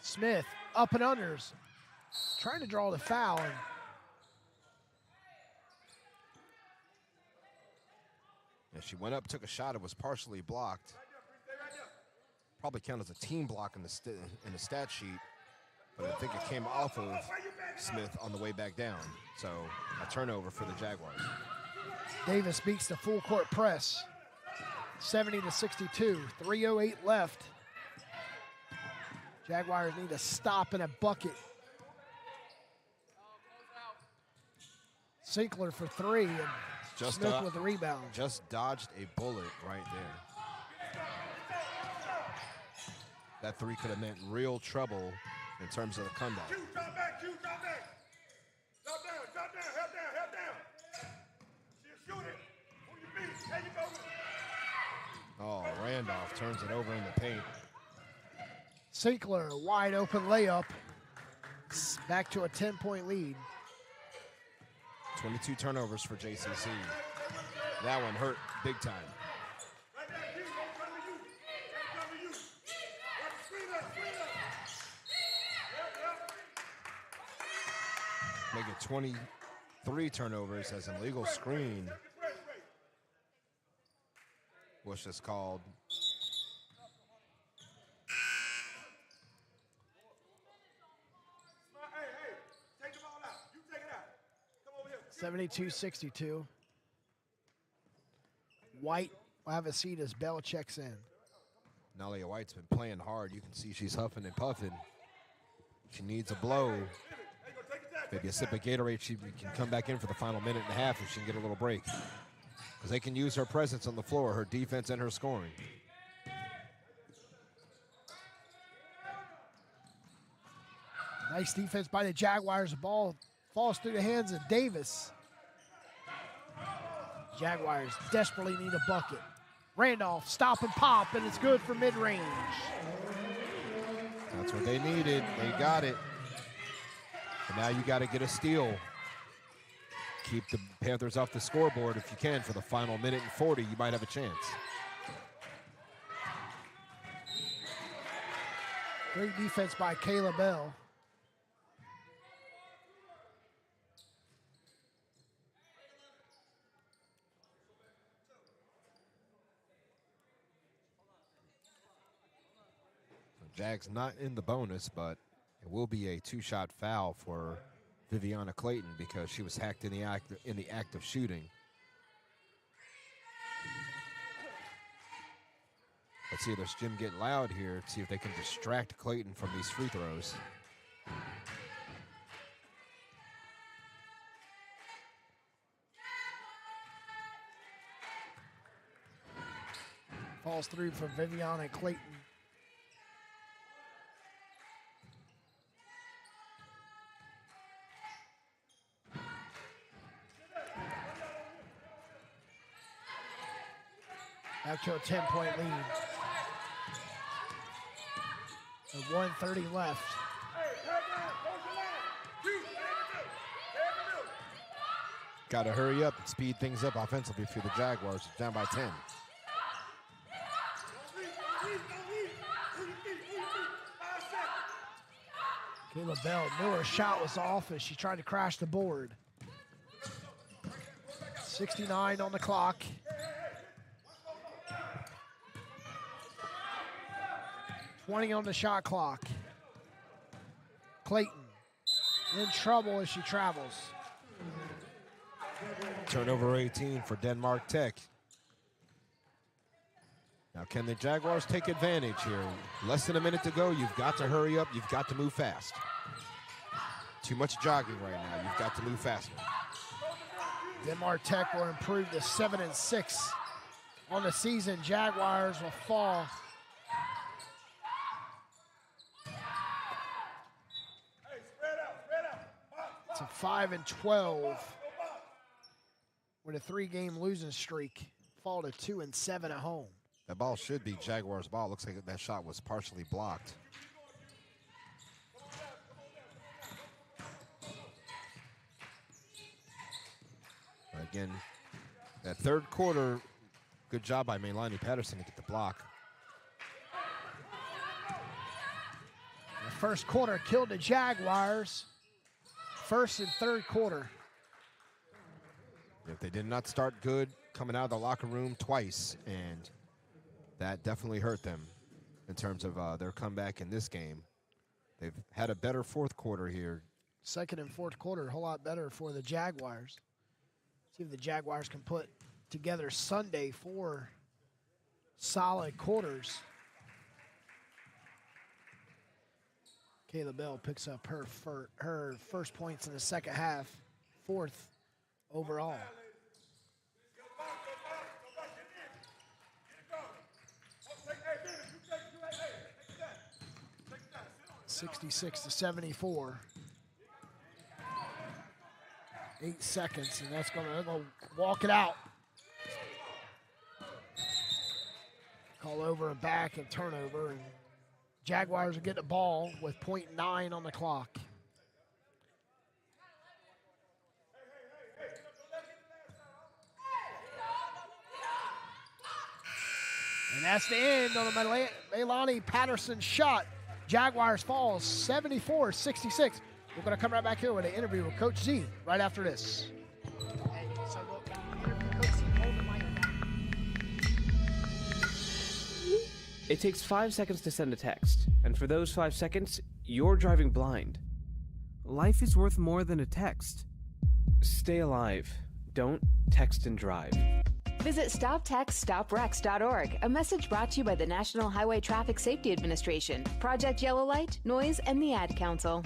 Smith up and unders, trying to draw the foul. And yeah, she went up, took a shot. It was partially blocked. Probably count as a team block in the stat sheet, but I think it came off of Smith on the way back down. So a turnover for the Jaguars. Davis beats the full court press, 70-62, 3:08 left. Jaguars need a stop and a bucket. Sinkler for three, and just Smith with the rebound. Just dodged a bullet right there. That three could have meant real trouble in terms of the comeback. Drop back. Drop down, help down. She'll shoot it. Who you beat? There you go. Oh, Randolph turns it over in the paint. Sinkler, wide open layup. Back to a 10-point lead. 22 turnovers for JCC. That one hurt big time. Make it 23 turnovers as an illegal screen was just called. 72-62. White will have a seat as Bell checks in. Nalia White's been playing hard. You can see she's huffing and puffing. She needs a blow. Maybe a sip of Gatorade. She can come back in for the final minute and a half if she can get a little break. Because they can use her presence on the floor, her defense and her scoring. Nice defense by the Jaguars. The ball falls through the hands of Davis. Jaguars desperately need a bucket. Randolph, stop and pop, and it's good for mid-range. That's what they needed. They got it. And now you got to get a steal. Keep the Panthers off the scoreboard if you can for the final minute and 40. You might have a chance. Great defense by Kayla Bell. Jags not in the bonus, but it will be a two-shot foul for Viviana Clayton because she was hacked in the act of shooting. Let's see this gym get loud here to see if they can distract Clayton from these free throws. Falls through for Viviana Clayton. Back to a 10-point lead. With 1:30 left. Got to hurry up and speed things up offensively for the Jaguars. Down by 10. Kayla Bell knew her shot was off as she tried to crash the board. 69 on the clock. $20 on the shot clock. Clayton in trouble as she travels. Turnover 18 for Denmark Tech. Now, can the Jaguars take advantage here? Less than a minute to go. You've got to hurry up. You've got to move fast. Too much jogging right now. You've got to move faster. Denmark Tech will improve to 7-6 on the season. Jaguars will fall to 5-12 with a 3-game losing streak. Fall to 2-7 at home. That ball should be Jaguars' ball. Looks like that shot was partially blocked. Again, that third quarter Good job by Maylani Patterson to get the block. The first quarter killed the Jaguars. First and third quarter. If they did not start good coming out of the locker room twice, and that definitely hurt them in terms of their comeback in this game. They've had a better fourth quarter here. Second and fourth quarter, a whole lot better for the Jaguars. See if the Jaguars can put together Sunday 4 solid quarters. Kayla Bell picks up her first points in the second half, 4th overall. 66-74. 8 seconds, and they're gonna walk it out. Call over a back and turnover, and Jaguars will get the ball with .9 on the clock. And that's the end on the Maylani Patterson shot. Jaguars fall 74-66. We're going to come right back here with an interview with Coach Z right after this. Hey, so look, interview Coach Z, hold the mic down. It takes 5 seconds to send a text, and for those 5 seconds, you're driving blind. Life is worth more than a text. Stay alive. Don't text and drive. Visit StopTextStopWrecks.org, a message brought to you by the National Highway Traffic Safety Administration, Project Yellow Light, Noise, and the Ad Council.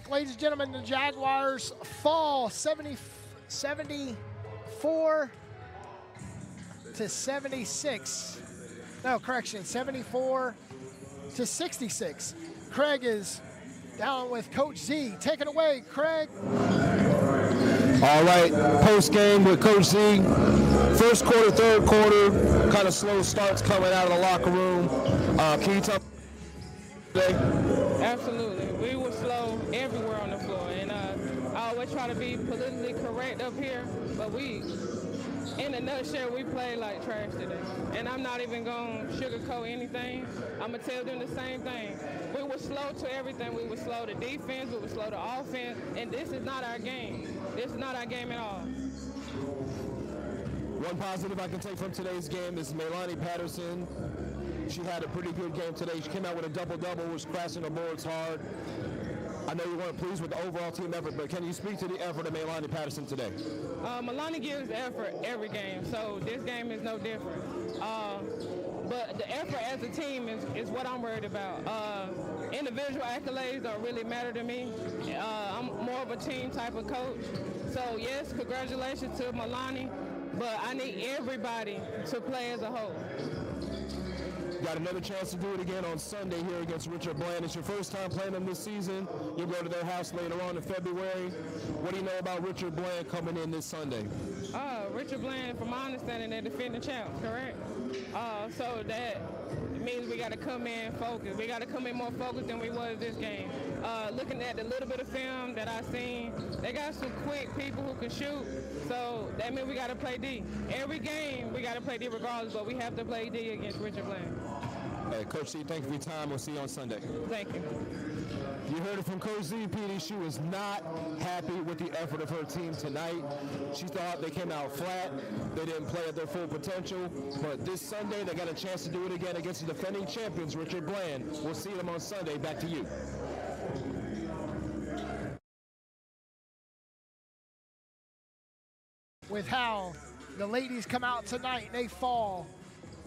Ladies and gentlemen, the Jaguars fall 74 to 76. No, correction, 74 to 66. Craig is down with Coach Z. Take it away, Craig. All right, post game with Coach Z. First quarter, third quarter, kind of slow starts coming out of the locker room. Can you tell me today? Absolutely. We were slow everywhere on the floor, and I always try to be politically correct up here, but in a nutshell, we played like trash today. And I'm not even going to sugarcoat anything. I'm going to tell them the same thing. We were slow to everything. We were slow to defense, we were slow to offense, and this is not our game. This is not our game at all. One positive I can take from today's game is Maylani Patterson. She had a pretty good game today. She came out with a double-double, was crashing the boards hard. I know you weren't pleased with the overall team effort, but can you speak to the effort of Maylani Patterson today? Maylani gives effort every game, so this game is no different. But the effort as a team is what I'm worried about. Individual accolades don't really matter to me. I'm more of a team type of coach. So yes, congratulations to Maylani, but I need everybody to play as a whole. got another chance to do it again on Sunday here against Richard Bland. It's your first time playing them this season. You'll go to their house later on in February. What do you know about Richard Bland coming in this Sunday? Richard Bland, from my understanding, they're defending champs, correct? So that means we got to come in focused. We got to come in more focused than we was this game. Looking at the little bit of film that I've seen, they got some quick people who can shoot. So that means we got to play D. Every game we got to play D regardless, but we have to play D against Richard Bland. Hey, Coach C, thank you for your time. We'll see you on Sunday. Thank you. You heard it from Coach Z, PD. She was not happy with the effort of her team tonight. She thought they came out flat. They didn't play at their full potential. But this Sunday, they got a chance to do it again against the defending champions, Richard Bland. We'll see them on Sunday. Back to you. With how the ladies come out tonight, and they fall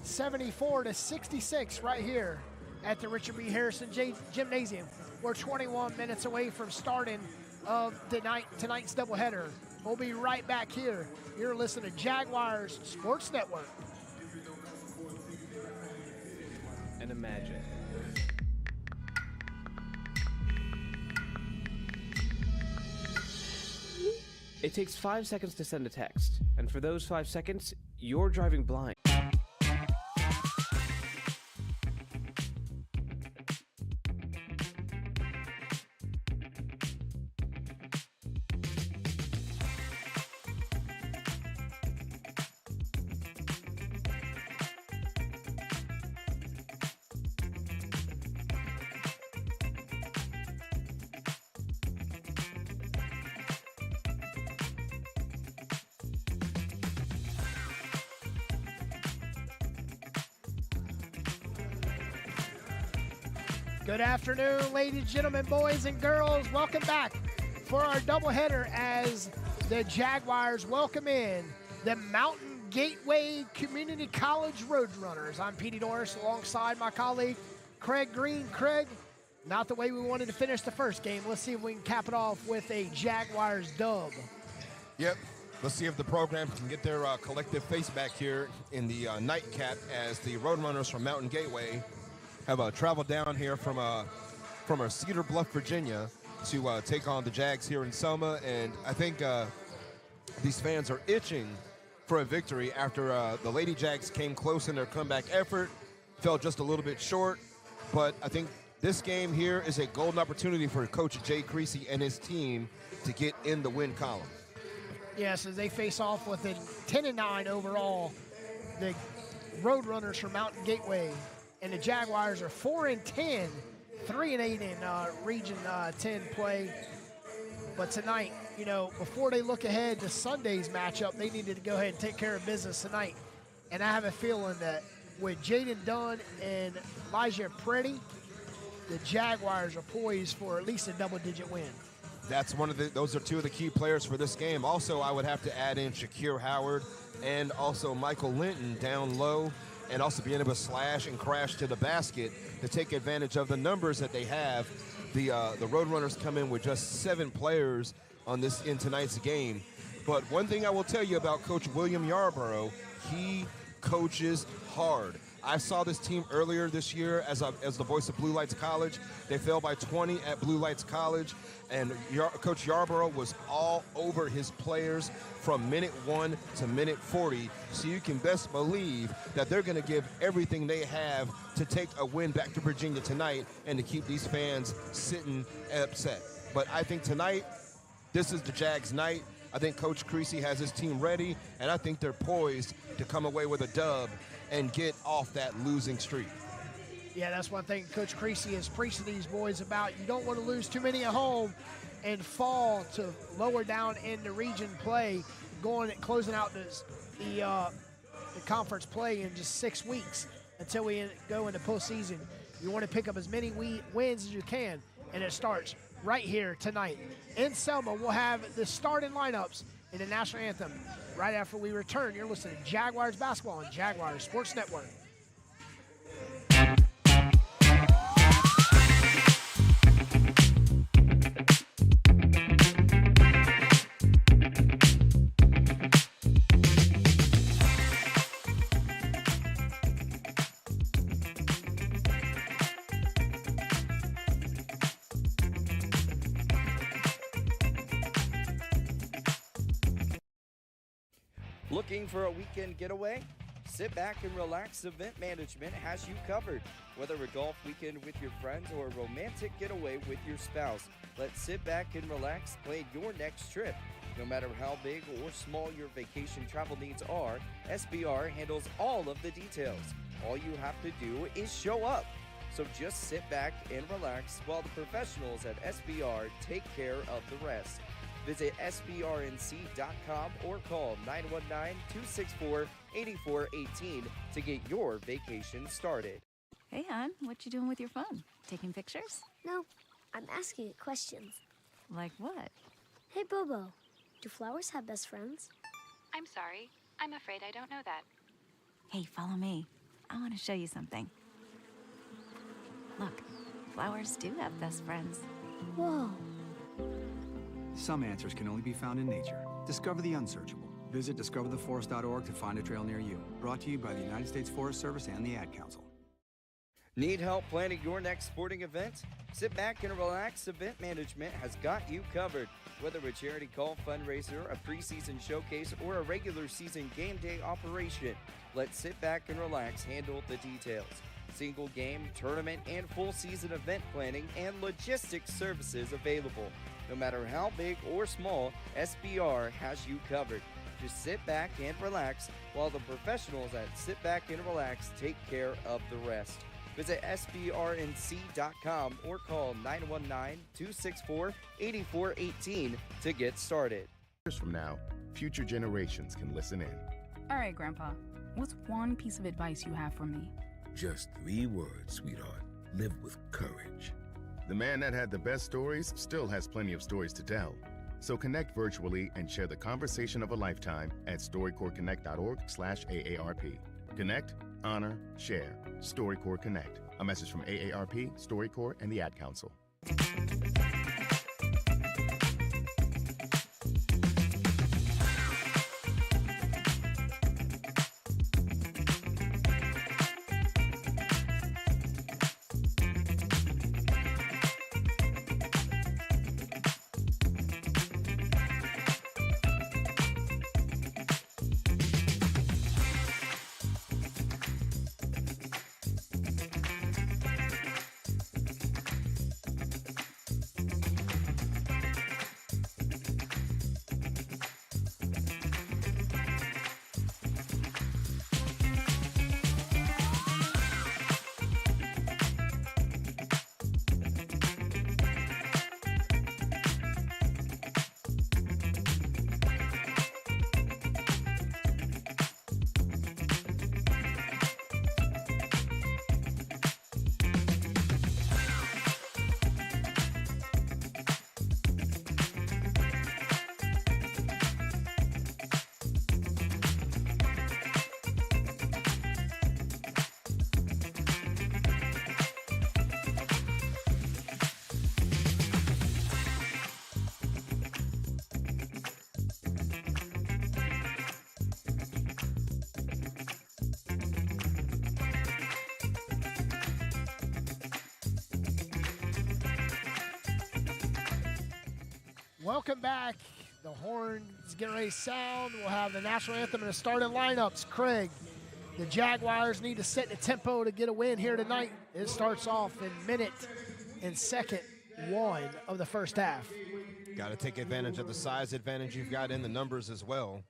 74-66 right here at the Richard B. Harrison Gymnasium. We're 21 minutes away from starting of tonight's doubleheader. We'll be right back here. You're listening to Jaguars Sports Network. And imagine. It takes 5 seconds to send a text, and for those 5 seconds, you're driving blind. Good afternoon, ladies, gentlemen, boys, and girls. Welcome back for our doubleheader as the Jaguars welcome in the Mountain Gateway Community College Roadrunners. I'm Petey Norris alongside my colleague Craig Green. Craig, not the way we wanted to finish the first game. Let's see if we can cap it off with a Jaguars dub. Yep. Let's see if the program can get their collective face back here in the nightcap as the Roadrunners from Mountain Gateway have traveled down here from Cedar Bluff, Virginia, to take on the Jags here in Selma. And I think these fans are itching for a victory after the Lady Jags came close in their comeback effort, fell just a little bit short. But I think this game here is a golden opportunity for Coach Jay Creasy and his team to get in the win column. Yes, as they face off with a 10-9 overall, the Roadrunners from Mountain Gateway. And the Jaguars are 4-10, 3-8 in Region 10 play. But tonight, you know, before they look ahead to Sunday's matchup, they needed to go ahead and take care of business tonight. And I have a feeling that with Jaden Dunn and Elijah Preddy, the Jaguars are poised for at least a double-digit win. That's those are two of the key players for this game. Also, I would have to add in Shakir Howard and also Michael Linton down low, and also being able to slash and crash to the basket to take advantage of the numbers that they have. The Roadrunners come in with just 7 players in tonight's game. But one thing I will tell you about Coach William Yarborough, he coaches hard. I saw this team earlier this year as the voice of Blue Lights College. They fell by 20 at Blue Lights College, and Coach Yarborough was all over his players from minute 1 to minute 40. So you can best believe that they're going to give everything they have to take a win back to Virginia tonight and to keep these fans sitting upset. But I think tonight, this is the Jags' night. I think Coach Creasy has his team ready, and I think they're poised to come away with a dub and get off that losing streak. Yeah, that's one thing Coach Creasy is preaching to these boys about. You don't want to lose too many at home and fall to lower down in the region play, closing out the conference play in just 6 weeks until we go into postseason. You want to pick up as many wins as you can, and it starts right here tonight. In Selma, we'll have the starting lineups in the national anthem right after we return. You're listening to Jaguars basketball on Jaguars Sports Network. Looking for a weekend getaway? Sit Back and Relax Event Management has you covered. Whether a golf weekend with your friends or a romantic getaway with your spouse, let Sit Back and Relax plan your next trip. No matter how big or small your vacation travel needs are, SBR handles all of the details. All you have to do is show up. So just sit back and relax while the professionals at SBR take care of the rest. Visit SBRNC.com or call 919-264-8418 to get your vacation started. Hey, hon, what you doing with your phone? Taking pictures? No, I'm asking it questions. Like what? Hey, Bobo, do flowers have best friends? I'm sorry. I'm afraid I don't know that. Hey, follow me. I want to show you something. Look, flowers do have best friends. Whoa. Some answers can only be found in nature. Discover the unsearchable. Visit discovertheforest.org to find a trail near you. Brought to you by the United States Forest Service and the Ad Council. Need help planning your next sporting event? Sit Back and Relax Event Management has got you covered. Whether a charity golf fundraiser, a preseason showcase, or a regular season game day operation, let Sit Back and Relax handle the details. Single game, tournament, and full season event planning and logistics services available. No matter how big or small, SBR has you covered. Just sit back and relax while the professionals at Sit Back and Relax take care of the rest. Visit SBRNC.com or call 919-264-8418 to get started. Years from now, future generations can listen in. All right, Grandpa. What's one piece of advice you have for me? Just 3 words, sweetheart. Live with courage. The man that had the best stories still has plenty of stories to tell. So connect virtually and share the conversation of a lifetime at StoryCorpsConnect.org/AARP. Connect, honor, share. StoryCorps Connect. A message from AARP, StoryCorps, and the Ad Council. Welcome back. The horns getting ready to sound. We'll have the national anthem and the starting lineups. Craig, the Jaguars need to set the tempo to get a win here tonight. It starts off in minute and second 1 of the first half. Got to take advantage of the size advantage you've got in the numbers as well.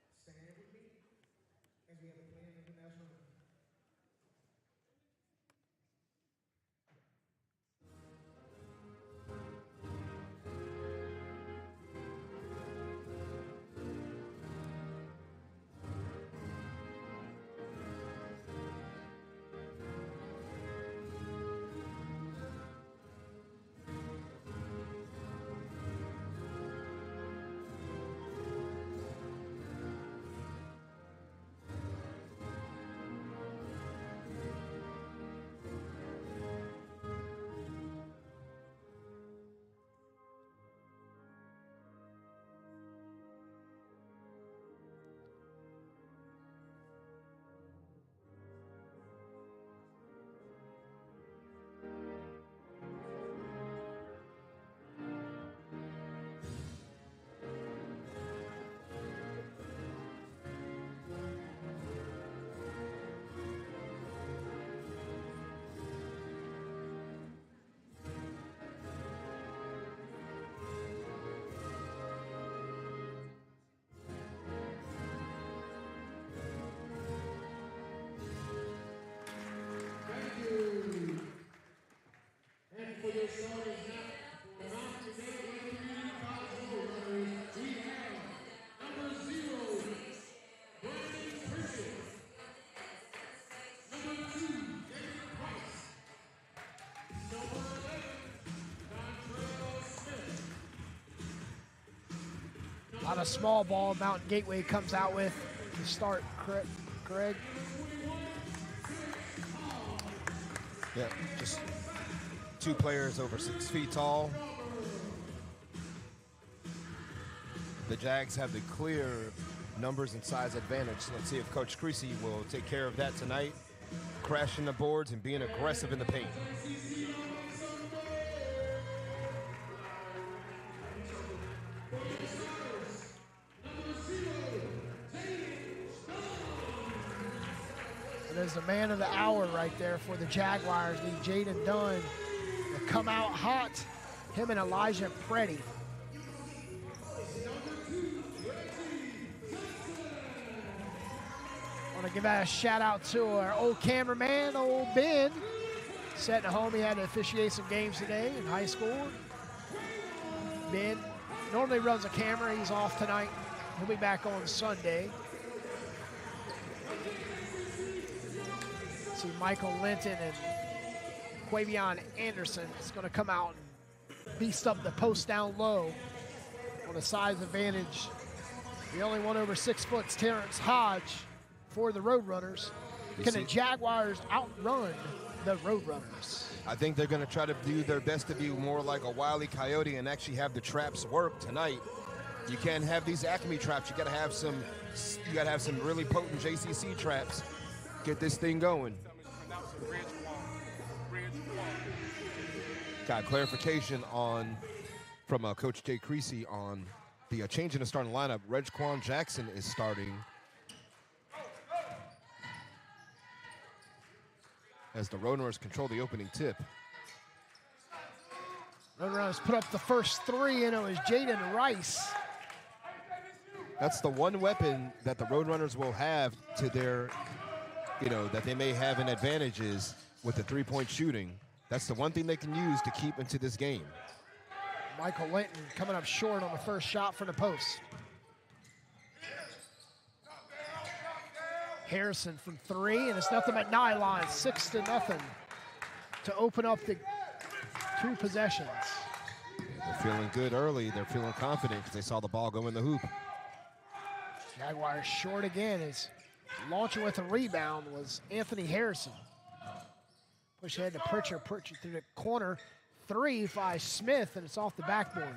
On a small ball, Mountain Gateway comes out with to start Craig. Yeah, just 2 players over 6 feet tall. The Jags have the clear numbers and size advantage. Let's see if Coach Creasy will take care of that tonight, crashing the boards and being aggressive in the paint. And there's the man of the hour right there for the Jaguars. Need Jaden Dunn to come out hot. Him and Elijah Preddy. Want to give a shout out to our old cameraman, old Ben. Sitting at home, he had to officiate some games today in high school. Ben normally runs a camera. He's off tonight. He'll be back on Sunday. See Michael Linton and Quavion Anderson is going to come out and beast up the post down low on a size advantage. The only one over 6 foot is Terrence Hodge for the Roadrunners. Can the Jaguars outrun the Roadrunners? I think they're going to try to do their best to be more like a Wile E. Coyote and actually have the traps work tonight. You can't have these Acme traps. You got to have some. You got to have some really potent JCC traps. Get this thing going. Got clarification on from Coach Jay Creasy on the change in the starting lineup. Regquan Jackson is starting as the Roadrunners control the opening tip. Roadrunners put up the first 3, and it was Jaden Rice. That's the one weapon that the Roadrunners will have to their, that they may have an advantage is with the 3-point shooting. That's the one thing they can use to keep into this game. Michael Linton coming up short on the first shot from the post. Harrison from 3, and it's nothing but nylon, 6-0 to open up the 2 possessions. They're feeling good early. They're feeling confident because they saw the ball go in the hoop. Jaguars short again. Is launching with a rebound was Anthony Harrison. Push ahead to Pritchard. Pritchard through the corner. 3 by Smith, and it's off the backboard.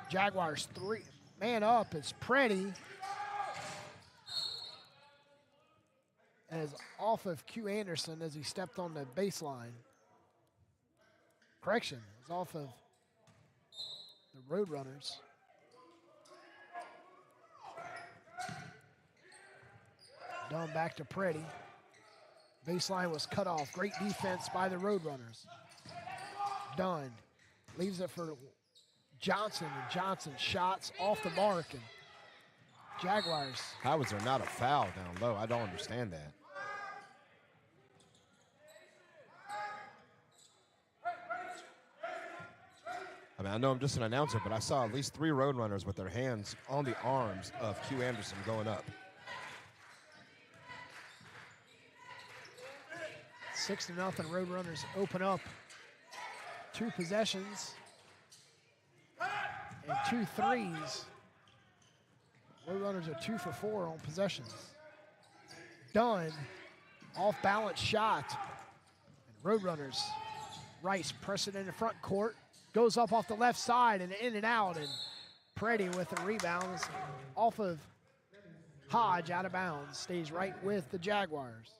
Jaguars 3. Man up is Preddy. As off of Q Anderson as he stepped on the baseline. Correction, it's off of the Roadrunners. Down back to Preddy. Baseline was cut off. Great defense by the Roadrunners. Dunn leaves it for Johnston, and Johnson shots off the mark. And Jaguars. How is there not a foul down low? I don't understand that. I mean, I know I'm just an announcer, but I saw at least 3 Roadrunners with their hands on the arms of Q Anderson going up. 6-0 Roadrunners open up 2 possessions and 2 threes. Roadrunners are 2 for 4 on possessions. Dunn, off balance shot. And Roadrunners, Rice pressing in the front court, goes up off the left side and in and out. And Preddy with the rebounds off of Hodge out of bounds, stays right with the Jaguars.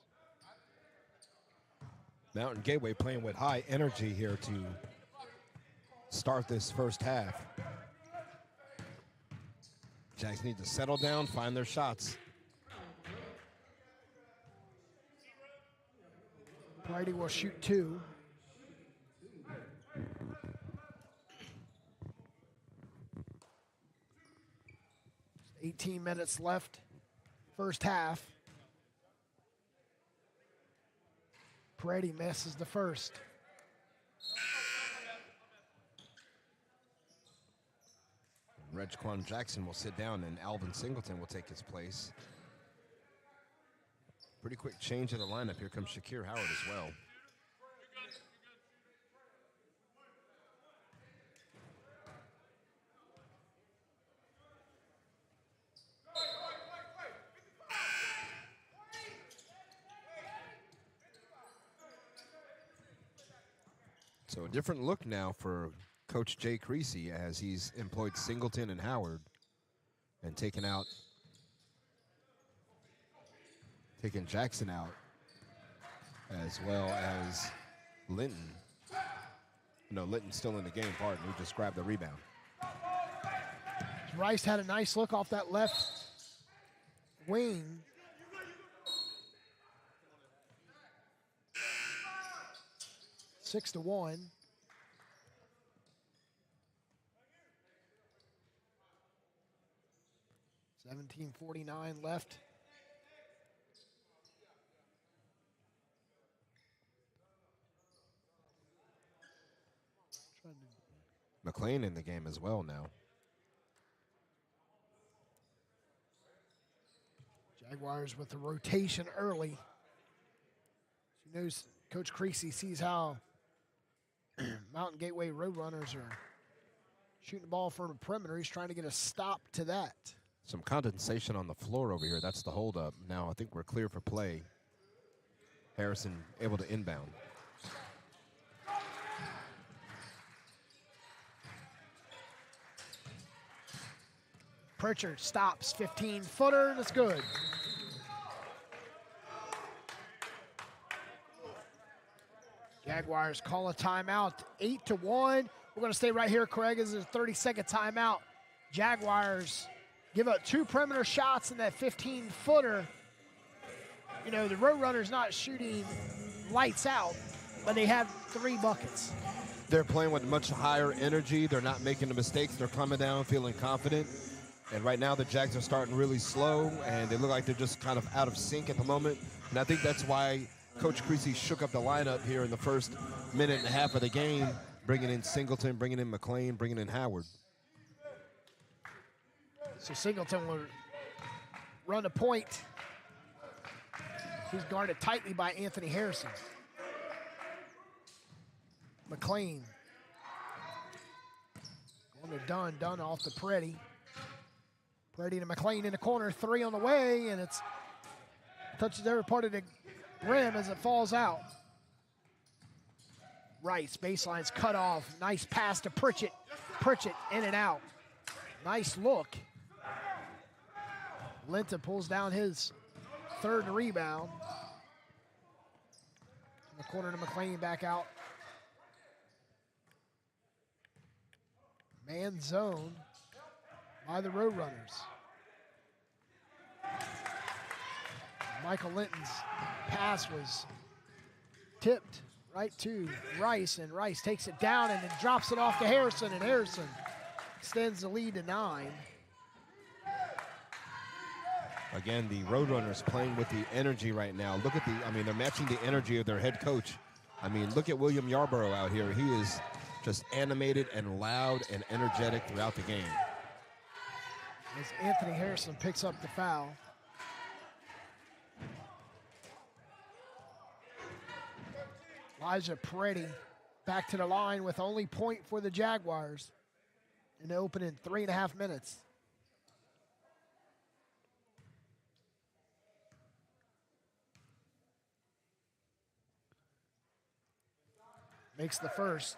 Mountain Gateway playing with high energy here to start this first half. Jags need to settle down, find their shots. Preddy will shoot 2. Just 18 minutes left, first half. Preddy misses the first. Regquan Jackson will sit down and Alvin Singleton will take his place. Pretty quick change in the lineup. Here comes Shakir Howard as well. So a different look now for Coach Jay Creasy as he's employed Singleton and Howard and taken Jackson out, as well as Linton. No, Linton's still in the game, pardon, who just grabbed the rebound. Rice had a nice look off that left wing. Six to 1. $17:49 left. McLean in the game as well now. Jaguars with the rotation early. She knows Coach Creasy sees how Mountain Gateway Roadrunners are shooting the ball from the perimeter. He's trying to get a stop to that. Some condensation on the floor over here. That's the holdup. Now I think we're clear for play. Harrison able to inbound. Pritchard stops, 15-footer, that's good. Jaguars call a timeout, 8 to 1. We're gonna stay right here, Craig. This is a 30-second timeout. Jaguars give up 2 perimeter shots in that 15-footer. You know, the Roadrunners not shooting lights out, but they have 3 buckets. They're playing with much higher energy. They're not making the mistakes. They're coming down feeling confident. And right now the Jags are starting really slow, and they look like they're just kind of out of sync at the moment. And I think that's why Coach Creasy shook up the lineup here in the first minute and a half of the game, bringing in Singleton, bringing in McLean, bringing in Howard. So Singleton will run a point. He's guarded tightly by Anthony Harrison. McLean. On to Dunn off to Preddy. Preddy to McLean in the corner, 3 on the way, and it's touches every part of the rim as it falls out. Rice, baseline's cut off. Nice pass to Pritchett. Pritchett in and out. Nice look. Linton pulls down his 3rd rebound. In the corner to McLean, back out. Man zone by the Roadrunners. Michael Linton's pass was tipped right to Rice, and Rice takes it down and then drops it off to Harrison, and Harrison extends the lead to 9. Again, the Roadrunners playing with the energy right now. Look at they're matching the energy of their head coach. I mean, look at William Yarborough out here. He is just animated and loud and energetic throughout the game. As Anthony Harrison picks up the foul. Elijah Preddy back to the line with only point for the Jaguars in the opening 3.5 minutes. Makes the first.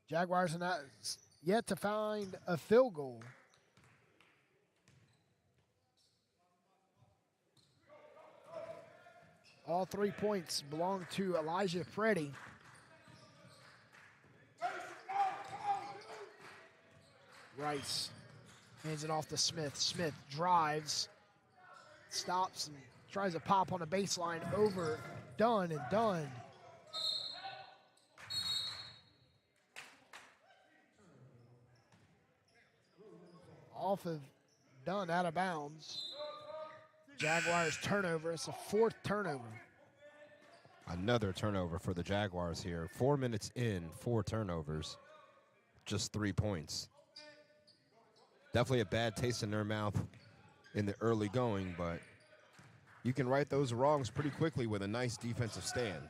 Jaguars are not yet to find a field goal. All 3 points belong to Elijah Preddy. Rice hands it off to Smith. Smith drives, stops, and tries to pop on the baseline over Dunn, and Dunn off of Dunn, out of bounds. Jaguars turnover. It's a 4th turnover. Another turnover for the Jaguars here. 4 minutes in, 4 turnovers, just 3 points. Definitely a bad taste in their mouth in the early going, but you can right those wrongs pretty quickly with a nice defensive stand.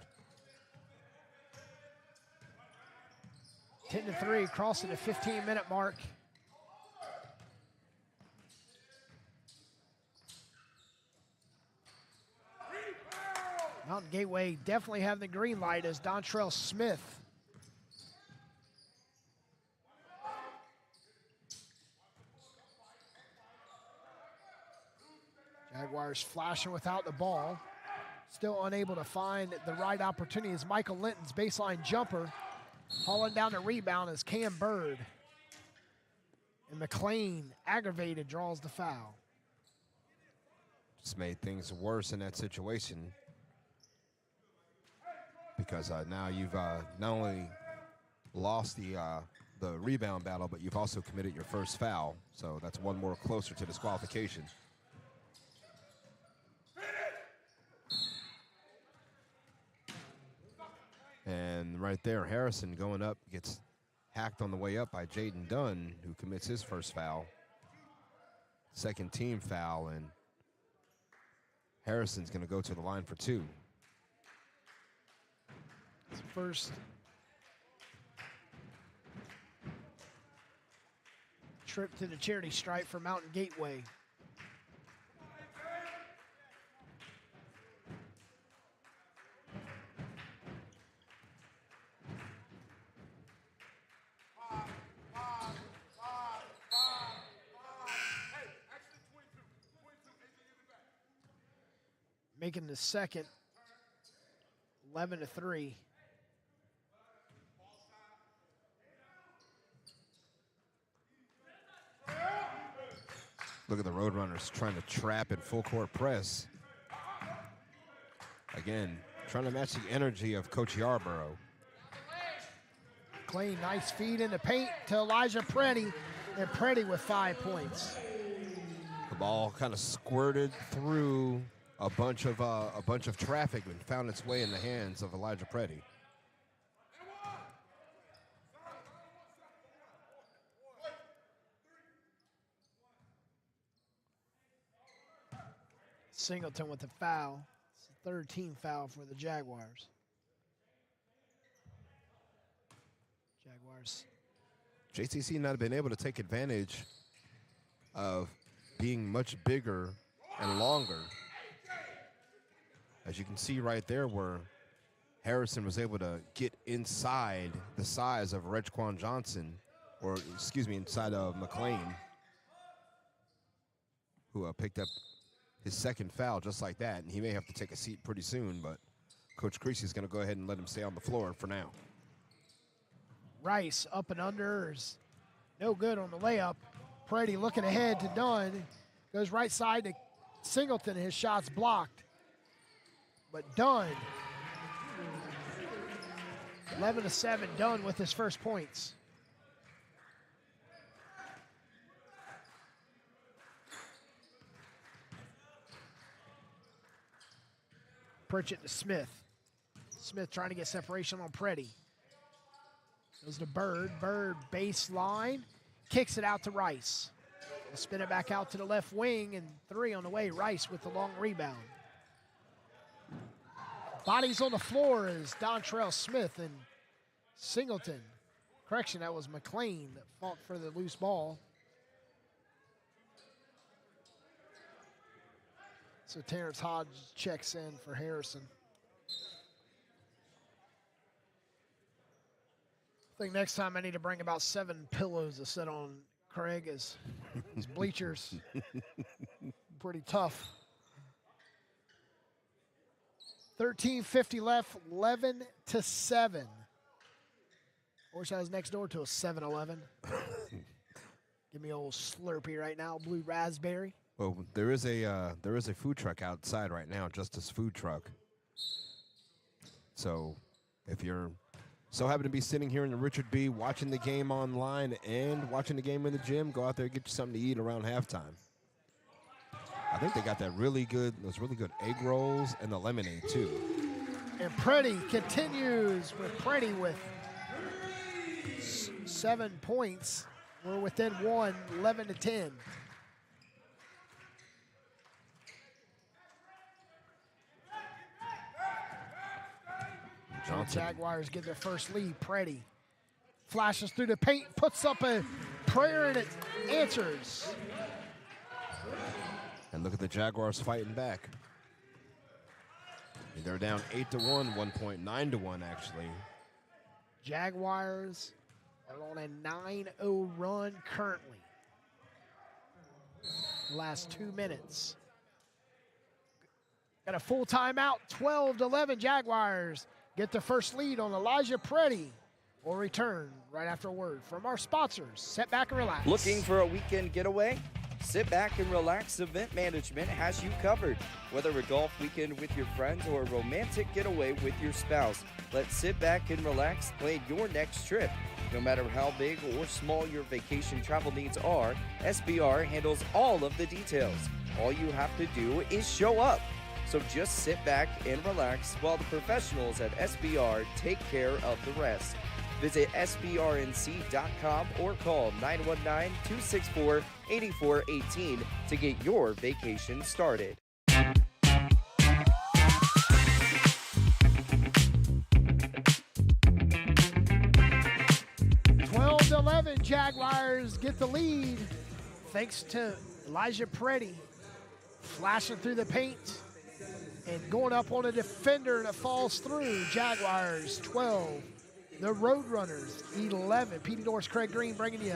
10 to 3, crossing the 15-minute mark. Mountain Gateway definitely having the green light as Dontrell Smith. Jaguars flashing without the ball. Still unable to find the right opportunity as Michael Linton's baseline jumper. Hauling down the rebound is Cam Bird. And McLean, aggravated, draws the foul. Just made things worse in that situation because now you've not only lost the rebound battle, but you've also committed your first foul. So that's one more closer to disqualification. And right there, Harrison going up, gets hacked on the way up by Jaden Dunn, who commits his first foul. Second team foul, and Harrison's going to go to the line for 2. First trip to the charity stripe for Mountain Gateway. Making the second 11-3. Look at the Roadrunners trying to trap and full court press. Again, trying to match the energy of Coach Yarborough. Clay, nice feed in the paint to Elijah Preddy, and Preddy with 5 points. The ball kind of squirted through a bunch of traffic and found its way in the hands of Elijah Preddy. Singleton with the foul. It's the third team foul for the Jaguars. JCC not been able to take advantage of being much bigger and longer. As you can see right there where Harrison was able to get inside the size of Rejquan Johnson, or excuse me, inside of McLean, who picked up his second foul just like that, and he may have to take a seat pretty soon, but Coach Creasy is going to go ahead and let him stay on the floor for now. Rice up and under is no good on the layup. Preddy looking ahead to Dunn. Goes right side to Singleton. His shot's blocked. But Dunn, 11-7, Dunn with his first points. Pritchett to Smith. Smith trying to get separation on Preddy. Goes to Bird. Bird baseline. Kicks it out to Rice. We'll spin it back out to the left wing, and 3 on the way. Rice with the long rebound. Bodies on the floor is Dontrell Smith and Singleton. Correction, that was McLean that fought for the loose ball. So Terrence Hodge checks in for Harrison. I think next time I need to bring about 7 pillows to sit on Craig, as his bleachers pretty tough. 13:50 left, 11-7. I wish I was next door to a 7-Eleven. Give me a old Slurpee right now, blue raspberry. Well, there is a food truck outside right now, Justice Food Truck. So if you're so happen to be sitting here in the Richard B. watching the game online and watching the game in the gym, go out there and get you something to eat around halftime. I think they got those really good egg rolls and the lemonade too. And Preddy continues with Preddy with 7 points. We're within 1, 11-10. Johnson. Jaguars get their first lead. Preddy flashes through the paint, puts up a prayer, and it answers. And look at the Jaguars fighting back. They're down 8-1, 1.9-1 actually. Jaguars are on a 9-0 run currently. Last 2 minutes. Got a full timeout, 12-11 Jaguars get the first lead on Elijah Preddy. We'll return right after a word from our sponsors. Sit back and relax. Looking for a weekend getaway? Sit Back and Relax Event Management has you covered. Whether a golf weekend with your friends or a romantic getaway with your spouse, let Sit Back and Relax plan your next trip. No matter how big or small your vacation travel needs are, SBR handles all of the details. All you have to do is show up. So just sit back and relax while the professionals at SBR take care of the rest. Visit sbrnc.com or call 919-264-8418 to get your vacation started. 12-11, Jaguars get the lead thanks to Elijah Preddy flashing through the paint and going up on a defender that falls through. Jaguars 12, the Roadrunners 11. Petey Norris, Craig Green bringing you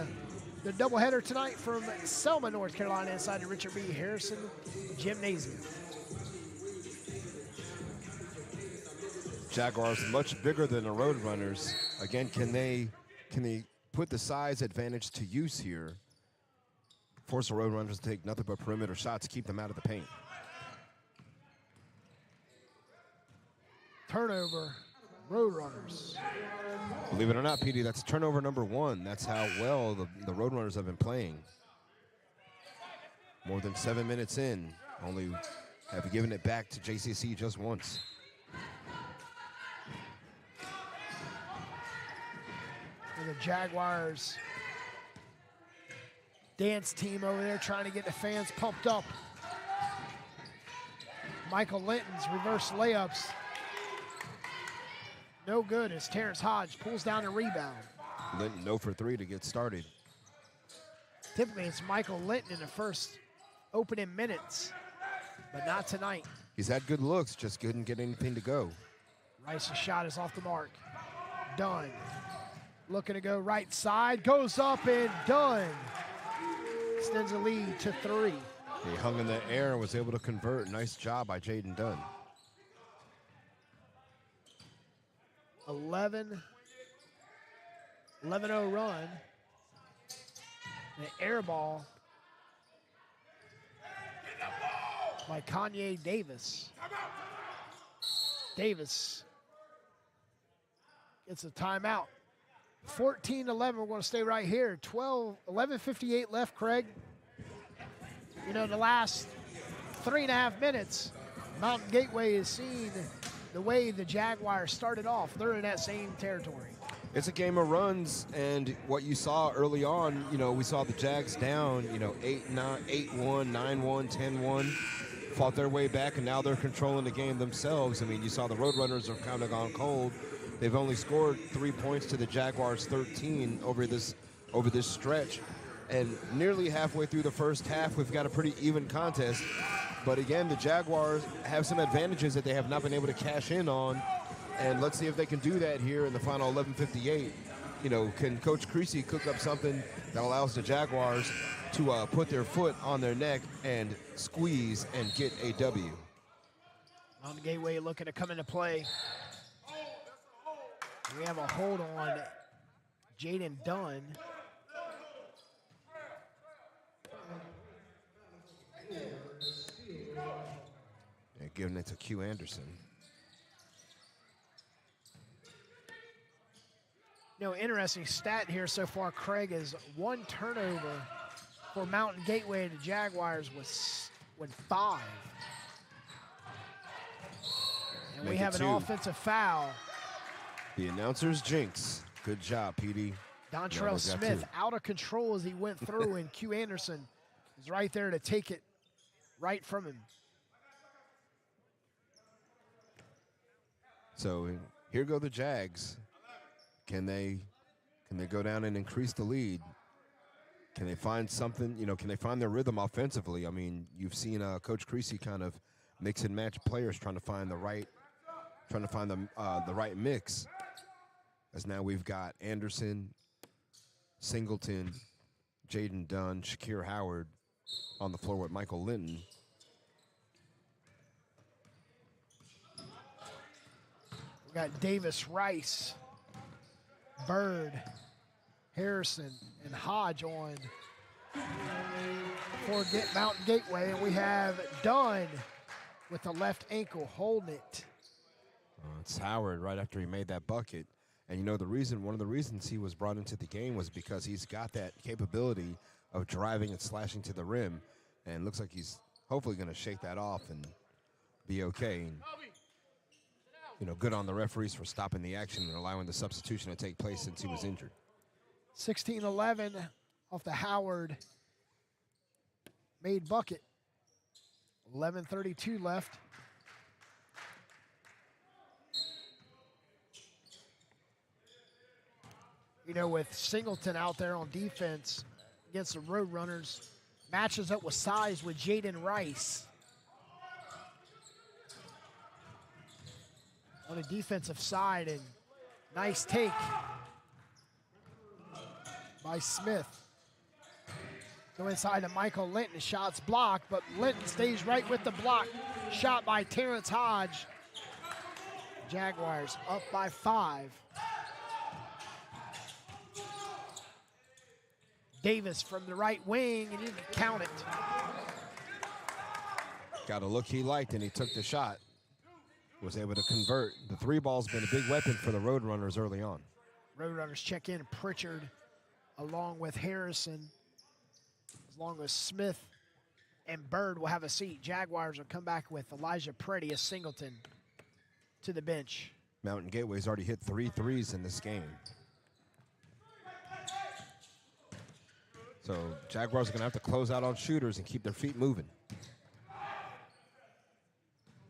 the doubleheader tonight from Selma, North Carolina, inside the Richard B. Harrison Gymnasium. Jaguars much bigger than the Roadrunners. Again, can they put the size advantage to use here? Force the Roadrunners to take nothing but perimeter shots, keep them out of the paint. Turnover, Roadrunners. Believe it or not, Petey, that's turnover number 1. That's how well the Roadrunners have been playing. More than 7 minutes in, only have given it back to JCC just once. And the Jaguars dance team over there trying to get the fans pumped up. Michael Linton's reverse layups. No good as Terrence Hodge pulls down a rebound. Linton 0 for 3 to get started. Typically it's Michael Linton in the first opening minutes, but not tonight. He's had good looks, just couldn't get anything to go. Rice's shot is off the mark. Dunn looking to go right side, goes up and Dunn extends the lead to 3. He hung in the air and was able to convert. Nice job by Jaden Dunn. 11-0 run. An air ball by Kanye Davis. Davis gets a timeout. 14-11, we're going to stay right here. 11:58 left, Craig. You know, the last 3.5 minutes, Mountain Gateway has seen the way the Jaguars started off. They're in that same territory. It's a game of runs, and what you saw early on, you know, we saw the Jags down, you know, 8-1, 9-1, 10-1, fought their way back, and now they're controlling the game themselves. I mean, you saw the Roadrunners have kind of gone cold. They've only scored 3 points to the Jaguars' 13 over this stretch. And nearly halfway through the first half, we've got a pretty even contest. But again, the Jaguars have some advantages that they have not been able to cash in on. And let's see if they can do that here in the final 11:58. You know, can Coach Creasy cook up something that allows the Jaguars to put their foot on their neck and squeeze and get a W? Mountain Gateway looking to come into play. We have a hold on Jaden Dunn. They're giving it to Q Anderson. You know, interesting stat here so far, Craig, is 1 turnover for Mountain Gateway. The Jaguars with 5. And we have an offensive foul. The announcer's jinx. Good job, Petey. Dontrell Smith out of control as he went through, and Q Anderson is right there to take it right from him. So here go the Jags. Can they go down and increase the lead? Can they find something, you know, can they find their rhythm offensively? I mean, you've seen Coach Creasy kind of mix and match players trying to find the right trying to find the right mix. As now we've got Anderson, Singleton, Jaden Dunn, Shakir Howard on the floor with Michael Linton. We got Davis Rice, Bird, Harrison, and Hodge on for Mountain Gateway. And we have Dunn with the left ankle holding it. It's Howard right after he made that bucket. And you know, one of the reasons he was brought into the game was because he's got that capability of driving and slashing to the rim. And looks like he's hopefully going to shake that off and be okay. And, you know, good on the referees for stopping the action and allowing the substitution to take place since he was injured. 16-11 off the Howard made bucket. 11:32 left. You know, with Singleton out there on defense against the Roadrunners, matches up with size with Jaden Rice. On the defensive side, and nice take by Smith. Go inside to Michael Linton, shots blocked, but Linton stays right with the block. Shot by Terrence Hodge. Jaguars up by 5. Davis from the right wing, and you can count it. Got a look he liked, and he took the shot. Was able to convert. The three ball's been a big weapon for the Roadrunners early on. Roadrunners check in Pritchard along with Harrison, as long as Smith and Bird will have a seat. Jaguars will come back with Elijah Preddy, a Singleton, to the bench. Mountain Gateway's already hit 3 threes in this game. So Jaguars are going to have to close out on shooters and keep their feet moving.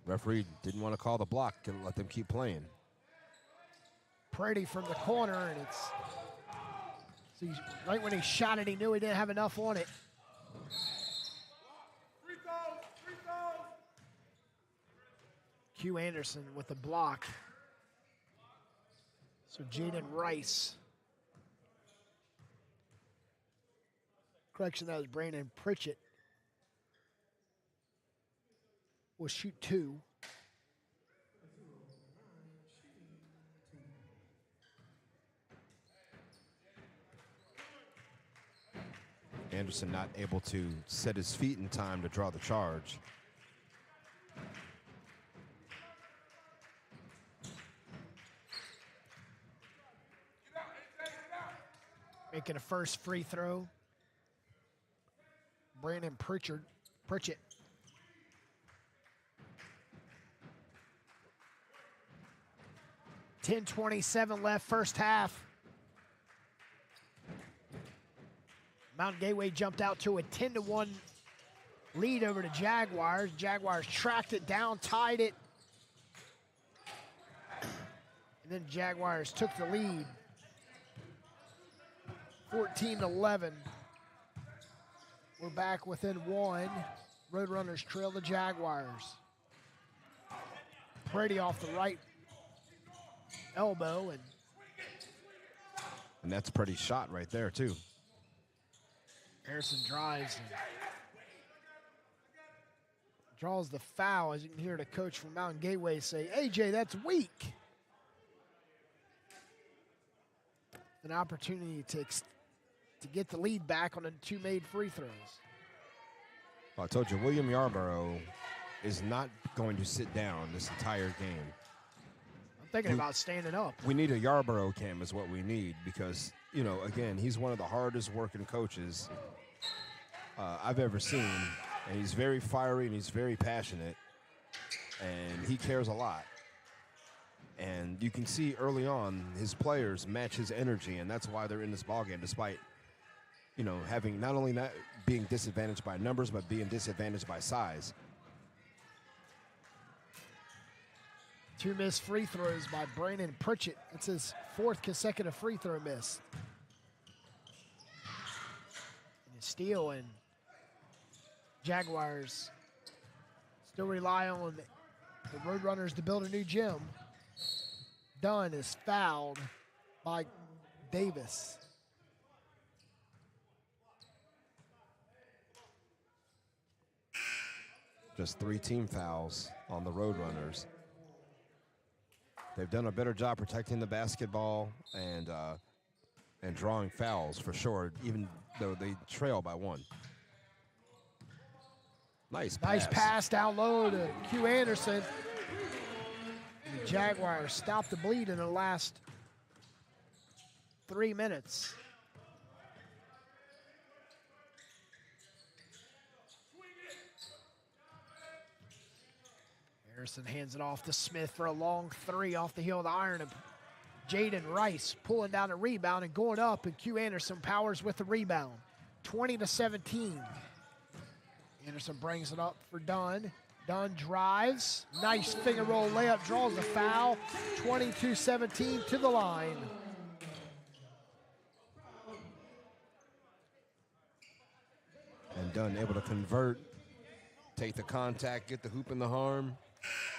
Referee didn't want to call the block and let them keep playing. Preddy from the corner, and it's so right when he shot it, he knew he didn't have enough on it. Q Anderson with the block. So Jaden Rice. Correction, that was Brandon Pritchett. Will shoot 2. Anderson not able to set his feet in time to draw the charge. Making a first free throw. Brandon Pritchett. 10:27 left, first half. Mountain Gateway jumped out to a 10-1 lead over the Jaguars. Jaguars tracked it down, tied it. And then Jaguars took the lead. 14-11. We're back within 1. Roadrunners trail the Jaguars. Brady off the right elbow, and that's pretty shot right there too. Harrison drives and draws the foul. As you can hear the coach from Mountain Gateway say, AJ, that's weak. An opportunity to get the lead back on the 2 made free throws. Well, I told you, William Yarborough is not going to sit down this entire game. Thinking about standing up. We need a Yarborough cam is what we need because, you know, again, he's one of the hardest working coaches I've ever seen. And he's very fiery and he's very passionate. And he cares a lot. And you can see early on his players match his energy, and that's why they're in this ballgame despite, you know, having not only not being disadvantaged by numbers, but being disadvantaged by size. 2 missed free throws by Brandon Pritchett. That's his 4th consecutive free throw miss. And a steal, and Jaguars still rely on the Roadrunners to build a new gym. Dunn is fouled by Davis. Just 3 team fouls on the Roadrunners. They've done a better job protecting the basketball and drawing fouls for sure, even though they trail by 1. Nice pass down low to Q Anderson. The Jaguars stopped the bleed in the last 3 minutes. Harrison hands it off to Smith for a long 3 off the heel of the iron. And Jaden Rice pulling down a rebound and going up, and Q Anderson powers with the rebound. 20-17. Anderson brings it up for Dunn. Dunn drives. Nice finger roll layup, draws the foul. 22-17 to the line. And Dunn able to convert, take the contact, get the hoop in the arm,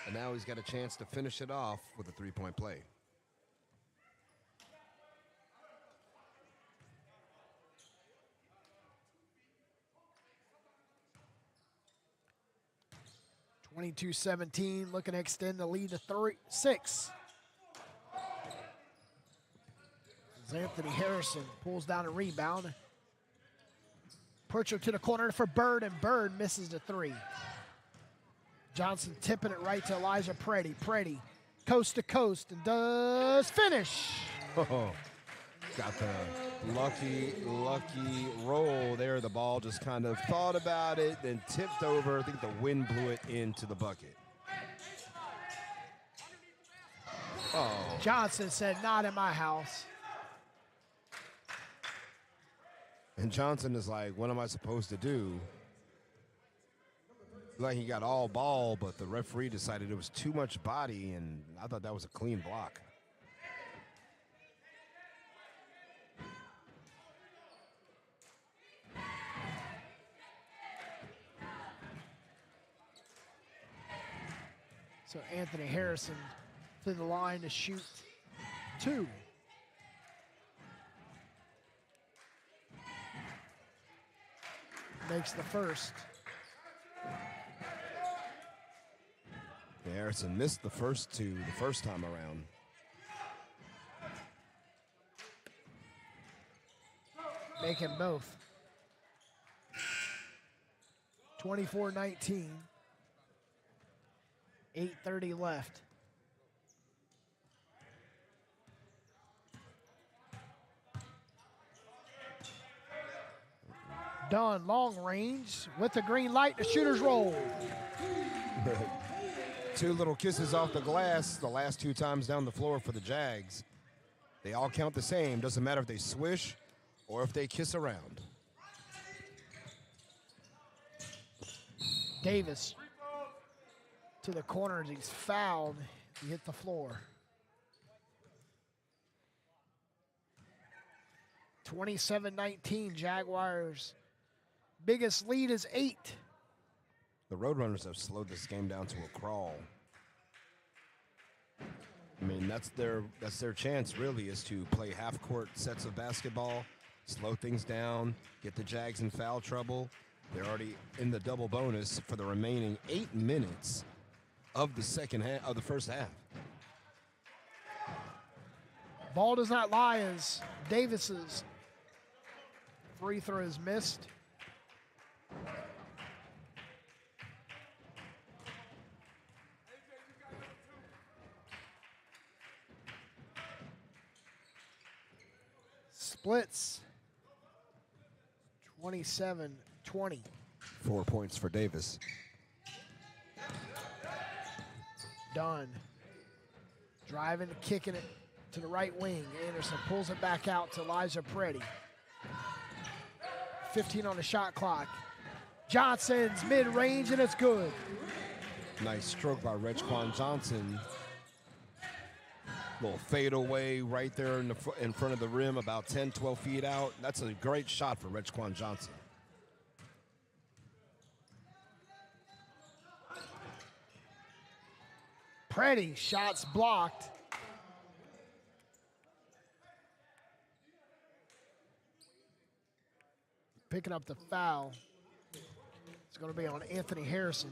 and now he's got a chance to finish it off with a 3-point play. (22-17), looking to extend the lead to 6. As Anthony Harrison pulls down a rebound. Pritchard to the corner for Bird, and Bird misses the 3. Johnston tipping it right to Elijah Preddy. Preddy, coast to coast, and does finish. Oh, got the lucky roll there. The ball just kind of thought about it, then tipped over. I think the wind blew it into the bucket. Oh. Johnston said, not in my house. And Johnson is like, what am I supposed to do? Like he got all ball, but the referee decided it was too much body, and I thought that was a clean block. So Anthony Harrison to the line to shoot 2. Makes the first. Harrison missed the first 2 the first time around. Making both. 24-19. 8:30 left. Dunn, long range with the green light. The shooters roll. 2 little kisses off the glass the last 2 times down the floor for the Jags. They all count the same. Doesn't matter if they swish or if they kiss around. Davis to the corner as he's fouled. He hit the floor. 27-19, Jaguars. Biggest lead is 8. The Roadrunners have slowed this game down to a crawl. I mean, that's their chance, really, is to play half-court sets of basketball, slow things down, get the Jags in foul trouble. They're already in the double bonus for the remaining 8 minutes of the first half. Ball does not lie as Davis's free throw is missed. Splits 27-20. 4 points for Davis. Dunn driving, kicking it to the right wing. Anderson pulls it back out to Elijah Preddy. 15 on the shot clock. Johnson's mid-range, and it's good. Nice stroke by Rechquan Johnson. Little fadeaway right there in front of the rim, about 10, 12 feet out. That's a great shot for Rechquan Johnson. Preddy, shots blocked. picking up the foul. It's going to be on Anthony Harrison.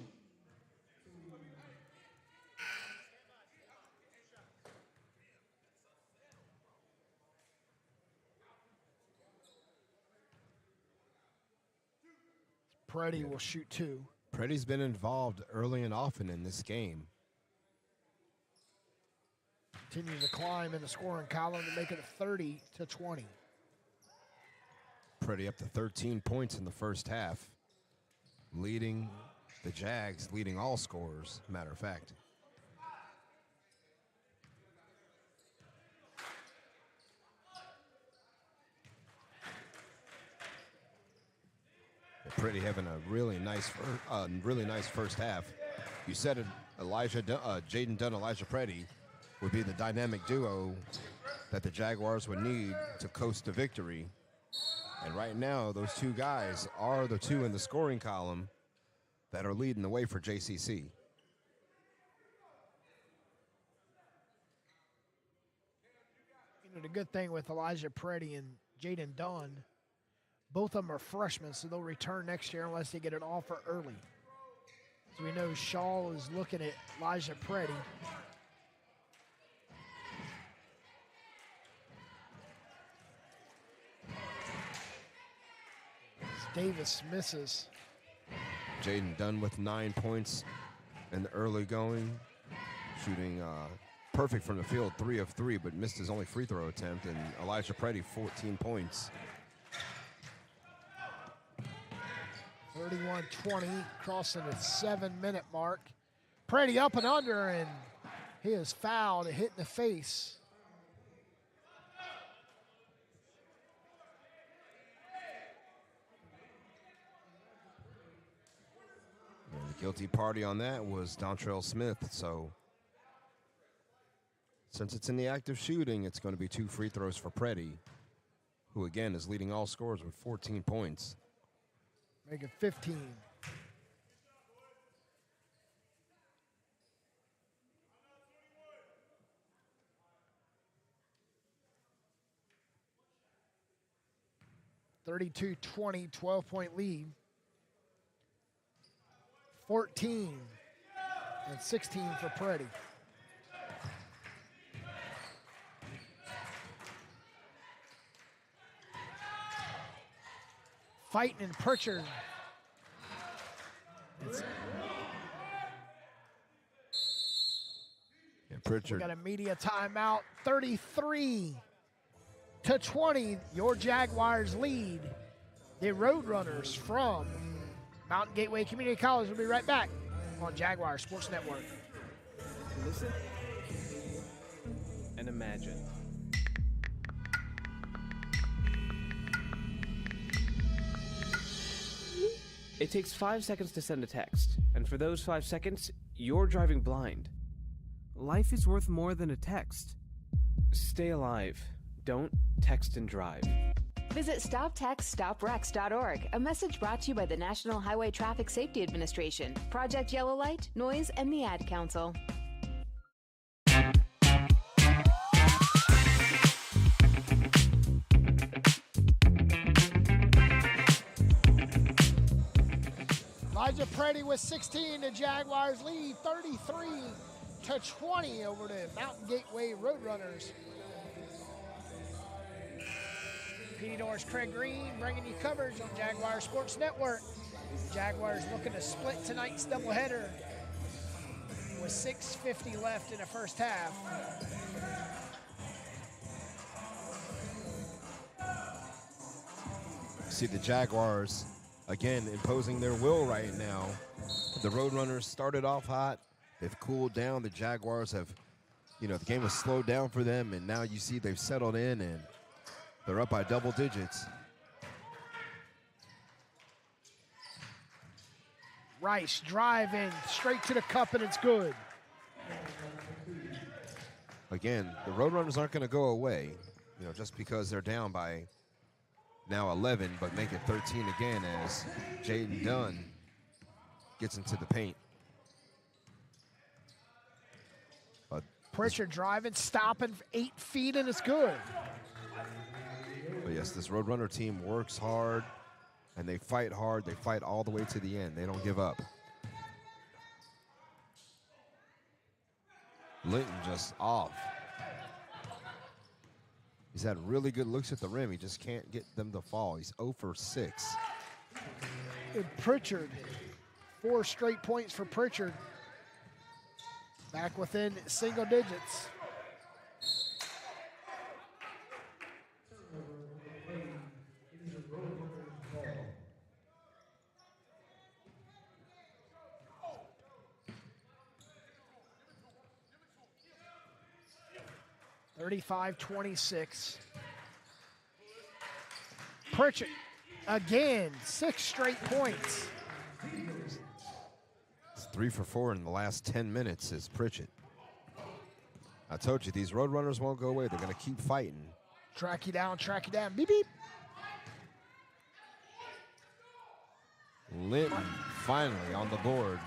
Preddy will shoot 2. Preddy's been involved early and often in this game. Continues to climb in the scoring column to make it 30-20. Preddy up to 13 points in the first half, leading the Jags, leading all scorers, matter of fact. Preddy having a really nice first half. You said it, Jaden Dunn, Elijah Preddy would be the dynamic duo that the Jaguars would need to coast to victory. And right now, those two guys are the two in the scoring column that are leading the way for JCC. You know, the good thing with Elijah Preddy and Jaden Dunn, both of them are freshmen, so they'll return next year unless they get an offer early. So we know Shaw is looking at Elijah Preddy. Davis misses. Jaden Dunn with 9 points in the early going, shooting perfect from the field, 3 of 3, but missed his only free throw attempt. And Elijah Preddy, 14 points. 31-20, crossing the 7-minute mark. Preddy up and under, and he is fouled and hit in the face. And the guilty party on that was Dontrell Smith. So since it's in the act of shooting, it's going to be 2 free throws for Preddy, who again is leading all scorers with 14 points. Make it 15. (32-20), 12-point lead. 14 and 16 for Preddy. Fighting and Pritchard. Pritchard. We got a media timeout. 33-20. Your Jaguars lead the Roadrunners from Mountain Gateway Community College. We'll be right back on Jaguar Sports Network. Listen and imagine. It takes 5 seconds to send a text, and for those 5 seconds, you're driving blind. Life is worth more than a text. Stay alive. Don't text and drive. Visit StopTextStopWrecks.org, a message brought to you by the National Highway Traffic Safety Administration, Project Yellow Light, Noise, and the Ad Council. Elijah Preddy with 16. The Jaguars lead 33-20 over the Mountain Gateway Roadrunners. PD Norris Craig Green bringing you coverage on Jaguar Sports Network. Jaguars looking to split tonight's doubleheader with 6:50 left in the first half. See the Jaguars again imposing their will right now. The Roadrunners started off hot. They've cooled down. The Jaguars have, the game has slowed down for them, and now you see they've settled in and they're up by double digits. Rice driving straight to the cup, and it's good. Again, the Roadrunners aren't going to go away, just because they're down by now 11, but make it 13 again as Jaden Dunn gets into the paint. But Pritchard driving, stopping 8 feet, and it's good. But yes, this Roadrunner team works hard. And they fight hard. They fight all the way to the end. They don't give up. Linton just off. He's had really good looks at the rim. He just can't get them to fall. He's 0 for 6. And Pritchard, 4 straight points for Pritchard. Back within single digits. (35-26). Pritchard again, 6 straight points. It's 3 for 4 in the last 10 minutes is Pritchett. I told you, these Roadrunners won't go away. They're going to keep fighting. Track you down, beep, beep. Linton finally on the board.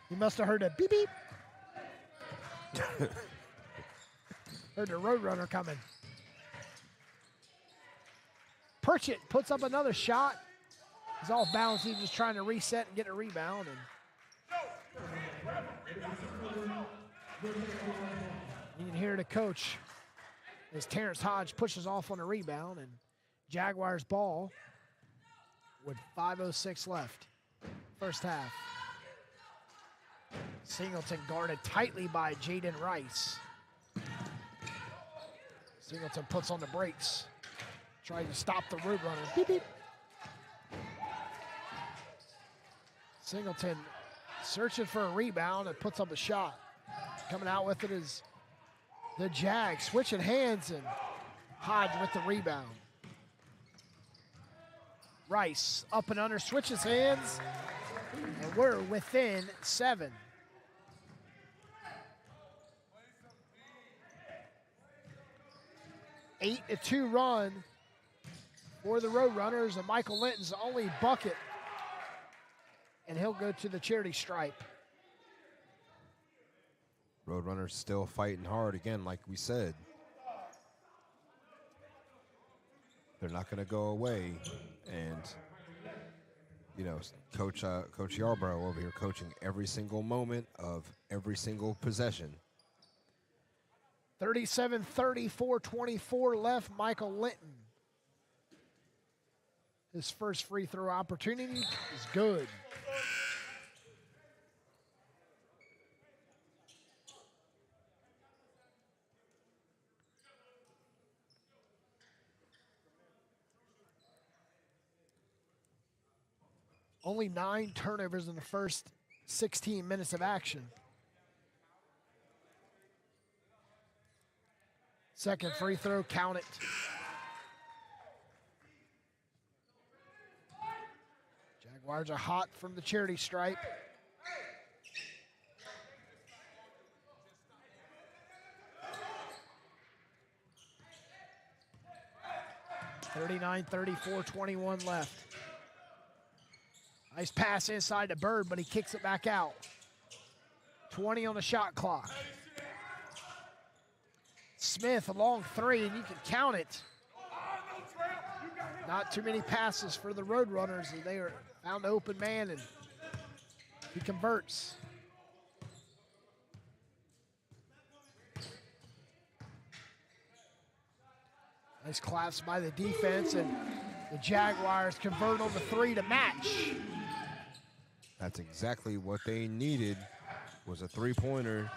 You must have heard a beep, beep. Heard the Roadrunner coming. Pritchett puts up another shot. He's off balance. He's just trying to reset and get a rebound. And you can hear the coach as Terrence Hodge pushes off on a rebound, and Jaguars ball with 5:06 left. First half. Singleton guarded tightly by Jaden Rice. Singleton puts on the brakes. Trying to stop the Roadrunner. Beep, beep. Singleton searching for a rebound and puts up a shot. Coming out with it is the Jags. Switching hands, and Hodge with the rebound. Rice up and under, switches hands, and we're within 7. An 8-2 run for the Roadrunners, and Michael Linton's only bucket, and he'll go to the charity stripe. Roadrunners still fighting hard again, like we said. They're not going to go away, and you know, Coach Yarbrough over here coaching every single moment of every single possession. 37-30, 4:24 left. Michael Linton. His first free throw opportunity is good. Only 9 turnovers in the first 16 minutes of action. Second free throw, count it. Jaguars are hot from the charity stripe. (39-34, 21 left). Nice pass inside to Bird, but he kicks it back out. 20 on the shot clock. Smith, a long 3, and you can count it. Not too many passes for the Roadrunners, and they are found the open man, and he converts. Nice collapse by the defense, and the Jaguars convert on the 3 to match. That's exactly what they needed, was a three-pointer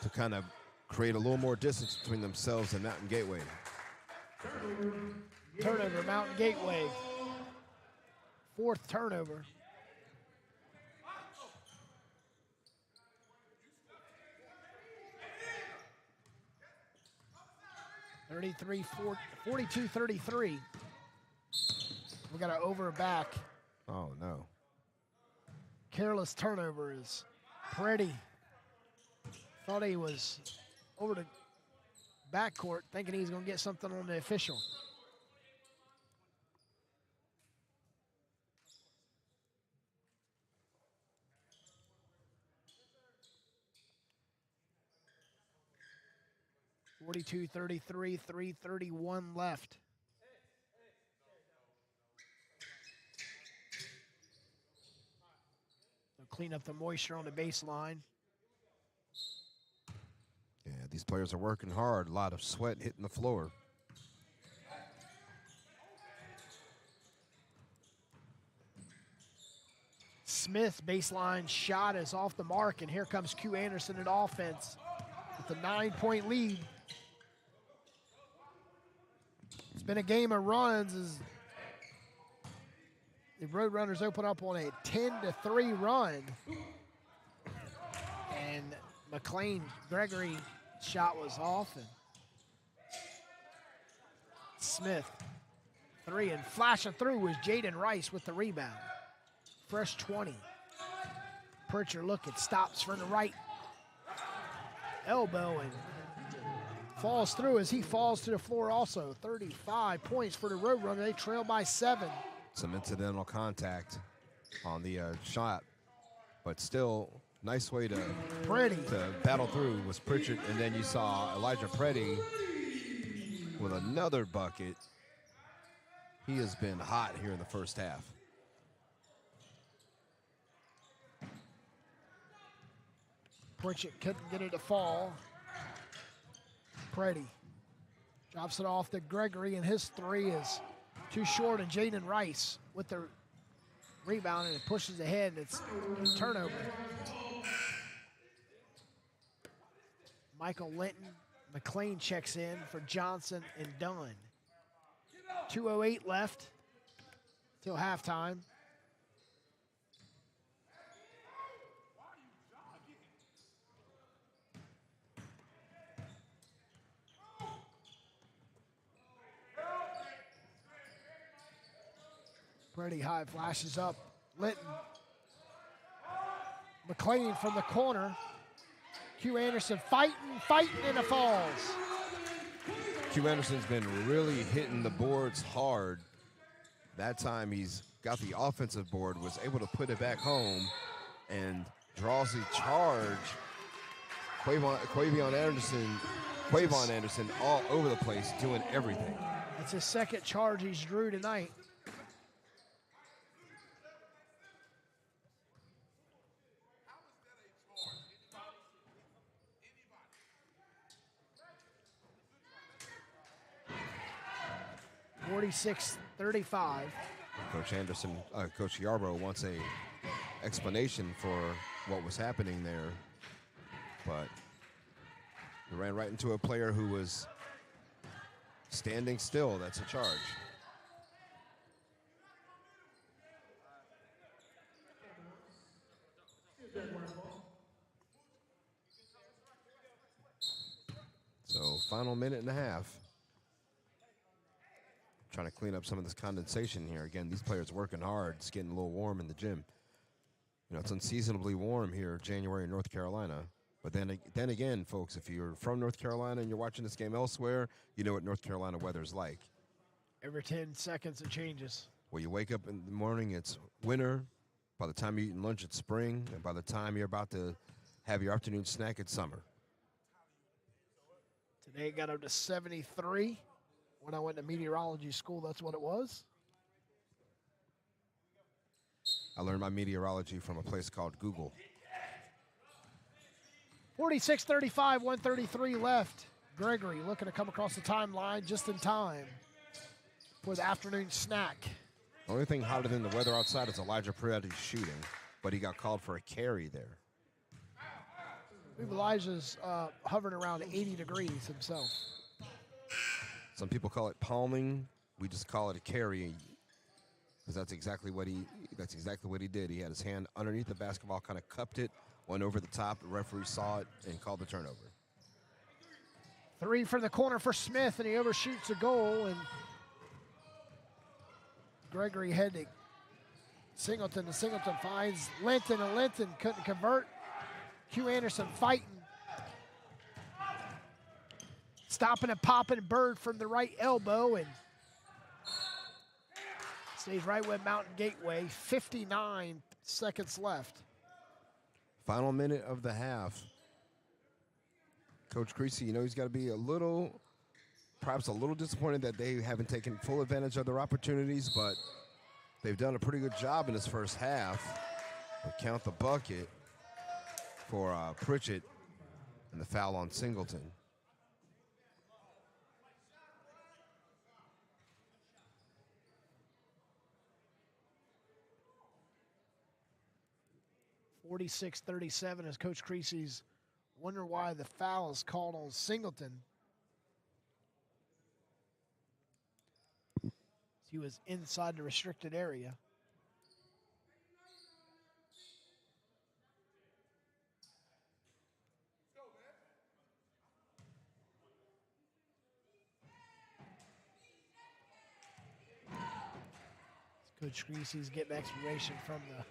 to kind of create a little more distance between themselves and Mountain Gateway. Turnover, Mountain Gateway. 4th turnover. (42-33). We got an over back. Oh, no. Careless turnover is Peretti. Thought he was over to backcourt thinking he's going to get something on the official. (42-33, 3:31 left). Clean up the moisture on the baseline. Yeah, these players are working hard. A lot of sweat hitting the floor. Smith's baseline shot is off the mark, and here comes Q Anderson at offense with a 9-point lead. It's been a game of runs as the Roadrunners open up on a 10-3 run. And McLean Gregory shot was off, and Smith 3, and flashing through was Jaden Rice with the rebound. Fresh 20. Pritchard looking, stops from the right elbow and falls through as he falls to the floor also. 35 points for the Roadrunner. They trail by 7. Some incidental contact on the shot, but still nice way to battle through was Pritchard, and then you saw Elijah Preddy with another bucket. He has been hot here in the first half. Pritchard couldn't get it to fall. Preddy drops it off to Gregory, and his 3 is too short, and Jaden Rice with the rebound, and it pushes ahead. It's a turnover. Michael Linton, McLean checks in for Johnson and Dunn. 2:08 left till halftime. Pretty high flashes up. Linton. McLean from the corner. Q Anderson fighting, and it falls. Q Anderson's been really hitting the boards hard. That time he's got the offensive board, was able to put it back home, and draws the charge. Quavion Anderson all over the place, doing everything. That's his second charge he's drew tonight. (46-35). Coach Yarbrough wants a explanation for what was happening there, but he ran right into a player who was standing still. That's a charge. So final minute and a half. Trying to clean up some of this condensation here. Again, these players working hard. It's getting a little warm in the gym. You know, it's unseasonably warm here, January in North Carolina. But then again, folks, if you're from North Carolina and you're watching this game elsewhere, you know what North Carolina weather's like. Every 10 seconds it changes. Well, you wake up in the morning, it's winter. By the time you're eating lunch, it's spring. And by the time you're about to have your afternoon snack, it's summer. Today it got up to 73. When I went to meteorology school, that's what it was. I learned my meteorology from a place called Google. 46-35, 1:33 left. Gregory looking to come across the timeline just in time for the afternoon snack. The only thing hotter than the weather outside is Elijah Preddy shooting, but he got called for a carry there. I believe Elijah's hovering around 80 degrees himself. Some people call it palming. We just call it a carry, because that's exactly what he did. He had his hand underneath the basketball, kind of cupped it, went over the top. The referee saw it and called the turnover. 3 from the corner for Smith, and he overshoots the goal. And Gregory heading Singleton. And Singleton finds Linton, and Linton couldn't convert. Q Anderson fighting. Stopping and popping Bird from the right elbow, and stays right with Mountain Gateway. 59 seconds left. Final minute of the half. Coach Creasy, you know, he's got to be perhaps a little disappointed that they haven't taken full advantage of their opportunities, but they've done a pretty good job in this first half. But count the bucket for Pritchett and the foul on Singleton. (46-37) as Coach Creasy's wonder why the foul is called on Singleton. He was inside the restricted area. Coach Creasy's getting explanation from the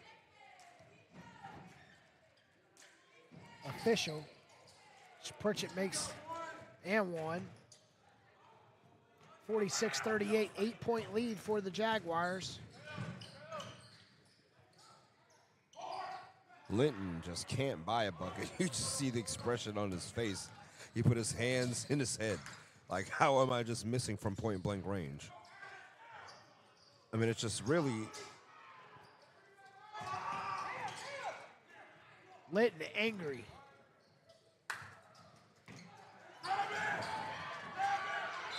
official. Pritchett makes and one. 46-38, 8-point lead for the Jaguars. Linton just can't buy a bucket. You just see the expression on his face. He put his hands in his head. Like, how am I just missing from point blank range? I mean, it's just really. Linton angry.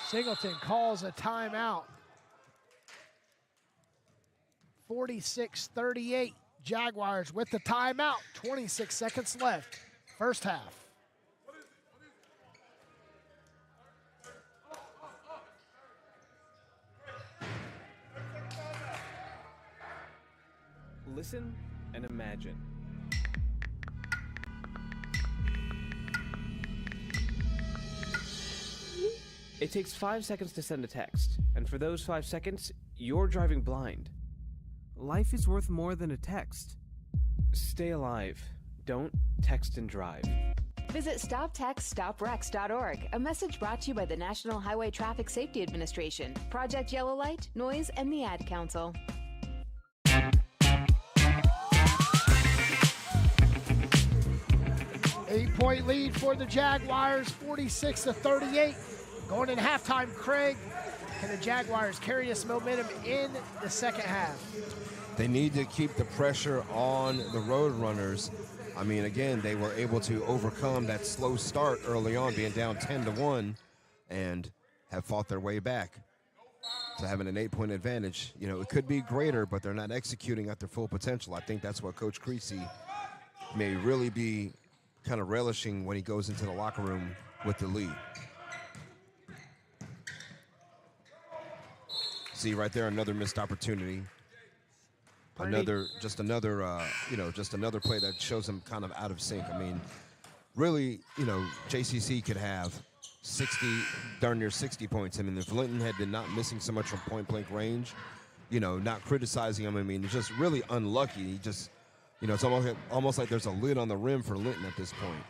Singleton calls a timeout. 46-38, Jaguars with the timeout. 26 seconds left, first half. Listen and imagine. It takes 5 seconds to send a text, and for those 5 seconds, you're driving blind. Life is worth more than a text. Stay alive. Don't text and drive. Visit StopTextStopWrecks.org, a message brought to you by the National Highway Traffic Safety Administration, Project Yellow Light, Noise, and the Ad Council. Eight-point lead for the Jaguars, 46-38. Going in halftime, Craig. Can the Jaguars carry this momentum in the second half? They need to keep the pressure on the Roadrunners. I mean, again, they were able to overcome that slow start early on, being down 10-1, and have fought their way back to having an 8-point advantage. You know, it could be greater, but they're not executing at their full potential. I think that's what Coach Creasy may really be kind of relishing when he goes into the locker room with the lead. See right there, another missed opportunity. Another play that shows him kind of out of sync. I mean, really, you know, JCC could have 60, darn near 60 points. I mean, if Linton had been not missing so much from point-blank range, you know, not criticizing him, I mean, it's just really unlucky. He just, you know, it's almost like there's a lid on the rim for Linton at this point.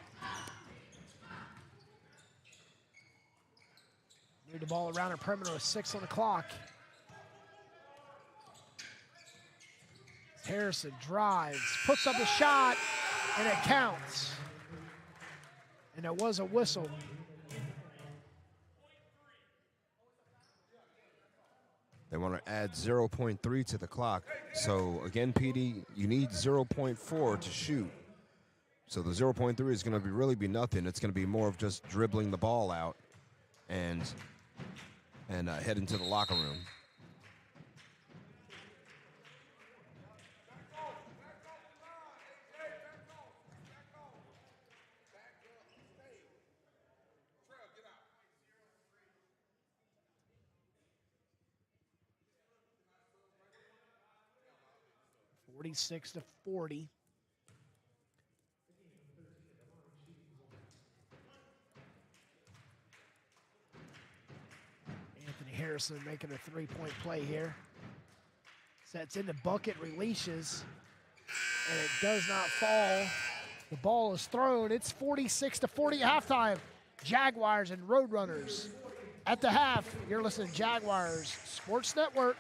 Move the ball around our perimeter with 6 on the clock. Harrison drives, puts up a shot, and it counts. And there was a whistle. They want to add 0.3 to the clock. So, again, PD, you need 0.4 to shoot. So the 0.3 is going to really be nothing. It's going to be more of just dribbling the ball out and head into the locker room. (46-40). Anthony Harrison making a three-point play here. Sets in the bucket, releases, and it does not fall. The ball is thrown. It's 46-40 at halftime. Jaguars and Roadrunners at the half. You're listening to Jaguars Sports Network.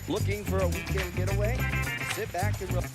Looking for a weekend getaway? Sit back and relax.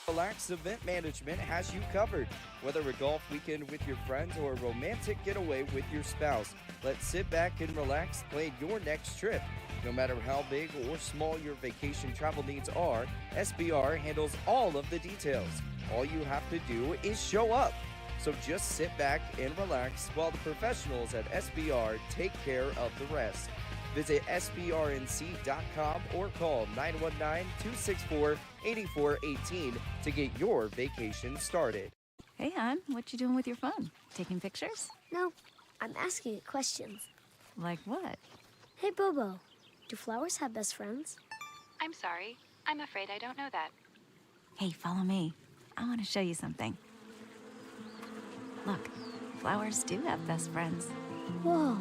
Relax Event Management has you covered. Whether a golf weekend with your friends or a romantic getaway with your spouse, let's sit back and relax, plan your next trip. No matter how big or small your vacation travel needs are, SBR handles all of the details. All you have to do is show up. So just sit back and relax while the professionals at SBR take care of the rest. Visit sbrnc.com or call 919-264-8418 to get your vacation started. Hey, hon, what you doing with your phone? Taking pictures? No, I'm asking it questions. Like what? Hey, Bobo, do flowers have best friends? I'm sorry. I'm afraid I don't know that. Hey, follow me. I want to show you something. Look, flowers do have best friends. Whoa.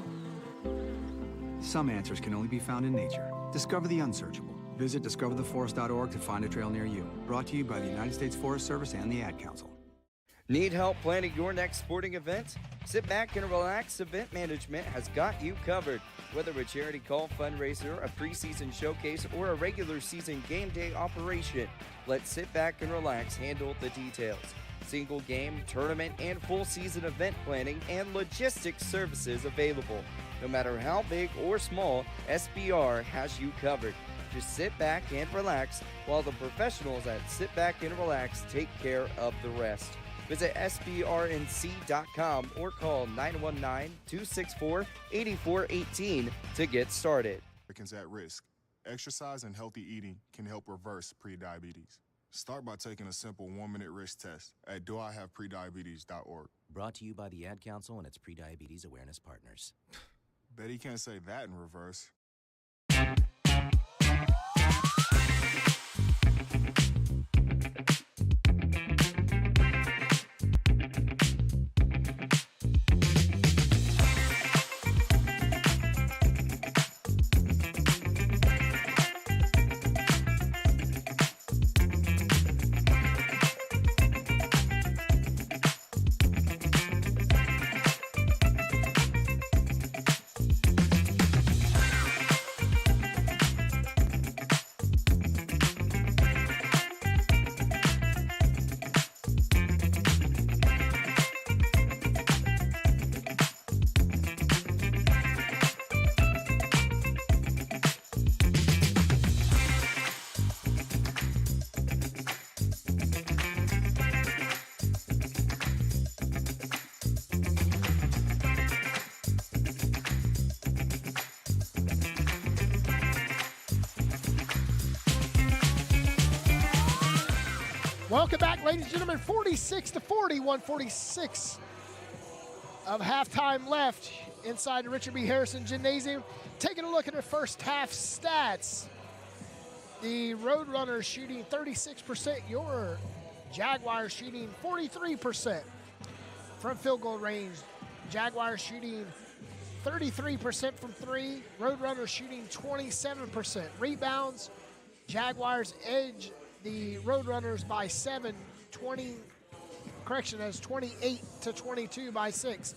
Some answers can only be found in nature. Discover the unsearchable. Visit discovertheforest.org to find a trail near you. Brought to you by the United States Forest Service and the Ad Council. Need help planning your next sporting event? Sit back and relax. Event Management has got you covered. Whether a charity call, fundraiser, a preseason showcase, or a regular season game day operation, let Sit Back and Relax handle the details. Single game, tournament, and full season event planning and logistics services available. No matter how big or small, SBR has you covered. Just sit back and relax while the professionals at Sit Back and Relax take care of the rest. Visit sbrnc.com or call 919-264-8418 to get started. Americans at risk. Exercise and healthy eating can help reverse prediabetes. Start by taking a simple 1-minute risk test at doihaveprediabetes.org. Brought to you by the Ad Council and its pre-diabetes awareness partners. Bet he can't say that in reverse. Welcome back, ladies and gentlemen. 46-40, 146 of halftime left inside the Richard B. Harrison Gymnasium. Taking a look at the first half stats. the Roadrunners shooting 36%. Your Jaguars shooting 43%. From field goal range, Jaguars shooting 33% from three. Roadrunners shooting 27%. Rebounds, Jaguars edge the Roadrunners by 7, 28 to 22 by 6.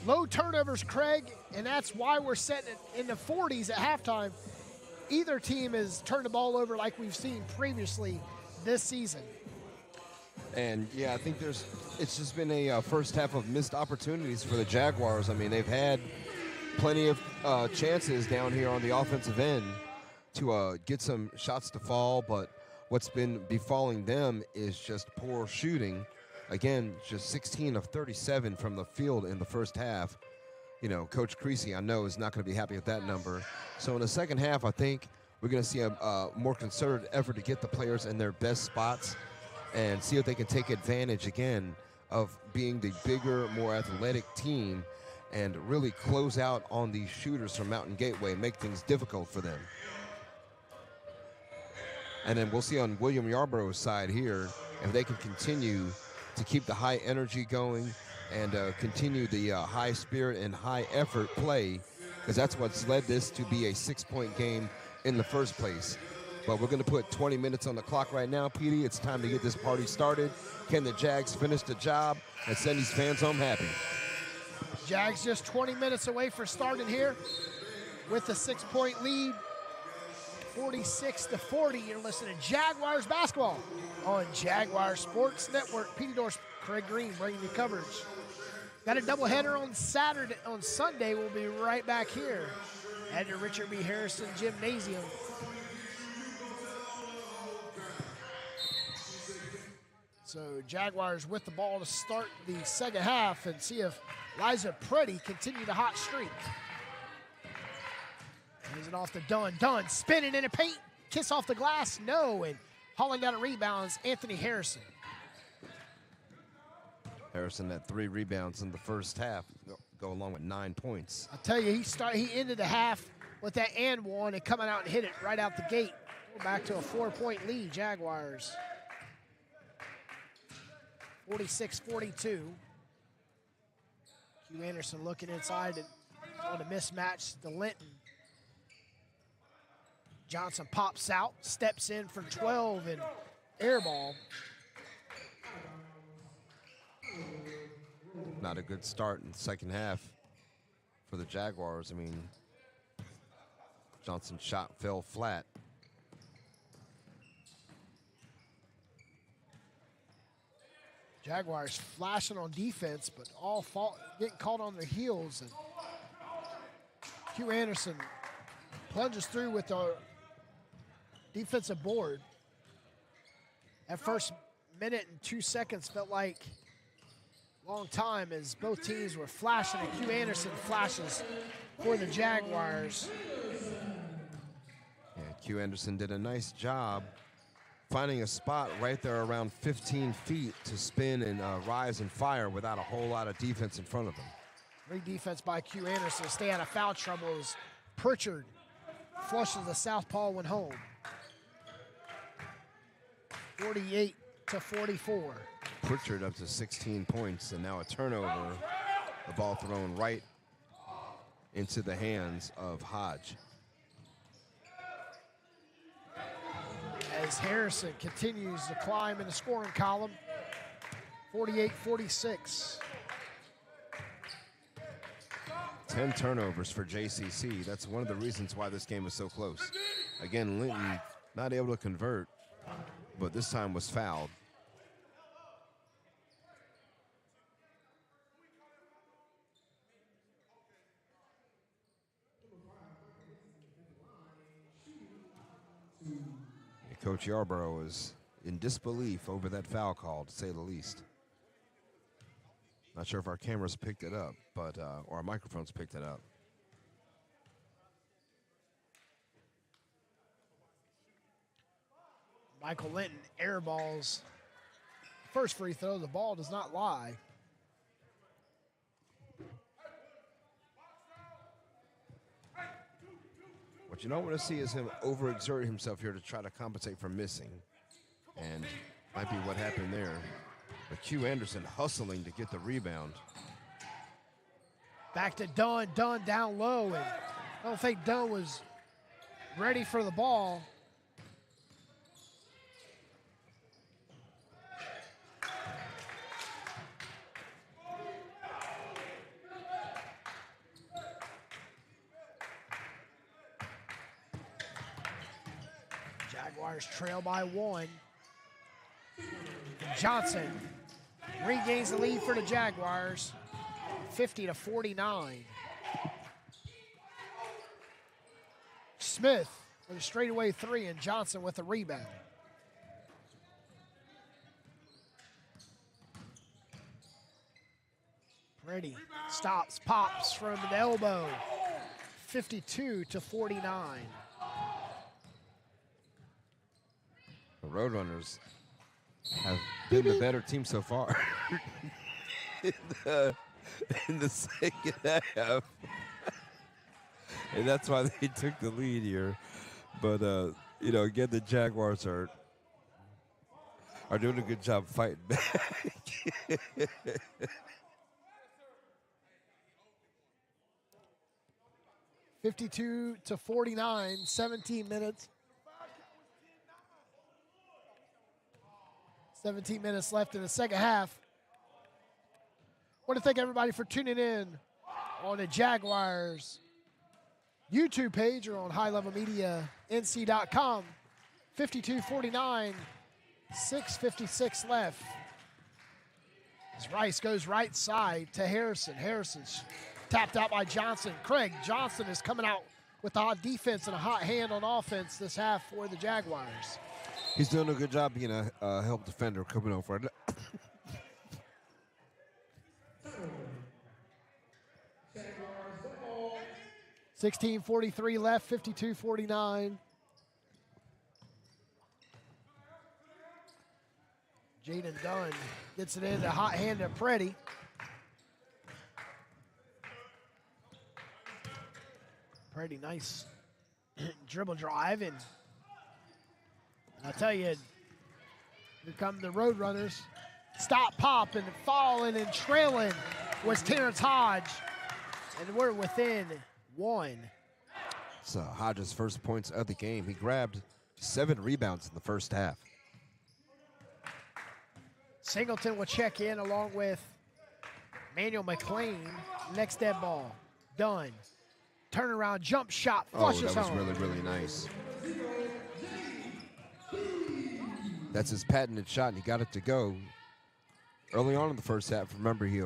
Low turnovers, Craig, and that's why we're setting it in the 40s at halftime. Either team has turned the ball over like we've seen previously this season. And, yeah, I think it's just been a first half of missed opportunities for the Jaguars. I mean, they've had plenty of chances down here on the offensive end to get some shots to fall, but what's been befalling them is just poor shooting. Again, just 16 of 37 from the field in the first half. You know, Coach Creasy, I know, is not going to be happy with that number. So in the second half, I think we're going to see a more concerted effort to get the players in their best spots and see if they can take advantage again of being the bigger, more athletic team and really close out on these shooters from Mountain Gateway, make things difficult for them. And then we'll see on William Yarborough's side here if they can continue to keep the high energy going and continue the high spirit and high effort play, because that's what's led this to be a 6-point game in the first place. But we're going to put 20 minutes on the clock right now, Petey. It's time to get this party started. Can the Jags finish the job and send these fans home happy? Jags just 20 minutes away from starting here with a 6-point lead, 46-40. You're listening to Jaguars basketball on Jaguar Sports Network. Petey Dorse, Craig Green bringing you coverage. Got a doubleheader on Sunday. We'll be right back here at the Richard B. Harrison Gymnasium. So Jaguars with the ball to start the second half and see if Liza Preddy continue the hot streak. Hands it off to Dunn. Dunn spinning in the paint. Kiss off the glass. No. And hauling down a rebounds, Anthony Harrison. Harrison had 3 rebounds in the first half, go along with 9 points. I'll tell you, he ended the half with that and one and coming out and hit it right out the gate. We're back to a 4-point lead, Jaguars. 46-42. Q Anderson looking inside on the mismatch to Linton. Johnston pops out, steps in for 12 and air ball. Not a good start in the second half for the Jaguars. I mean, Johnston's shot fell flat. Jaguars flashing on defense, but all getting caught on their heels. And Q Anderson plunges through with the defensive board. That first minute and 2 seconds felt like a long time as both teams were flashing, and Q Anderson flashes for the Jaguars. Yeah, Q Anderson did a nice job finding a spot right there around 15 feet to spin and rise and fire without a whole lot of defense in front of him. Great defense by Q Anderson. Stay out of foul trouble as Pritchard flushes the southpaw one home. 48-44. Pritchard up to 16 points, and now a turnover. The ball thrown right into the hands of Hodge. As Harrison continues to climb in the scoring column, 48-46. 10 turnovers for JCC. That's one of the reasons why this game is so close. Again, Linton not able to convert, but this time was fouled. Coach Yarborough is in disbelief over that foul call, to say the least. Not sure if our cameras picked it up, but or our microphones picked it up. Michael Linton airballs. First free throw, the ball does not lie. What What you don't want to see is him overexert himself here to try to compensate for missing. And might be what happened there. But Q Anderson hustling to get the rebound. Back to Dunn. Dunn down low. And I don't think Dunn was ready for the ball. Jaguars trail by 1. Johnston regains the lead for the Jaguars, 50-49. Smith with a straightaway 3 and Johnston with a rebound. Pretty stops, pops from the elbow, 52-49. The Roadrunners have been the better team so far in the second half. And that's why they took the lead here. But, you know, again, the Jaguars are doing a good job fighting back. 52-49, 17 minutes. 17 minutes left in the second half. Want to thank everybody for tuning in on the Jaguars YouTube page or on highlevelmedianc.com. 52-49, 6:56 left. As Rice goes right side to Harrison. Harrison's tapped out by Johnson. Craig Johnston is coming out with a hot defense and a hot hand on offense this half for the Jaguars. He's doing a good job being a help defender coming over. 16:43 left, 52-49. Jaden Dunn gets it in the hot hand to Preddy. Preddy, nice dribble drive, and I'll tell you, here come the Roadrunners. Stop, pop, and falling and trailing was Terrence Hodge, and we're within 1. It's Hodges' first points of the game. He grabbed 7 rebounds in the first half. Singleton will check in along with Manuel McLean. Next dead ball. Done. Turnaround jump shot. Flushes that was home. really, really nice. That's his patented shot, and he got it to go. Early on in the first half, remember he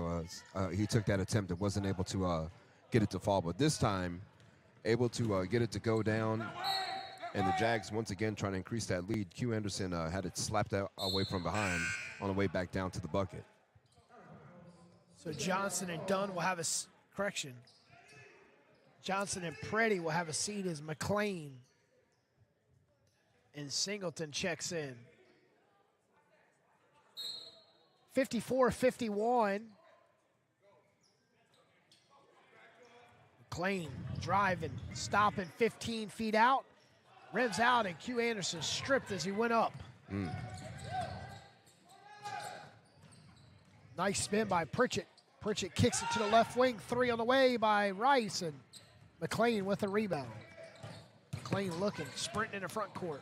took that attempt and wasn't able to get it to fall. But this time, able to get it to go down. And the Jags, once again, trying to increase that lead. Q Anderson had it slapped out away from behind on the way back down to the bucket. So Johnson and Dunn will have a correction. Johnson and Preddy will have a seat as McLean and Singleton checks in. 54-51. McLean driving, stopping 15 feet out. Rims out, and Q Anderson stripped as he went up. Nice spin by Pritchett. Pritchett kicks it to the left wing. 3 on the way by Rice, and McLean with a rebound. McLean looking, sprinting in the front court.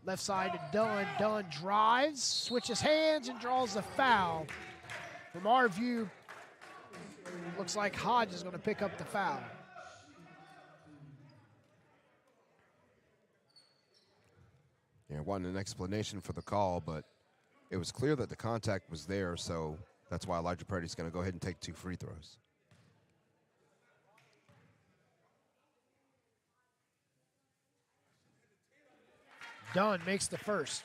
Left side to Dunn. Dunn drives, switches hands, and draws the foul. From our view, looks like Hodge is going to pick up the foul. Yeah, wanted an explanation for the call, but it was clear that the contact was there, so that's why Elijah Preddy's going to go ahead and take 2 free throws. Dunn makes the first.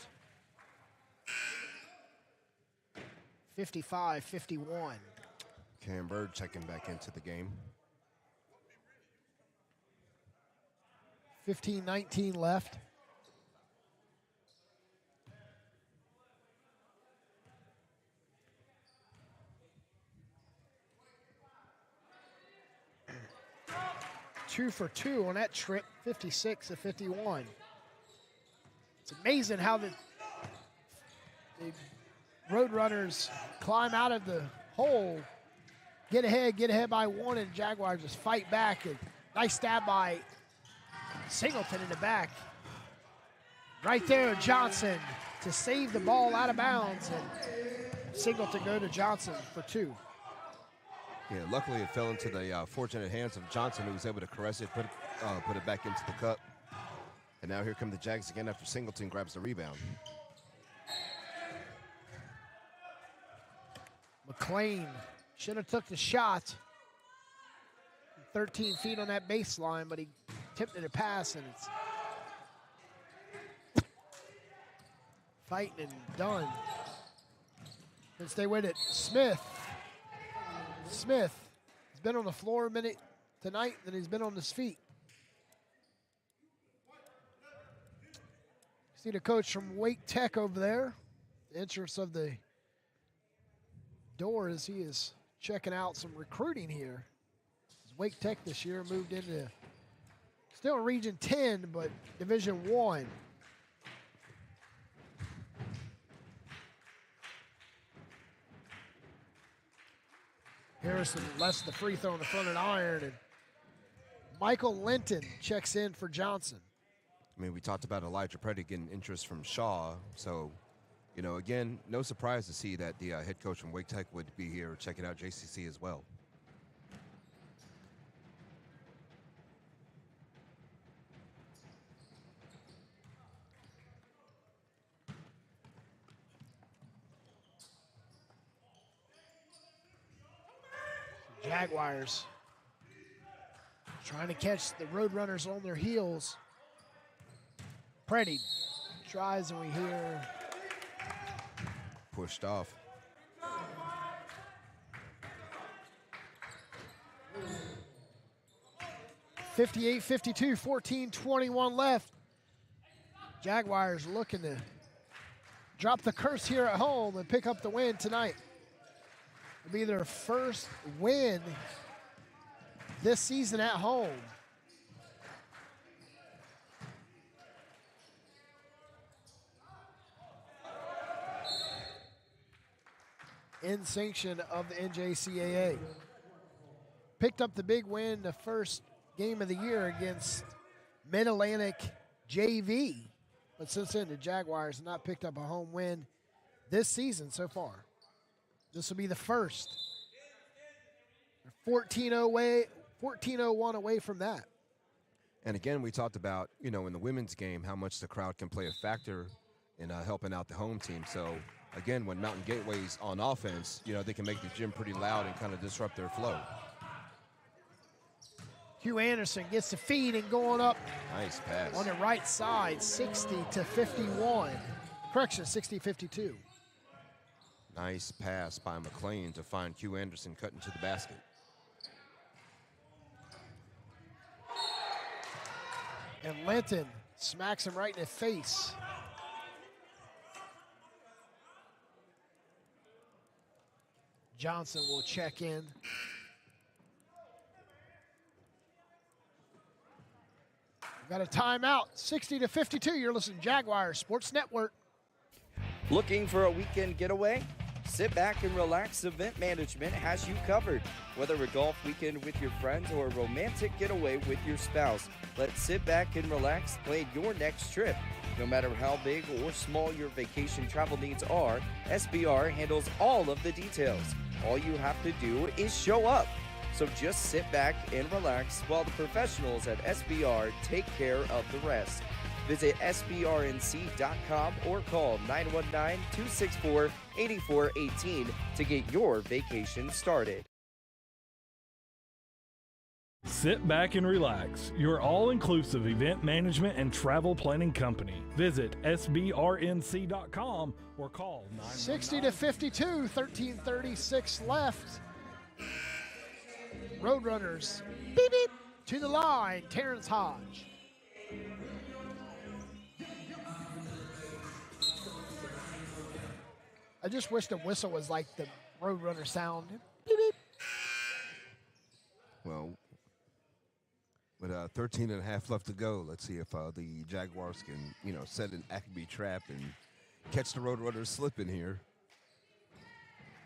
55-51. Cam Bird checking back into the game. 15-19 left. 2 for 2 on that trip, 56-51. It's amazing how the Roadrunners climb out of the hole, get ahead by 1, and Jaguars just fight back. And nice stab by Singleton in the back. Right there, Johnson to save the ball out of bounds, and Singleton go to Johnson for 2. Yeah, luckily it fell into the fortunate hands of Johnson, who was able to caress it, put it back into the cup. And now here come the Jags again after Singleton grabs the rebound. McLean should have took the shot. 13 feet on that baseline, but he attempted a pass, and it's fighting and done. And stay with it. Smith has been on the floor a minute tonight, and he's been on his feet. See the coach from Wake Tech over there. The entrance of the door as he is checking out some recruiting here. Wake Tech this year moved into still Region 10, but Division 1. Harrison lets the free throw in the front of the iron, and Michael Linton checks in for Johnson. I mean, we talked about Elijah Preddy getting interest from Shaw, so, you know, again, no surprise to see that the head coach from Wake Tech would be here checking out JCC as well. Jaguars trying to catch the Roadrunners on their heels. Preddy tries, and we hear pushed off. (58-52), 14:21 left. Jaguars looking to drop the curse here at home and pick up the win tonight. It'll be their first win this season at home. In sanction of the NJCAA. Picked up the big win the first game of the year against Mid-Atlantic JV. But since then, the Jaguars have not picked up a home win this season so far. This will be the first. 14-01 away from that. And again, we talked about, you know, in the women's game, how much the crowd can play a factor in helping out the home team. So, again, when Mountain Gateway's on offense, you know, they can make the gym pretty loud and kind of disrupt their flow. Hugh Anderson gets the feed and going up. Nice pass. On the right side, 60-51. Correction, 60-52. Nice pass by McLean to find Hugh Anderson cutting to the basket. And Linton smacks him right in the face. Johnson will check in. We've got a timeout, 60-52. You're listening to Jaguars Sports Network. Looking for a weekend getaway? Sit back and relax. Event Management has you covered. Whether a golf weekend with your friends or a romantic getaway with your spouse, let's sit back and relax, plan your next trip. No matter how big or small your vacation travel needs are, SBR handles all of the details. All you have to do is show up. So just sit back and relax while the professionals at SBR take care of the rest. Visit sbrnc.com or call 919-264-8418 to get your vacation started. Sit back and relax. Your all-inclusive event management and travel planning company. Visit sbrnc.com or call 60-52, 13:36 left. Roadrunners, beep, beep, to the line, Terrence Hodge. I just wish the whistle was like the Roadrunner sound. Beep, beep. Well, With 13 and a half left to go, let's see if the Jaguars can, set an Acme trap and catch the Roadrunners slipping here.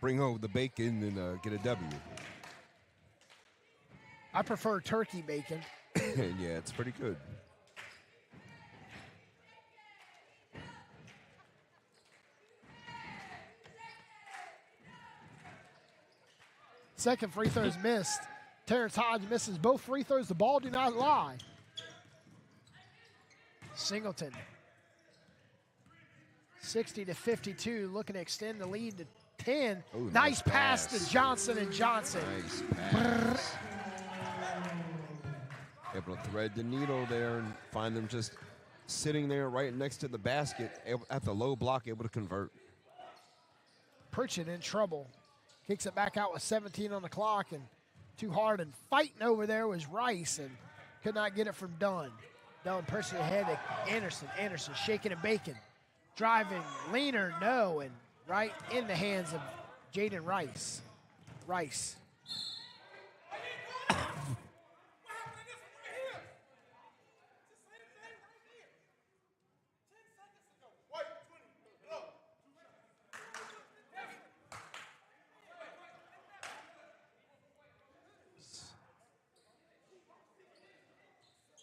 Bring home the bacon and get a W. I prefer turkey bacon. Yeah, it's pretty good. Second free throw is missed. Terrence Hodge misses both free throws. The ball do not lie. Singleton. 60-52, looking to extend the lead to 10. Ooh, nice pass to Johnston and Johnson. Nice pass. Able to thread the needle there and find them just sitting there right next to the basket at the low block, able to convert. Pritchett in trouble. Kicks it back out with 17 on the clock, and too hard and fighting over there was Rice, and could not get it from Dunn. Dunn pushes ahead to Anderson. Anderson shaking and baking. Driving, leaner, no, and right in the hands of Jaden Rice. Rice.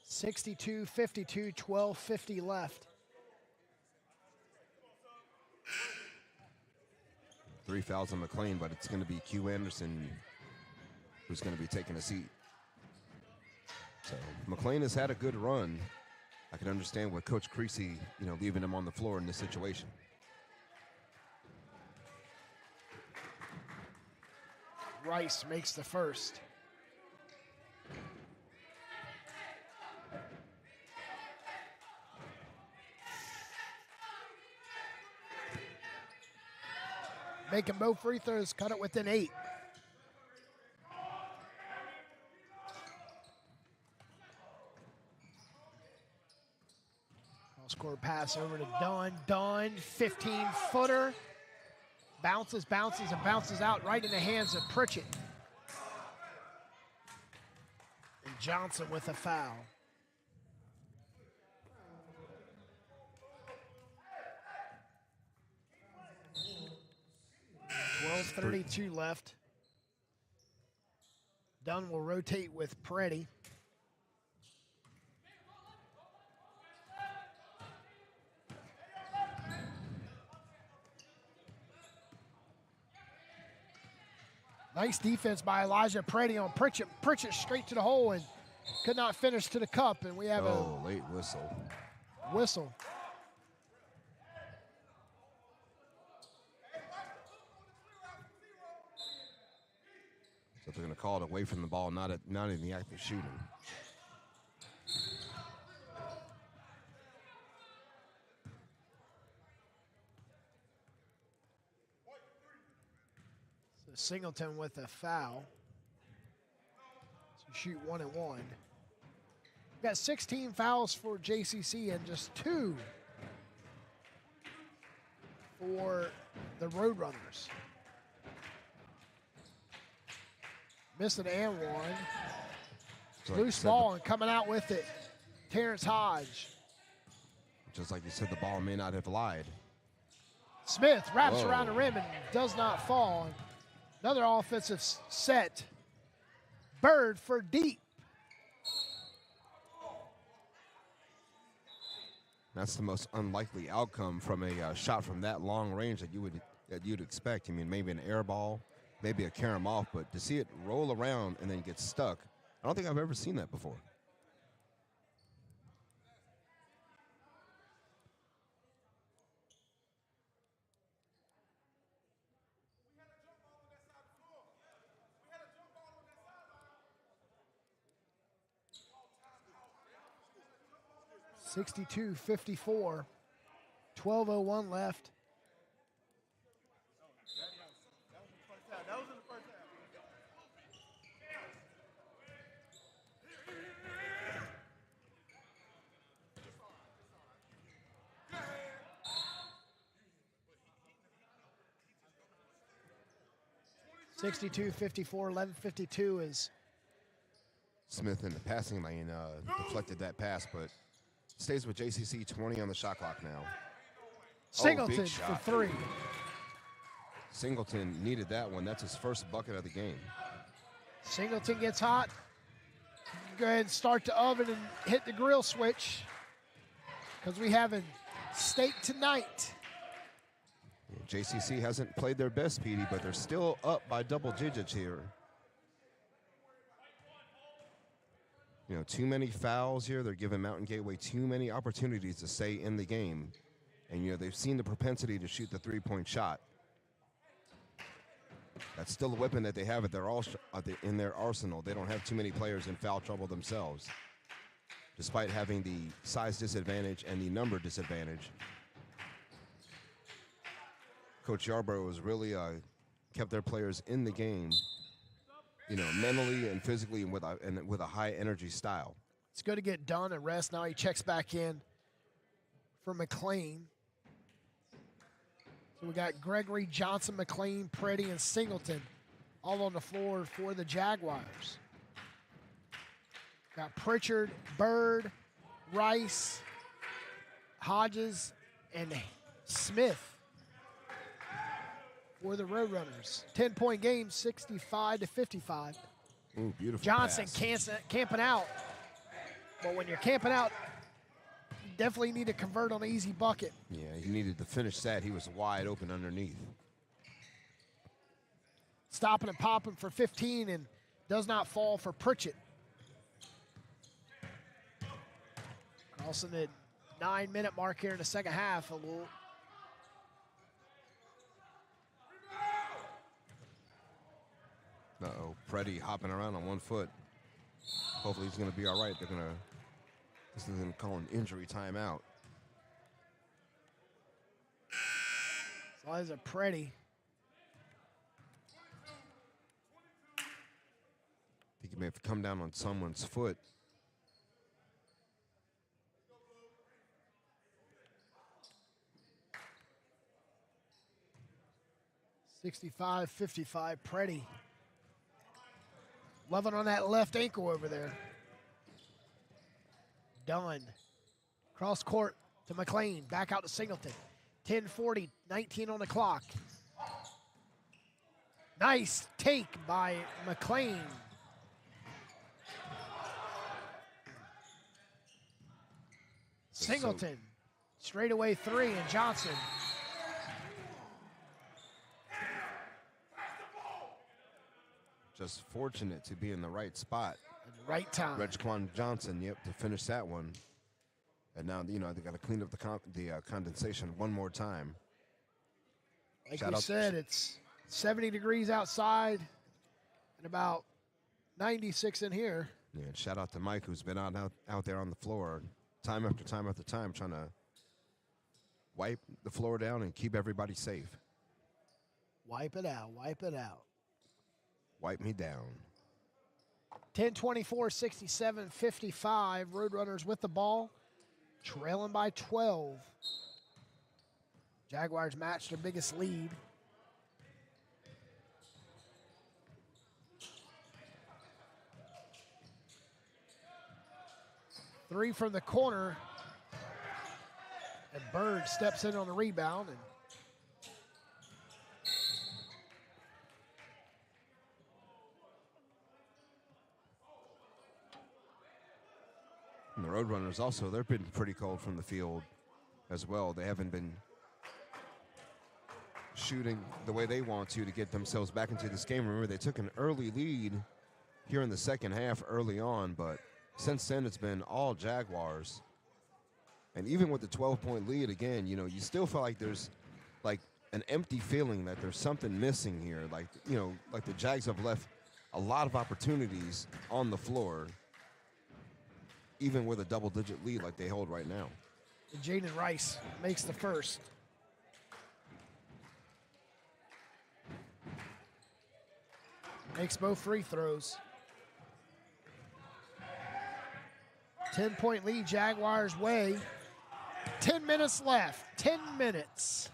(62-52), 12:50 left. 3 fouls on McLean, but it's going to be Q Anderson who's going to be taking a seat. So McLean has had a good run. I can understand what Coach Creasy, leaving him on the floor in this situation. Rice makes the first. Making both free throws, cut it within 8. Score pass over to Dunn. Dunn, 15-footer. Bounces, and bounces out right in the hands of Pritchett. And Johnson with a foul. 12:32 left. Dunn will rotate with Peretti. Nice defense by Elijah Peretti on Pritchett. Pritchett straight to the hole and could not finish to the cup. And we have a late whistle. Whistle. So they're going to call it away from the ball, not in the act of shooting. So Singleton with a foul. So shoot 1 and 1. We've got 16 fouls for JCC and just 2 for the Roadrunners. Missing and one. Like Loose ball and coming out with it, Terrence Hodge. Just like you said, the ball may not have lied. Smith wraps around the rim and does not fall. Another offensive set. Bird for deep. That's the most unlikely outcome from a shot from that long range that you'd expect. I mean, maybe an air ball, maybe a carom off, but to see it roll around and then get stuck, I don't think I've ever seen that before. (62-54), 12:01 left. (62-54), 11:52 is Smith in the passing lane deflected that pass, but stays with JCC. 20 on the shot clock now. Singleton big for shot. 3. Singleton needed that one. That's his first bucket of the game. Singleton gets hot. Go ahead and start the oven and hit the grill switch because we having steak tonight. JCC hasn't played their best, Petey, but they're still up by double digits here. You know, too many fouls here. They're giving Mountain Gateway too many opportunities to stay in the game. And, you know, they've seen the propensity to shoot the three-point shot. That's still a weapon that they have in their arsenal. They don't have too many players in foul trouble themselves, despite having the size disadvantage and the number disadvantage. Coach Yarborough has really kept their players in the game, you know, mentally and physically and with a high energy style. It's good to get done and rest. Now he checks back in for McLean. So we got Gregory, Johnson, McLean, Preddy, and Singleton all on the floor for the Jaguars. Got Pritchard, Bird, Rice, Hodges, and Smith for the Roadrunners. 10-point game, 65-55. Ooh, beautiful Johnston pass. camping out. But when you're camping out, you definitely need to convert on an easy bucket. Yeah, he needed to finish that. He was wide open underneath. Stopping and popping for 15 and does not fall for Pritchett. Crossing the 9-minute mark here in the second half. Uh-oh, Preddy hopping around on one foot. Hopefully he's going to be all right. This is going to call an injury timeout. So there's a Preddy. I think he may have come down on someone's foot. $65-55, Preddy. Loving on that left ankle over there. Done. Cross court to McLean. Back out to Singleton. 10:40, 19 on the clock. Nice take by McLean. Singleton. Straightaway 3 and Johnson. Just fortunate to be in the right spot. At the right time. Regquan Johnson, yep, to finish that one. And now, you know, they got to clean up the condensation one more time. Like we said, it's 70 degrees outside and about 96 in here. Yeah, and shout out to Mike, who's been out there on the floor time after time after time trying to wipe the floor down and keep everybody safe. Wipe it out, wipe it out. Wipe me down. 10-24, 67-55. Roadrunners with the ball, trailing by 12. Jaguars match their biggest lead. Three from the corner. And Bird steps in on the rebound. And the Roadrunners also, they've been pretty cold from the field as well. They haven't been shooting the way they want to get themselves back into this game. Remember, they took an early lead here in the second half early on, but since then it's been all Jaguars. And even with the 12-point lead, again, you know, you still feel like there's like an empty feeling that there's something missing here. Like, you know, like the Jags have left a lot of opportunities on the floor, even with a double-digit lead like they hold right now. And Jaden Rice makes the first. Makes both free throws. 10-point lead, Jaguars way. 10 minutes left, 10 minutes.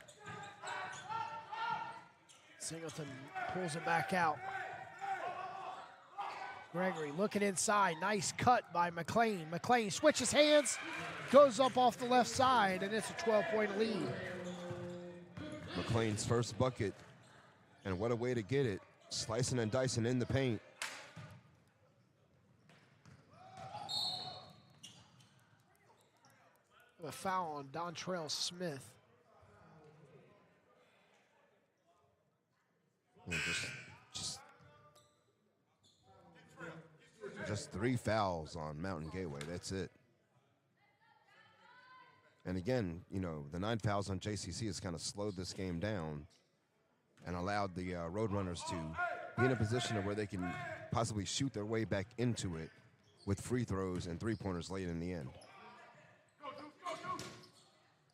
Singleton pulls it back out. Gregory looking inside. Nice cut by McLean. McLean switches hands, goes up off the left side, and it's a 12-point lead. McLean's first bucket, and what a way to get it. Slicing and dicing in the paint. A foul on Dontrell Smith. And just 3 fouls on Mountain Gateway. That's it. And again, you know, the 9 fouls on JCC has kind of slowed this game down and allowed the Roadrunners to be in a position of where they can possibly shoot their way back into it with free throws and 3-pointers late in the end.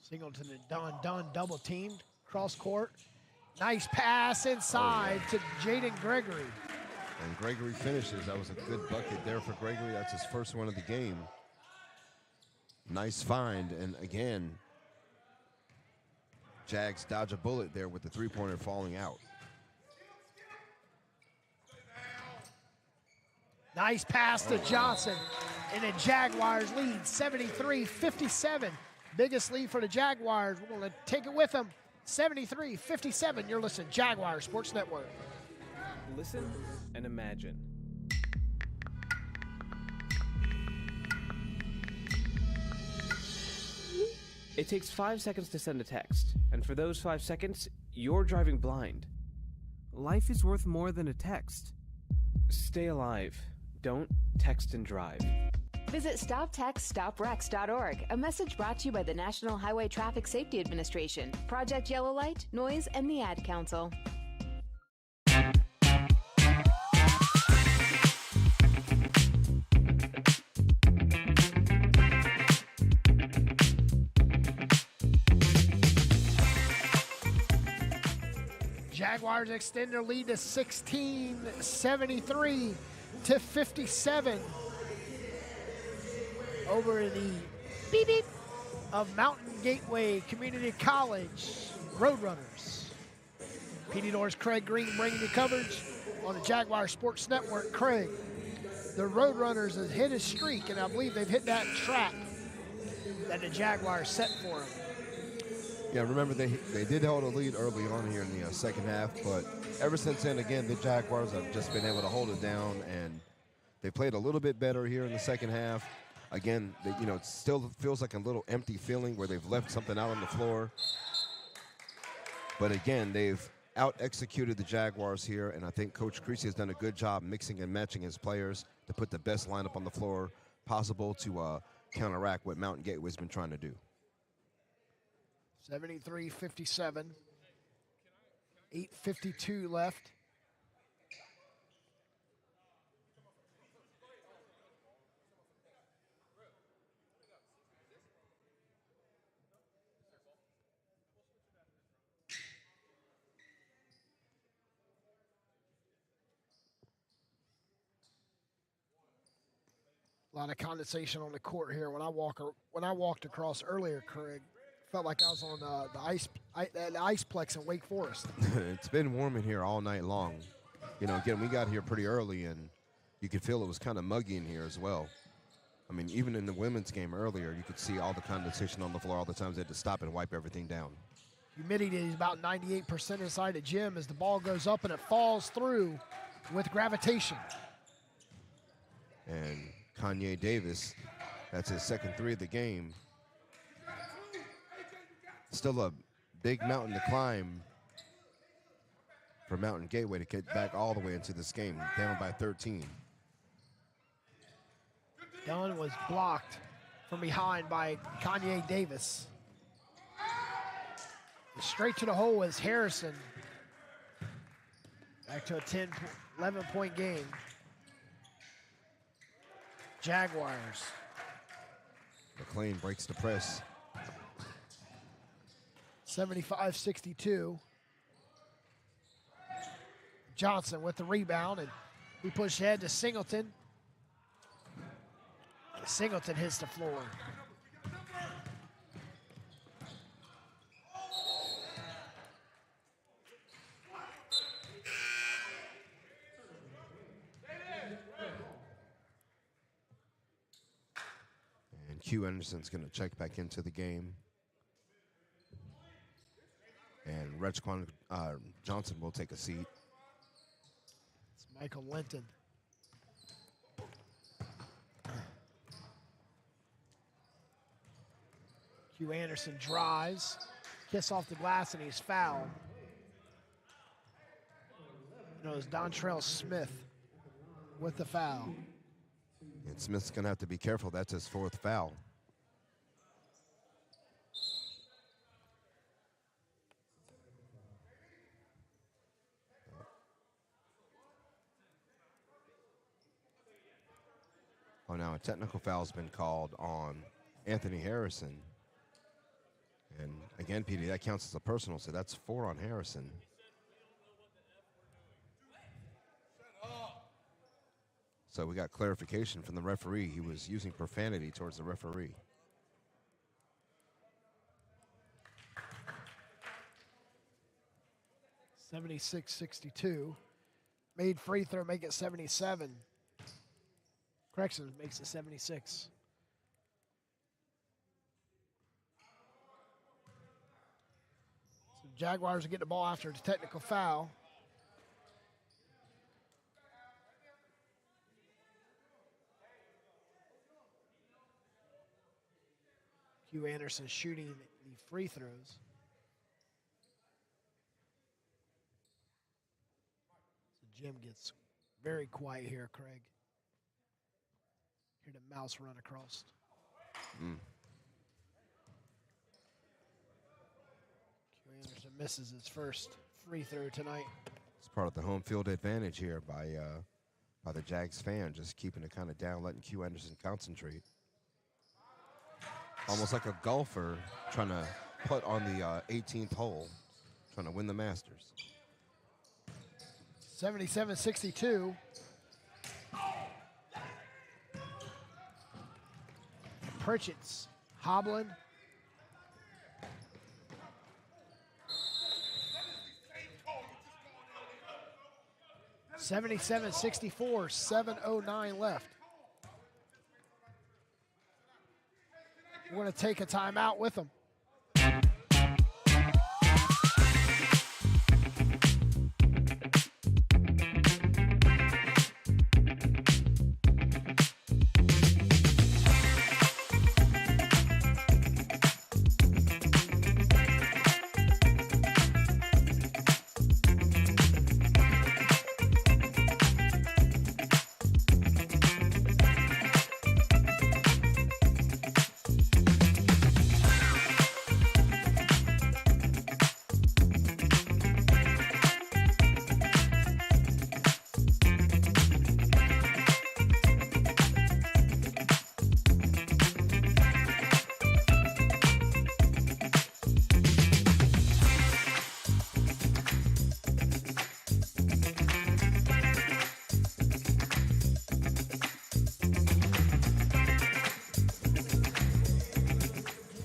Singleton and Dunn double teamed, cross court. Nice pass inside to Jaden Gregory. And Gregory finishes. That was a good bucket there for Gregory. That's his first one of the game. Nice find, and again, Jags dodge a bullet there with the 3-pointer falling out. Nice pass to Johnston, and the Jaguars lead 73-57. Biggest lead for the Jaguars. We're going to take it with them. 73-57. You're listening to Jaguar Sports Network. Listen and imagine. It takes 5 seconds to send a text, and for those 5 seconds, you're driving blind. Life is worth more than a text. Stay alive. Don't text and drive. Visit StopTextStopWrecks.org, a message brought to you by the National Highway Traffic Safety Administration, Project Yellow Light, Noise, and the Ad Council. Jaguars extend their lead to 16, 73-57 over the beep beep of Mountain Gateway Community College Roadrunners. PD Nor's Craig Green bringing you coverage on the Jaguar Sports Network. Craig, the Roadrunners have hit a streak, and I believe they've hit that trap that the Jaguars set for them. Yeah, remember they did hold a lead early on here in the second half, but ever since then, again, the Jaguars have just been able to hold it down, and they played a little bit better here in the second half. Again, it still feels like a little empty feeling where they've left something out on the floor. But again, they've out-executed the Jaguars here, and I think Coach Creasy has done a good job mixing and matching his players to put the best lineup on the floor possible to counteract what Mountain Gateway's been trying to do. 73-57. 8:52 left. A lot of condensation on the court here. When I walked across earlier, Craig, felt like I was on the Iceplex in Wake Forest. It's been warm in here all night long. Again, we got here pretty early, and you could feel it was kind of muggy in here as well. I mean, even in the women's game earlier, you could see all the condensation on the floor all the times they had to stop and wipe everything down. Humidity is about 98% inside the gym as the ball goes up and it falls through with gravitation. And Kanye Davis, that's his second 3 of the game. Still a big mountain to climb for Mountain Gateway to get back all the way into this game, down by 13. Dunn was blocked from behind by Kanye Davis. Straight to the hole is Harrison. Back to a 11-point game. Jaguars. McLean breaks the press. 75-62. Johnston with the rebound, and we push ahead to Singleton. Singleton hits the floor. Q Anderson's going to check back into the game. And Johnston will take a seat. It's Michael Linton. Q Anderson drives, kiss off the glass, and he's fouled. You know, it's Dontrell Smith with the foul. And Smith's going to have to be careful. That's his 4th foul. Oh, now a technical foul has been called on Anthony Harrison. And again, PD, that counts as a personal, so that's 4 on Harrison. So we got clarification from the referee. He was using profanity towards the referee. (76-62). Made free throw, make it 77. Correction, makes it 76. So Jaguars will get the ball after the technical foul. Q Anderson shooting the free throws. So Jim gets very quiet here, Craig. Hear the mouse run across. Q Anderson misses his first free throw tonight. It's part of the home field advantage here by the Jags fan, just keeping it kind of down, letting Q Anderson concentrate. Almost like a golfer trying to putt on the 18th hole, trying to win the Masters. 77-62. Pritchett's hobbling. (77-64), 7:09 left. We're going to take a timeout with them.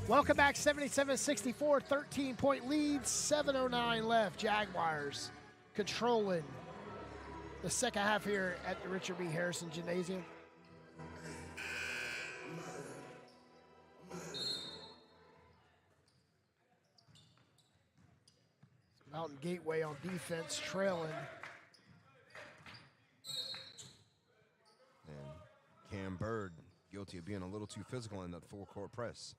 Welcome back, 77-64, 13-point lead, 7:09 left. Jaguars controlling the second half here at the Richard B. Harrison Gymnasium. Mountain Gateway on defense, trailing. And Cam Bird guilty of being a little too physical in that full court press.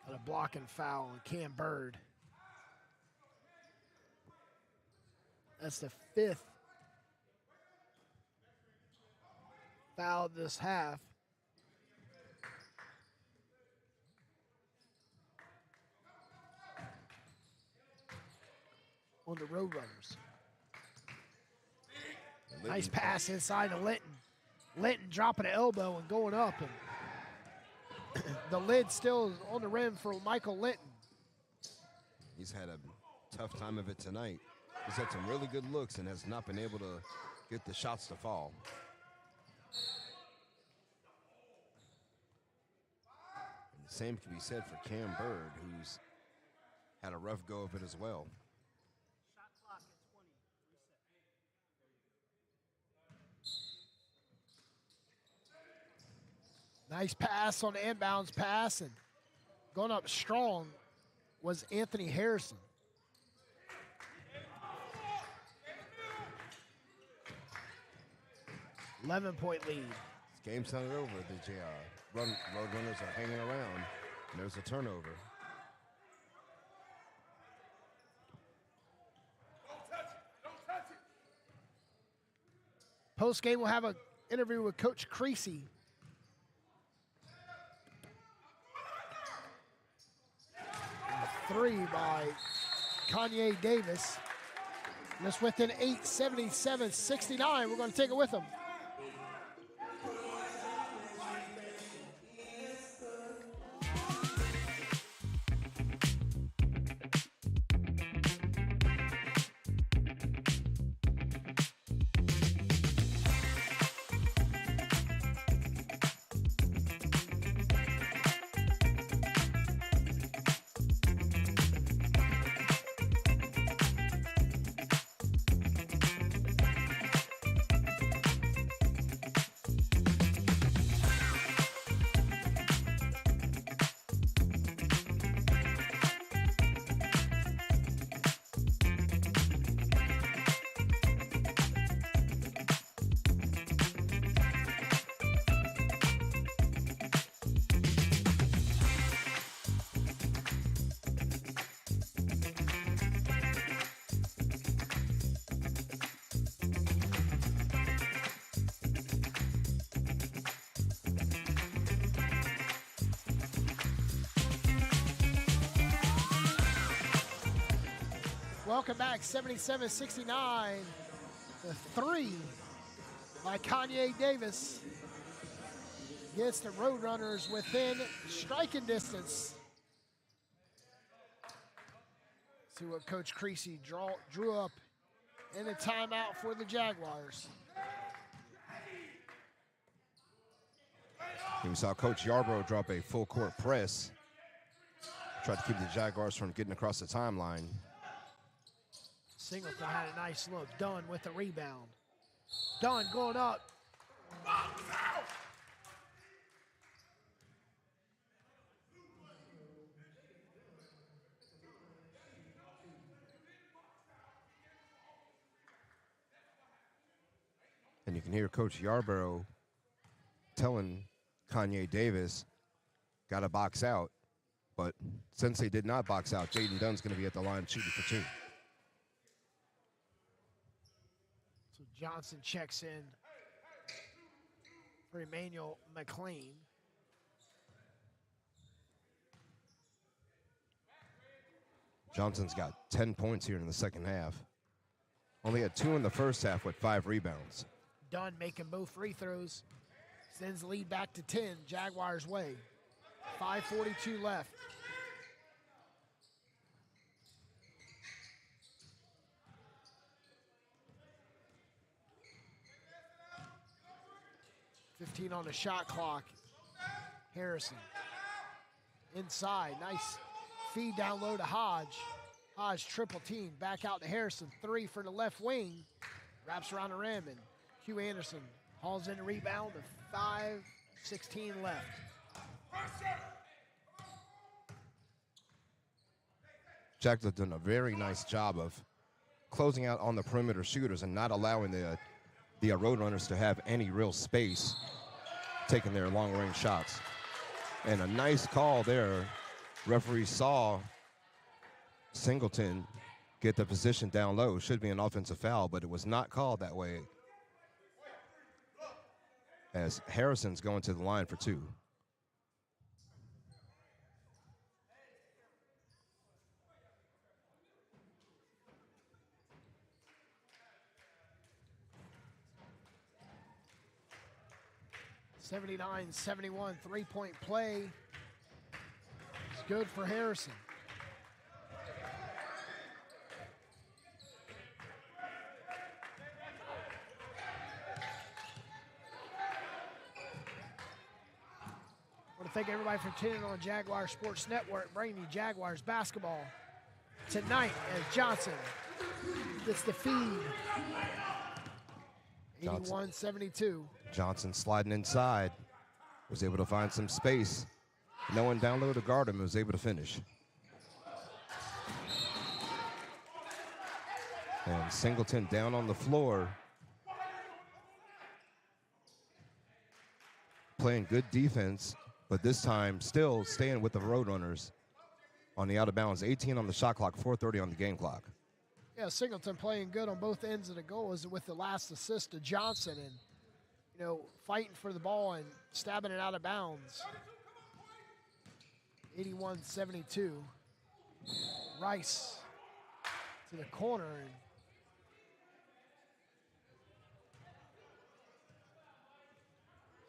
Got a blocking foul on Cam Bird. That's the 5th foul this half. On the Roadrunners. Nice pass inside to Linton. Linton dropping an elbow and going up, and the lid still is on the rim for Michael Linton. He's had a tough time of it tonight. He's had some really good looks and has not been able to get the shots to fall. And the same can be said for Cam Bird, who's had a rough go of it as well. Nice pass on the inbounds pass, and going up strong was Anthony Harrison. $11-point lead. This game's not over. The road runners are hanging around. And there's a turnover. Post game, we'll have an interview with Coach Creasy. Three by Kanye Davis. Just within 8, 77-69. We're going to take it with them. Welcome back, 77-69. The three by Kanye Davis gets the Roadrunners within striking distance. See what Coach Creasy drew up in the timeout for the Jaguars. We saw Coach Yarbrough drop a full court press. Tried to keep the Jaguars from getting across the timeline. Singleton had a nice look. Dunn with the rebound. Dunn going up. And you can hear Coach Yarbrough telling Kanye Davis, got to box out. But since they did not box out, Jaden Dunn's going to be at the line shooting for two. So Johnston checks in for Emmanuel McLean. Johnston's got 10 points here in the second half. Only had 2 in the first half with 5 rebounds. Dunn making both free throws. Sends the lead back to 10, Jaguars way. 5:42 left. $15 on the shot clock. Harrison. Inside, nice feed down low to Hodge. Hodge triple team, back out to Harrison. 3 for the left wing. Wraps around the rim, and Hugh Anderson hauls in the rebound with 5:16 left. Jack has done a very nice job of closing out on the perimeter shooters and not allowing the Roadrunners to have any real space taking their long-range shots. And a nice call there. Referee saw Singleton get the position down low. Should be an offensive foul, but it was not called that way, as Harrison's going to the line for 2. $79-71 three-point play. It's good for Harrison. I want to thank everybody for tuning in on Jaguar Sports Network, bringing you Jaguars basketball tonight as Johnston gets the feed. 81-72. Johnston sliding inside Was able to find some space. No one down low to guard him, was able to finish. And Singleton down on the floor. Playing good defense, but this time still staying with the Roadrunners on the out of bounds. 18 on the shot clock, 4:30 on the game clock. Yeah, Singleton playing good on both ends of the goal is with the last assist to Johnston and, fighting for the ball and stabbing it out of bounds. 81-72. Rice to the corner. And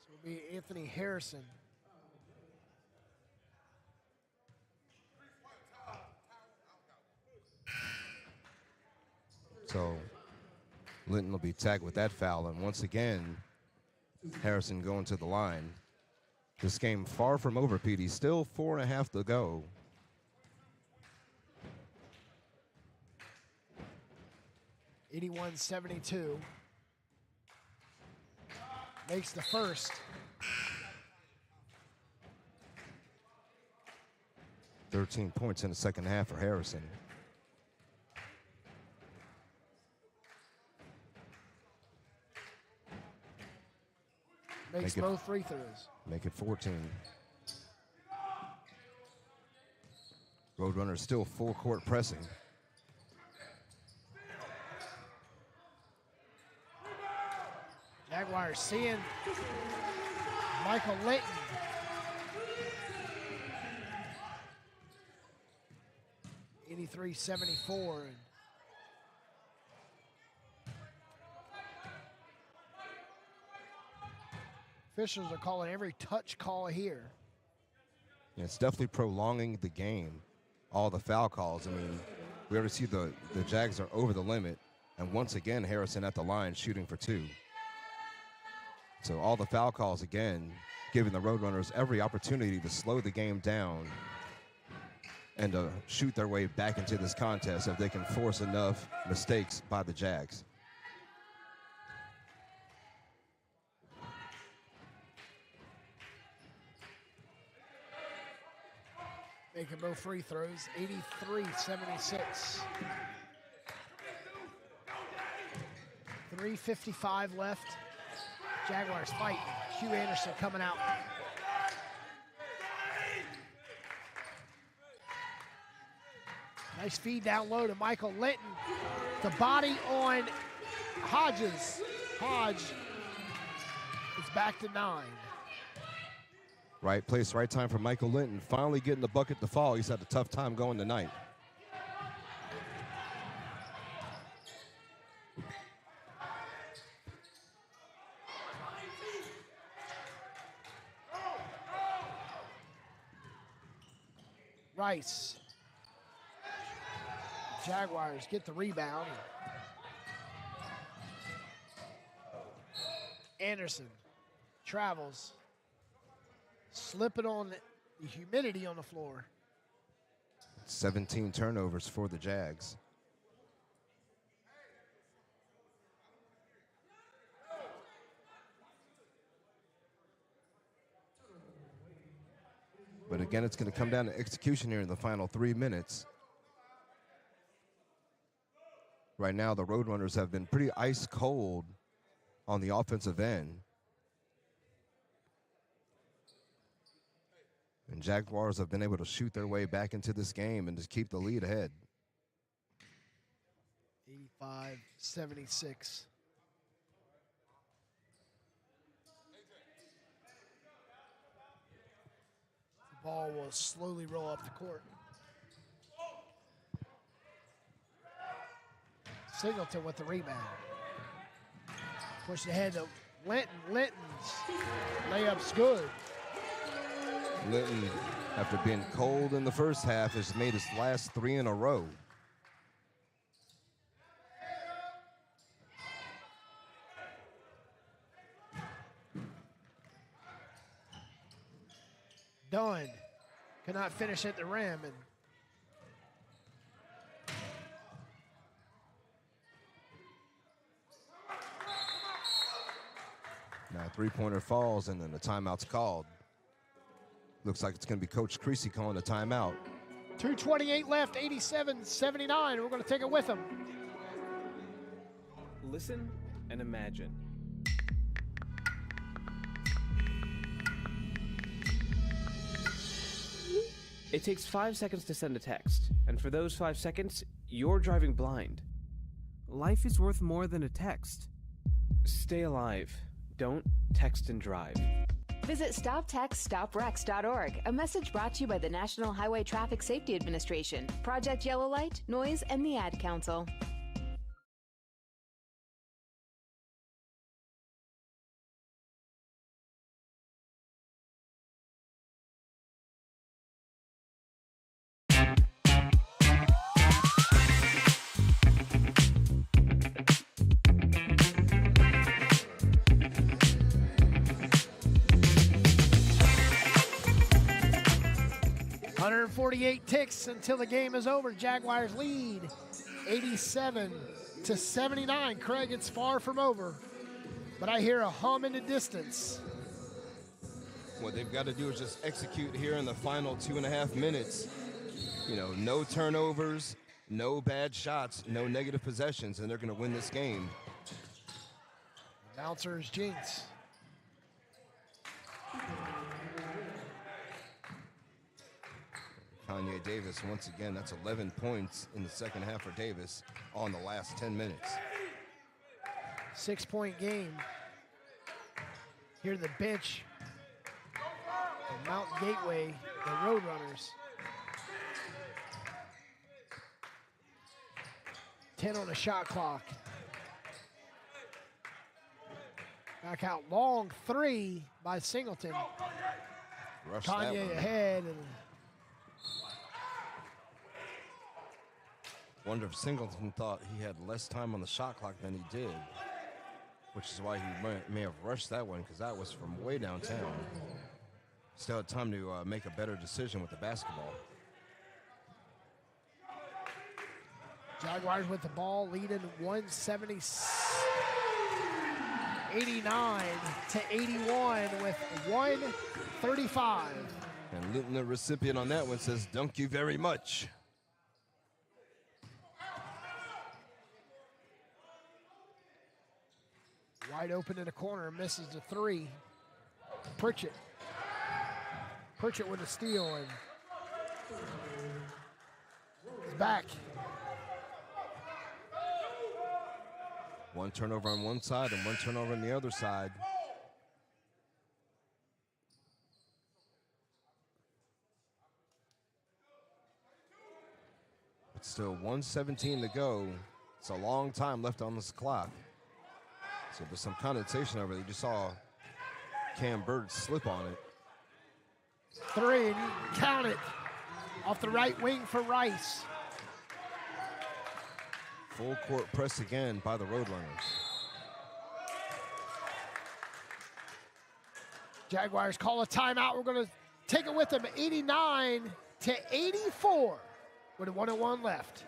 so it'll be Anthony Harrison. So Linton will be tagged with that foul, and once again, Harrison going to the line. This game far from over, Petey. Still 4.5 to go. (81-72). Makes the first. (13 points in the second half for Harrison. Makes both free throws. Make it 14. Roadrunners still full court pressing. Jaguars seeing Michael Linton. (83-74). Officials are calling every touch call here. Yeah, it's definitely prolonging the game. All the foul calls. I mean, we already see the Jags are over the limit. And once again, Harrison at the line shooting for 2. So all the foul calls again, giving the Roadrunners every opportunity to slow the game down and to shoot their way back into this contest if they can force enough mistakes by the Jags. Making both free throws, 83-76. 3:55 left. Jaguars fighting. Hugh Anderson coming out. Nice feed down low to Michael Linton. The body on Hodges. Hodge is back to 9. Right place, right time for Michael Linton. Finally getting the bucket to fall. He's had a tough time going tonight. Rice. Jaguars get the rebound. Anderson travels. Slipping on the humidity on the floor. 17 turnovers for the Jags. But again, it's going to come down to execution here in the final 3 minutes. Right now, the Roadrunners have been pretty ice cold on the offensive end. And Jaguars have been able to shoot their way back into this game and just keep the lead ahead. 85-76. The ball will slowly roll up the court. Singleton with the rebound. Pushed ahead to Linton. Linton's layup's good. Linton, after being cold in the first half, has made his last 3 in a row. Dunn cannot finish at the rim. And now 3-pointer falls, and then the timeout's called. Looks like it's going to be Coach Creasy calling a timeout. 2:28 left, 87-79. We're going to take it with them. Listen and imagine. It takes 5 seconds to send a text, and for those 5 seconds, you're driving blind. Life is worth more than a text. Stay alive. Don't text and drive. Visit StopTextStopWrecks.org, a message brought to you by the National Highway Traffic Safety Administration, Project Yellow Light, Noise, and the Ad Council. .48 ticks until the game is over. Jaguars lead 87-79. Craig, it's far from over, but I hear a hum in the distance. What they've got to do is just execute here in the final 2.5 minutes. You know, no turnovers, no bad shots, no negative possessions, and they're going to win this game. Bouncers Jinx. Kanye Davis, once again, that's 11 points in the second half for Davis on the last 10 minutes. 6-point game. Here the bench. The Mount Gateway, the Roadrunners. 10 on the shot clock. Back out long 3 by Singleton. Rush that Kanye one. ahead. And wonder if Singleton thought he had less time on the shot clock than he did, which is why he may have rushed that one, because that was from way downtown. Still had time to make a better decision with the basketball. Jaguars with the ball, leading 89-81 with 1:35. And Linton, the recipient on that one, says, "Thank you very much." Wide open in the corner, misses the 3. Pritchett with a steal, and he's back. One turnover on one side and one turnover on the other side. But still 1:17 to go. It's a long time left on this clock. So there's some condensation over there. You just saw Cam Bird slip on it. 3, and you count it. Off the right wing for Rice. Full court press again by the Roadrunners. Jaguars call a timeout. We're going to take it with them, 89-84 with a 1:01 left.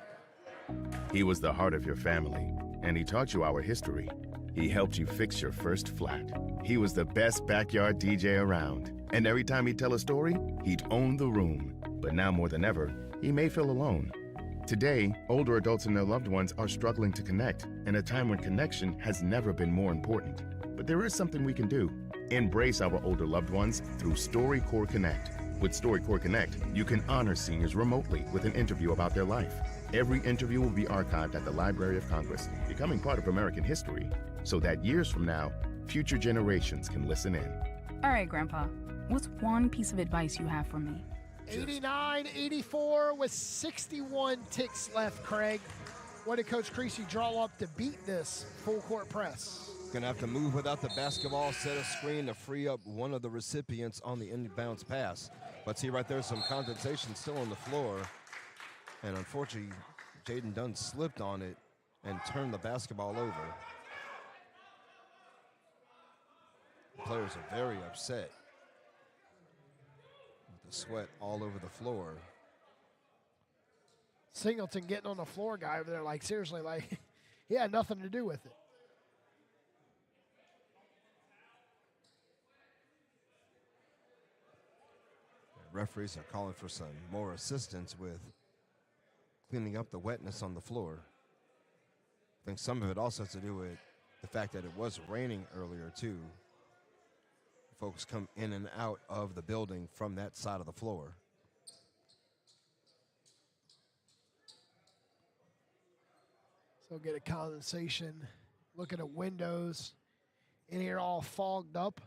He was the heart of your family, and he taught you our history. He helped you fix your first flat. He was the best backyard DJ around. And every time he'd tell a story, he'd own the room. But now more than ever, he may feel alone. Today, older adults and their loved ones are struggling to connect in a time when connection has never been more important. But there is something we can do. Embrace our older loved ones through StoryCorps Connect. With StoryCorps Connect, you can honor seniors remotely with an interview about their life. Every interview will be archived at the Library of Congress, becoming part of American history, so that years from now, future generations can listen in. All right, Grandpa, what's one piece of advice you have for me? 89-84 with 61 ticks left, Craig. What did Coach Creasy draw up to beat this full court press? Gonna have to move without the basketball, set a screen to free up one of the recipients on the inbounds pass. But see right there, some condensation still on the floor. And unfortunately, Jaden Dunn slipped on it and turned the basketball over. The players are very upset. With the sweat all over the floor. Singleton getting on the floor, guy over there, like seriously, like he had nothing to do with it. referees are calling for some more assistance with cleaning up the wetness on the floor. I think some of it also has to do with the fact that it was raining earlier too. Folks come in and out of the building from that side of the floor. So get a condensation. Look at the windows in here all fogged up.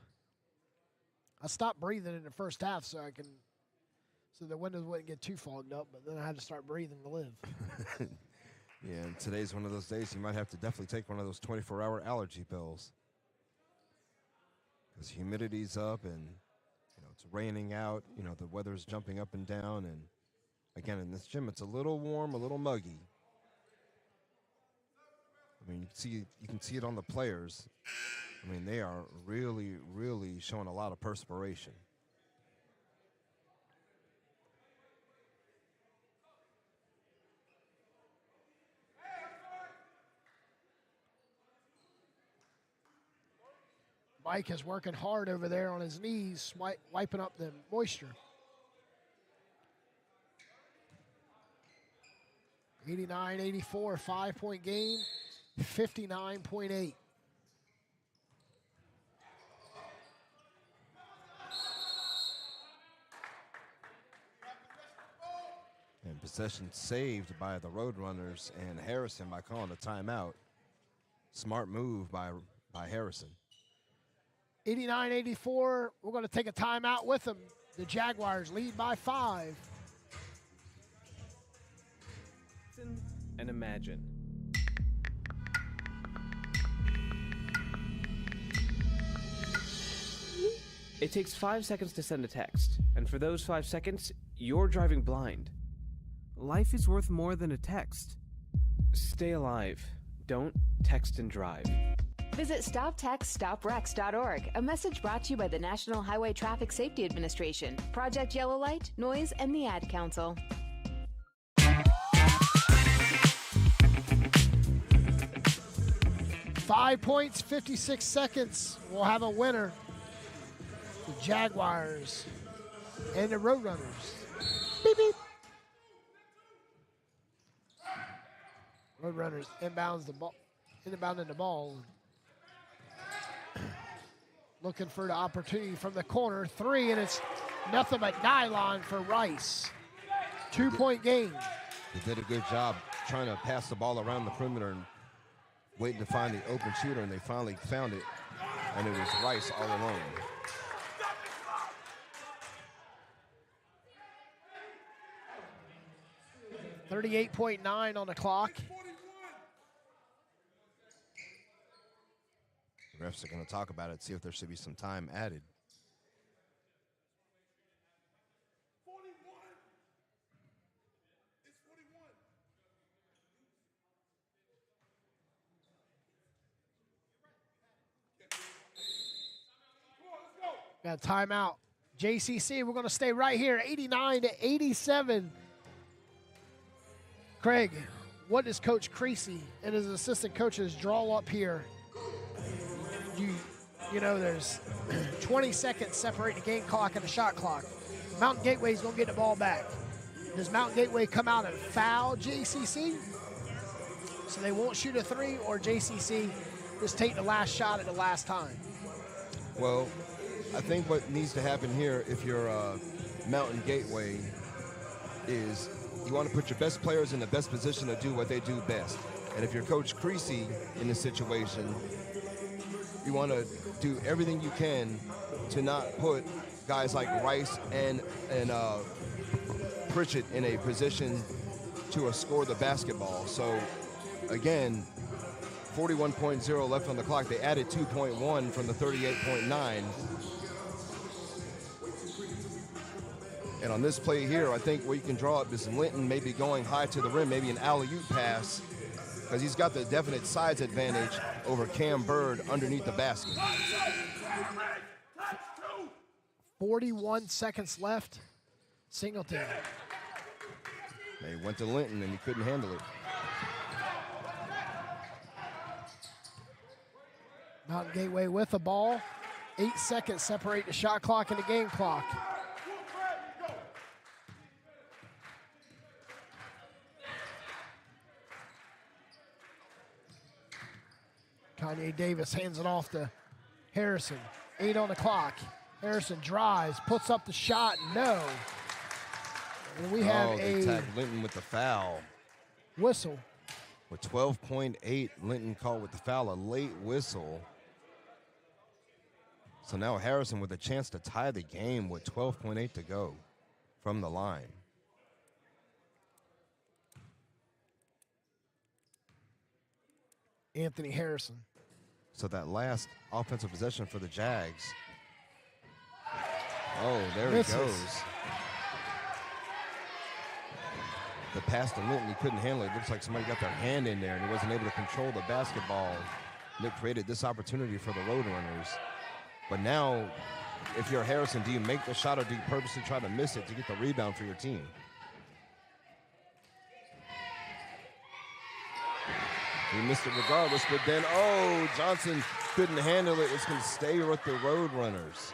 I stopped breathing in the first half so the windows wouldn't get too fogged up, but then I had to start breathing to live. Yeah, and today's one of those days you might have to definitely take one of those 24-hour allergy pills. Because humidity's up and it's raining out, the weather's jumping up and down, and again in this gym it's a little warm, a little muggy. I mean, you can see it on the players. I mean, they are really, really showing a lot of perspiration. Mike is working hard over there on his knees, wiping up the moisture. 89-84, 5-point game, 59.8. And possession saved by the Roadrunners and Harrison by calling a timeout. Smart move by Harrison. 89-84, we're going to take a timeout with them. The Jaguars lead by 5. And imagine. It takes 5 seconds to send a text, and for those 5 seconds, you're driving blind. Life is worth more than a text. Stay alive. Don't text and drive. Visit StopTextStopWrecks.org, a message brought to you by the National Highway Traffic Safety Administration, Project Yellow Light, Noise, and the Ad Council. 5 points, 56 seconds. We'll have a winner. The Jaguars and the Roadrunners. Beep, beep. Roadrunners inbounding the ball. Looking for the opportunity from the corner. 3, and it's nothing but nylon for Rice. 2-point game. They did a good job trying to pass the ball around the perimeter and waiting to find the open shooter, and they finally found it, and it was Rice all alone. .9 on the clock. The refs are going to talk about it, see if there should be some time added. Got a timeout. JCC, we're going to stay right here, 89-87. Craig, what does Coach Creasy and his assistant coaches draw up here? You know, there's 20 seconds separate the game clock and the shot clock. Mountain Gateway's going to get the ball back. Does Mountain Gateway come out and foul JCC? So they won't shoot a 3, or JCC just take the last shot at the last time? Well, I think what needs to happen here, if you're Mountain Gateway, is you want to put your best players in the best position to do what they do best. And if you're Coach Creasy in this situation, you want to do everything you can to not put guys like Rice and Pritchett in a position to score the basketball. So, again, 41.0 left on the clock. They added 2.1 from the 38.9. And on this play here, I think what you can draw up is Linton maybe going high to the rim, maybe an alley-oop pass, because he's got the definite size advantage over Cam Bird underneath the basket. 41 seconds left. Singleton. They went to Linton, and he couldn't handle it. Mountain Gateway with the ball. 8 seconds separate the shot clock and the game clock. Kanye Davis hands it off to Harrison. 8 on the clock. Harrison drives, puts up the shot, no. And we have they tagged Linton with the foul. Whistle. With 12.8, Linton called with the foul, a late whistle. So now Harrison with a chance to tie the game with 12.8 to go from the line. Anthony Harrison. So that last offensive possession for the Jags. Oh, there he goes. The pass to Linton, he couldn't handle it. It looks like somebody got their hand in there and he wasn't able to control the basketball. And it created this opportunity for the Roadrunners. But now, if you're Harrison, do you make the shot or do you purposely try to miss it to get the rebound for your team? He missed it regardless, but then, Johnston couldn't handle it. It's going to stay with the Roadrunners.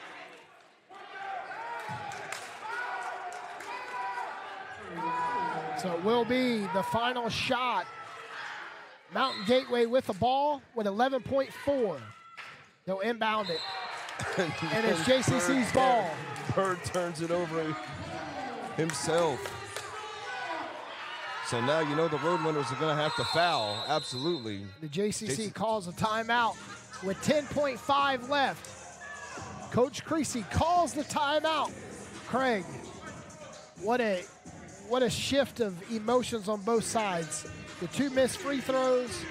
So it will be the final shot. Mountain Gateway with the ball with 11.4. They'll inbound it. And it's JCC's ball. Bird turns it over himself. So now you know the Roadrunners are going to have to foul. Absolutely. The JCC calls a timeout with 10.5 left. Coach Creasy calls the timeout. Craig, what a shift of emotions on both sides. The 2 missed free throws,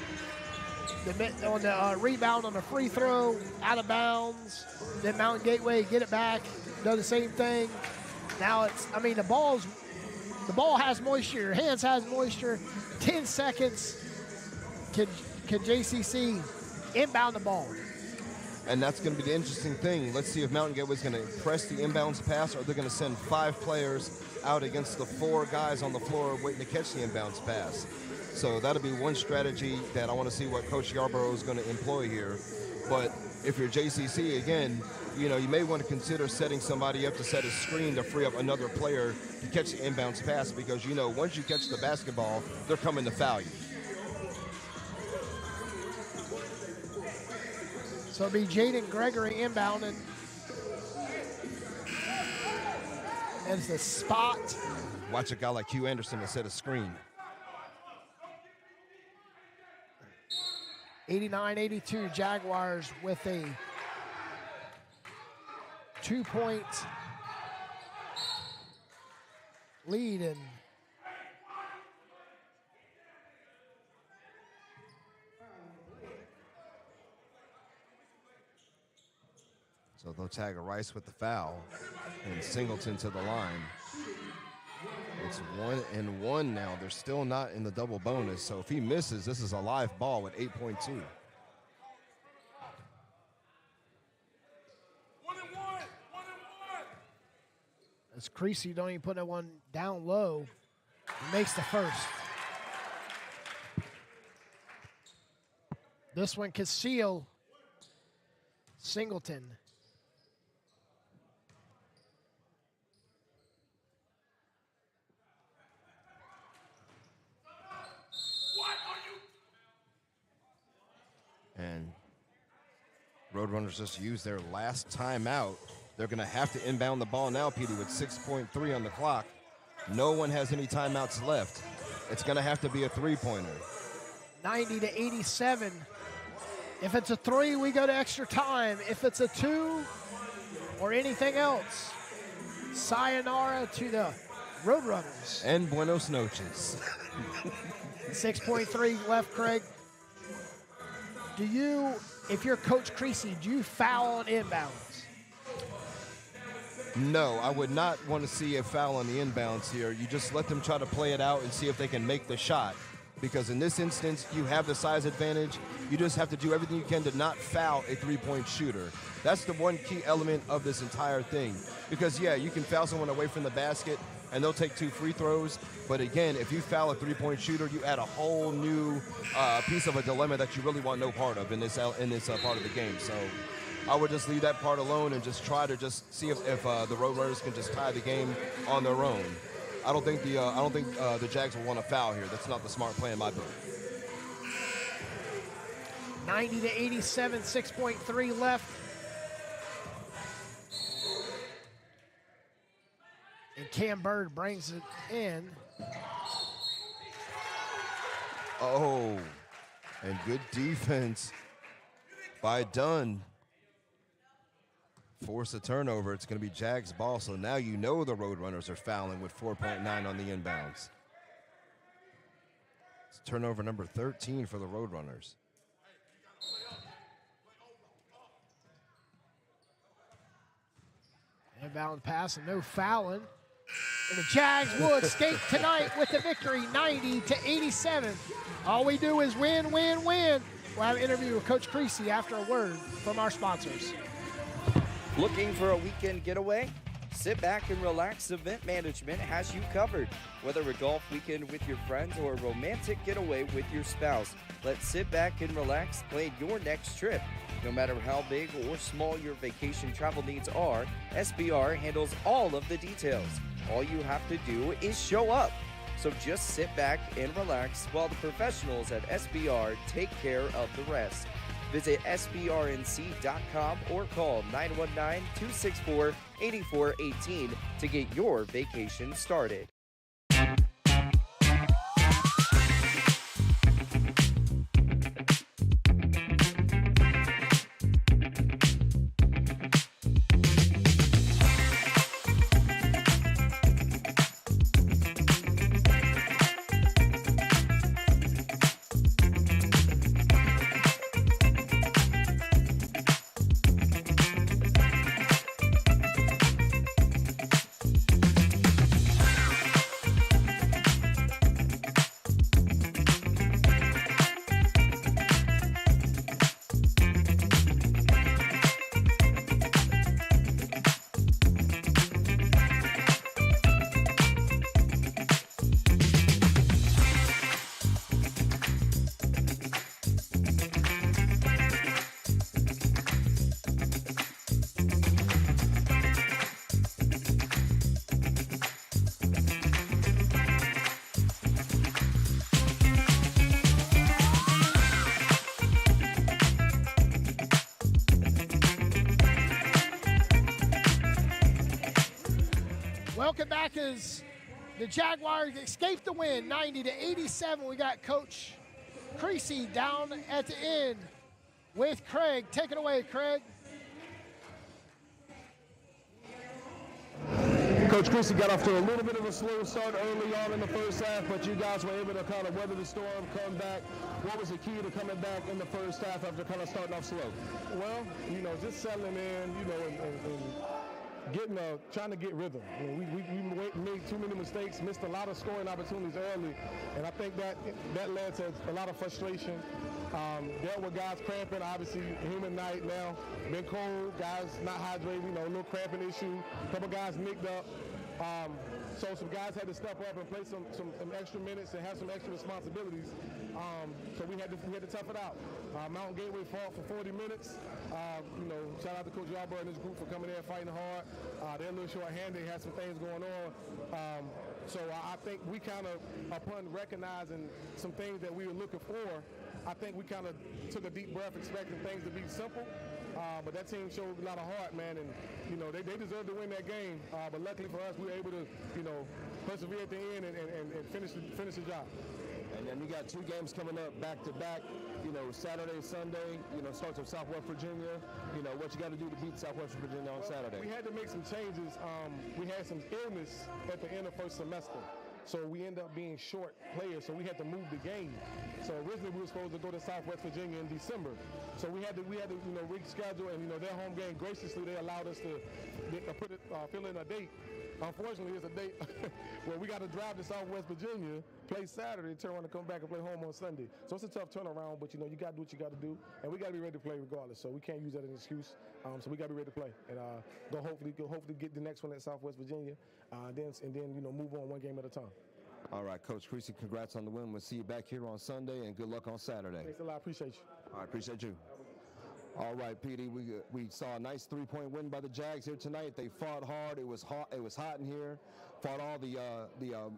on the rebound on the free throw, out of bounds. Then Mountain Gateway get it back, do the same thing. Now the ball has moisture, your hands has moisture. 10 seconds, can JCC inbound the ball? And that's going to be the interesting thing. Let's see if Mountain Gateway is going to press the inbounds pass or they're going to send 5 players out against the 4 guys on the floor waiting to catch the inbounds pass. So that'll be one strategy that I want to see what Coach Yarborough is going to employ here. But if you're JCC, again, you may want to consider setting somebody up to set a screen to free up another player to catch the inbounds pass because, once you catch the basketball, they're coming to foul you. So it'll be Jaden Gregory inbounding. As the spot. Watch a guy like Hugh Anderson to set a screen. 89-82 Jaguars with a 2-point lead. And so they'll tag a Rice with the foul and Singleton to the line. It's 1-1 now. They're still not in the double bonus. So if he misses, this is a live ball with 8.2. As Creasy don't even put that one down low. He makes the first. This one can seal Singleton. And Roadrunners just used their last timeout. They're going to have to inbound the ball now, Petey, with 6.3 on the clock. No one has any timeouts left. It's going to have to be a three-pointer. 90-87. If it's a 3, we go to extra time. If it's a 2 or anything else, sayonara to the Roadrunners. And buenos noches. 6.3 left, Craig. If you're Coach Creasy, do you foul on inbounds? No, I would not want to see a foul on the inbounds here. You just let them try to play it out and see if they can make the shot. Because in this instance, you have the size advantage. You just have to do everything you can to not foul a three-point shooter. That's the one key element of this entire thing. Because, yeah, you can foul someone away from the basket, and they'll take 2 free throws. But, again, if you foul a three-point shooter, you add a whole new piece of a dilemma that you really want no part of in this part of the game. So I would just leave that part alone and just try to just see if the Roadrunners can just tie the game on their own. I don't think the Jags will want to foul here. That's not the smart play in my book. 90-87, 6.3 left. And Cam Bird brings it in. Oh, and good defense by Dunn. Force a turnover. It's going to be Jags' ball, so now you know the Roadrunners are fouling with 4.9 on the inbounds. It's turnover number 13 for the Roadrunners. Inbound pass and no fouling. And the Jags will escape tonight with the victory, 90-87. All we do is win, win, win. We'll have an interview with Coach Creasy after a word from our sponsors. Looking for a weekend getaway? Sit back and relax. Event Management has you covered. Whether a golf weekend with your friends or a romantic getaway with your spouse, let's sit back and relax, plan your next trip. No matter how big or small your vacation travel needs are, SBR handles all of the details. All you have to do is show up. So just sit back and relax while the professionals at SBR take care of the rest. Visit SBRNC.com or call 919-264-8418 to get your vacation started. Welcome back as the Jaguars escape the win, 90-87. We got Coach Creasy down at the end with Craig. Take it away, Craig. Coach Creasy got off to a little bit of a slow start early on in the first half, but you guys were able to kind of weather the storm, come back. What was the key to coming back in the first half after kind of starting off slow? Well, just settling in, and getting trying to get rhythm. We made too many mistakes, missed a lot of scoring opportunities early, and I think that led to a lot of frustration. Dealt with guys cramping, obviously human night now. Been cold, guys not hydrated, a little cramping issue. A couple guys nicked up. So some guys had to step up and play some extra minutes and have some extra responsibilities. So we had to tough it out. Mountain Gateway fought for 40 minutes. Shout out to Coach Yarborough and his group for coming there fighting hard. They're a little short-handed, had some things going on. So I think we kind of, upon recognizing some things that we were looking for, I think we kind of took a deep breath expecting things to be simple. But that team showed a lot of heart, man, and they deserved to win that game. But luckily for us, we were able to persevere at the end and finish the job. And then we got two games coming up back to back. Saturday, Sunday. Starts with Southwest Virginia. What you got to do to beat Southwest Virginia on Saturday. We had to make some changes. We had some illness at the end of first semester. So we end up being short players, so we had to move the game. So originally we were supposed to go to Southwest Virginia in December. So we had to reschedule, and their home game, graciously they allowed us to fill in a date. Unfortunately, it's a date where we got to drive to Southwest Virginia, play Saturday, turn around and come back and play home on Sunday. So it's a tough turnaround, but you got to do what you got to do, and we got to be ready to play regardless. So we can't use that as an excuse. So we got to be ready to play, and go hopefully get the next one at Southwest Virginia, then move on one game at a time. All right, Coach Creasy, congrats on the win. We'll see you back here on Sunday, and good luck on Saturday. Thanks a lot. Appreciate you. All right, appreciate you. All right, PD, we saw a nice three-point win by the Jags here tonight. They fought hard. It was hot in here. Fought all the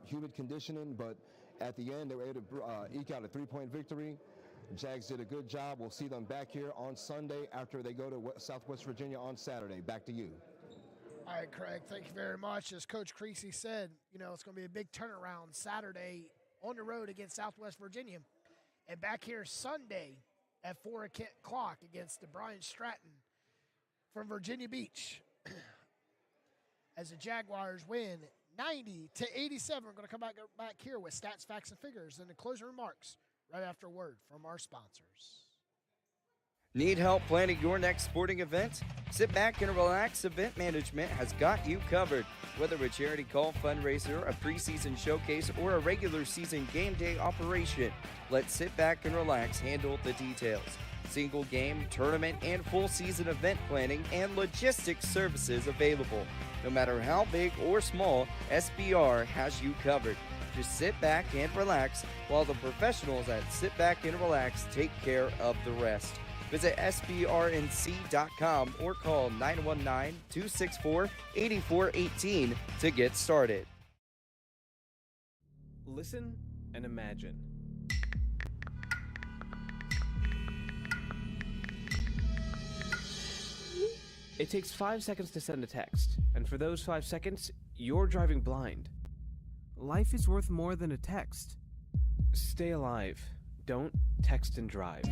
humid conditioning, but at the end they were able to eke out a three-point victory. Jags did a good job. We'll see them back here on Sunday after they go to Southwest Virginia on Saturday. Back to you. All right, Craig, thank you very much. As Coach Creasy said, it's going to be a big turnaround Saturday on the road against Southwest Virginia. And back here Sunday at 4 o'clock against the Brian Stratton from Virginia Beach. As the Jaguars win 90-87. We're going to come back here with stats, facts, and figures and the closing remarks right after a word from our sponsors. Need help planning your next sporting event? Sit back and relax. Event Management has got you covered. Whether a charity call, fundraiser, a preseason showcase, or a regular season game day operation, let Sit Back and Relax handle the details. Single game, tournament, and full season event planning and logistics services available. No matter how big or small, SBR has you covered. Just sit back and relax while the professionals at Sit Back and Relax take care of the rest. Visit SBRNC.com or call 919-264-8418 to get started. Listen and imagine. It takes 5 seconds to send a text, and for those 5 seconds, you're driving blind. Life is worth more than a text. Stay alive. Don't text and drive.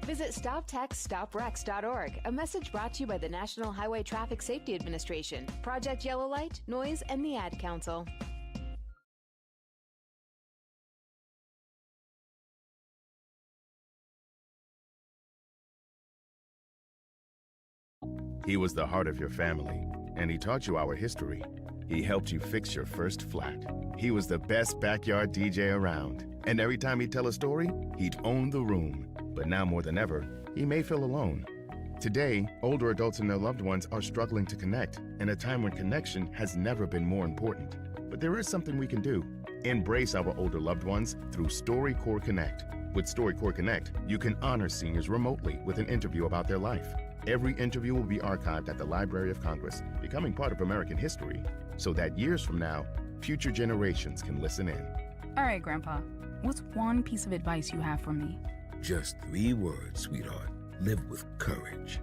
Visit StopTextStopWrecks.org, a message brought to you by the National Highway Traffic Safety Administration, Project Yellow Light, Noise, and the Ad Council. He was the heart of your family, and he taught you our history. He helped you fix your first flat. He was the best backyard DJ around, and every time he'd tell a story, he'd own the room. But now more than ever, he may feel alone. Today, older adults and their loved ones are struggling to connect, in a time when connection has never been more important. But there is something we can do. Embrace our older loved ones through StoryCorps Connect. With StoryCorps Connect, you can honor seniors remotely with an interview about their life. Every interview will be archived at the Library of Congress, becoming part of American history, so that years from now, future generations can listen in. All right, Grandpa, what's one piece of advice you have for me? Just 3 words, sweetheart. Live with courage.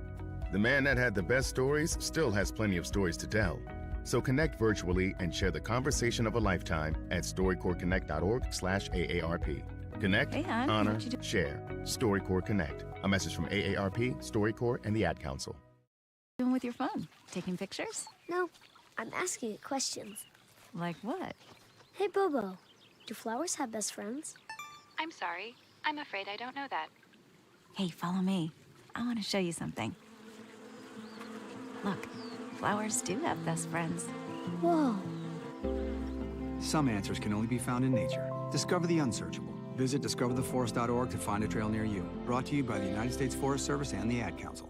The man that had the best stories still has plenty of stories to tell. So connect virtually and share the conversation of a lifetime at StoryCorpsConnect.org/AARP. Connect, Hey, hon, honor, what you do- share. StoryCorps Connect. A message from AARP, StoryCorps, and the Ad Council. Doing with your phone? Taking pictures? No, I'm asking it questions. Like what? Hey, Bobo, do flowers have best friends? I'm sorry. I'm afraid I don't know that. Hey, follow me. I want to show you something. Look, flowers do have best friends. Whoa. Some answers can only be found in nature. Discover the unsearchable. Visit discovertheforest.org to find a trail near you. Brought to you by the United States Forest Service and the Ad Council.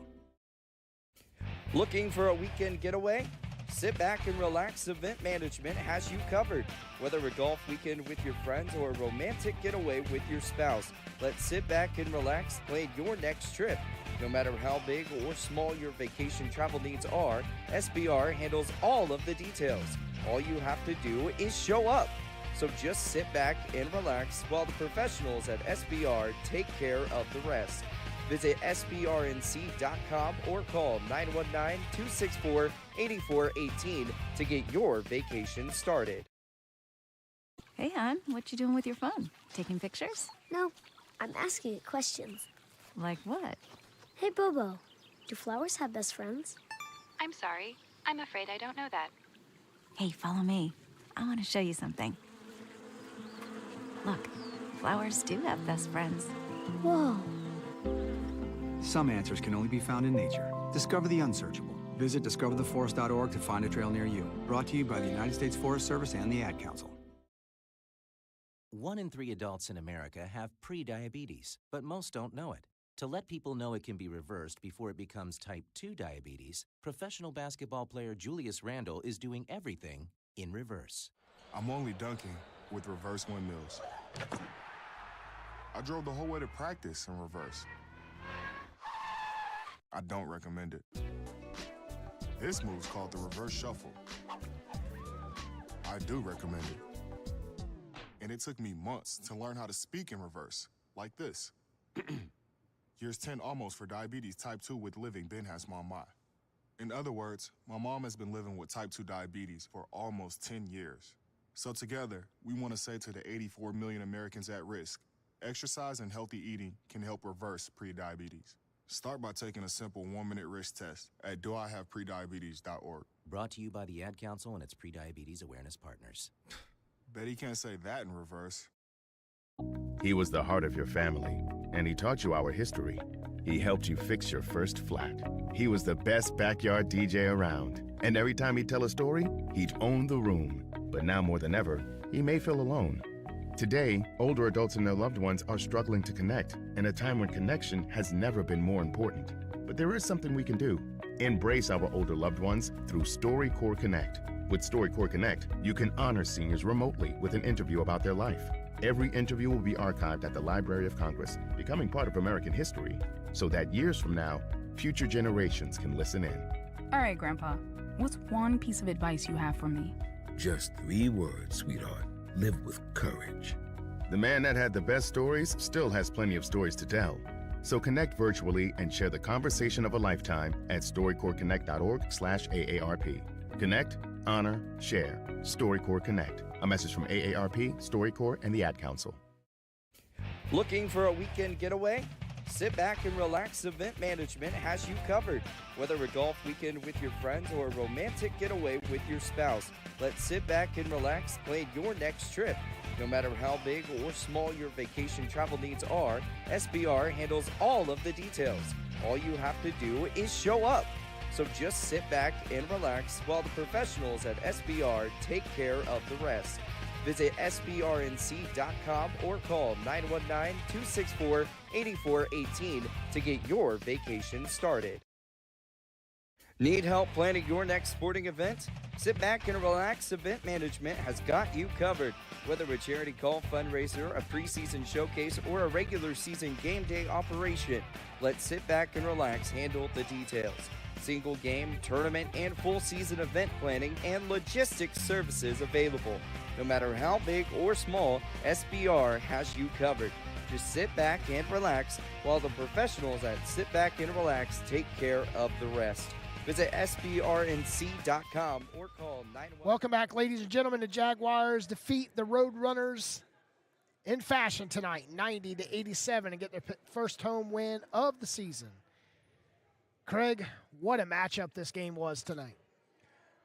Looking for a weekend getaway? Sit back and relax. Event Management has you covered. Whether a golf weekend with your friends or a romantic getaway with your spouse, let's sit back and relax, plan your next trip. No matter how big or small your vacation travel needs are, SBR handles all of the details. All you have to do is show up. So just sit back and relax while the professionals at SBR take care of the rest. Visit SBRNC.com or call 919-264-8418 to get your vacation started. Hey, hon, what you doing with your phone? Taking pictures? No, I'm asking it questions. Like what? Hey, Bobo, do flowers have best friends? I'm sorry. I'm afraid I don't know that. Hey, follow me. I want to show you something. Look, flowers do have best friends. Whoa. Some answers can only be found in nature. Discover the unsearchable. Visit discovertheforest.org to find a trail near you. Brought to you by the United States Forest Service and the Ad Council. 1 in 3 adults in America have prediabetes, but most don't know it. To let people know it can be reversed before it becomes type 2 diabetes, professional basketball player Julius Randle is doing everything in reverse. I'm only dunking with reverse windmills. I drove the whole way to practice in reverse. I don't recommend it. This move's called the reverse shuffle. I do recommend it. And it took me months to learn how to speak in reverse, like this. Years 10 almost for diabetes type 2 with living Ben has mama. In other words, my mom has been living with type 2 diabetes for almost 10 years. So together, we want to say to the 84 million Americans at risk, exercise and healthy eating can help reverse prediabetes. Start by taking a simple 1-minute risk test at doihaveprediabetes.org. Brought to you by the Ad Council and its Prediabetes Awareness Partners. Bet he can't say that in reverse. He was the heart of your family, and he taught you our history. He helped you fix your first flat. He was the best backyard DJ around, and every time he'd tell a story, he'd own the room. But now more than ever, he may feel alone. Today, older adults and their loved ones are struggling to connect, in a time when connection has never been more important. But there is something we can do. Embrace our older loved ones through StoryCorps Connect. With StoryCorps Connect, you can honor seniors remotely with an interview about their life. Every interview will be archived at the Library of Congress, becoming part of American history, so that years from now, future generations can listen in. All right, Grandpa, what's one piece of advice you have for me? Just 3 words, sweetheart. Live with courage. The man that had the best stories still has plenty of stories to tell. So connect virtually and share the conversation of a lifetime at StoryCorpsConnect.org/AARP. Connect, honor, share. StoryCorps Connect. A message from AARP, StoryCorps, and the Ad Council. Looking for a weekend getaway? Sit back and relax. Event Management has you covered. Whether a golf weekend with your friends or a romantic getaway with your spouse, let's sit back and relax, plan your next trip. No matter how big or small your vacation travel needs are, SBR handles all of the details. All you have to do is show up. So just sit back and relax while the professionals at SBR take care of the rest. Visit SBRNC.com or call 919-264-8418 to get your vacation started. Need help planning your next sporting event? Sit back and relax. Event Management has got you covered. Whether a charity golf fundraiser, a preseason showcase, or a regular season game day operation, let Sit Back and Relax handle the details. Single game, tournament, and full season event planning and logistics services available. No matter how big or small, SBR has you covered. Just sit back and relax while the professionals at Sit Back and Relax take care of the rest. Visit SBRNC.com or call 911. Welcome back, ladies and gentlemen. The Jaguars defeat the Roadrunners in fashion tonight, 90-87, and get their first home win of the season. Craig, what a matchup this game was tonight.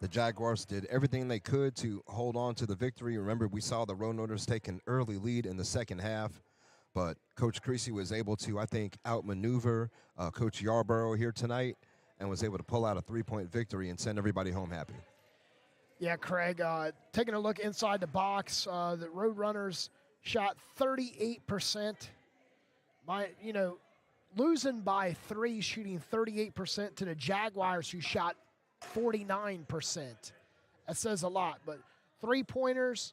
The Jaguars did everything they could to hold on to the victory. Remember, we saw the Roadrunners take an early lead in the second half, but Coach Creasy was able to, I think, outmaneuver Coach Yarborough here tonight and was able to pull out a 3-point victory and send everybody home happy. Yeah, Craig, taking a look inside the box, the Roadrunners shot 38%. Losing by 3, shooting 38% to the Jaguars, who shot 49%. That says a lot. But 3-pointers,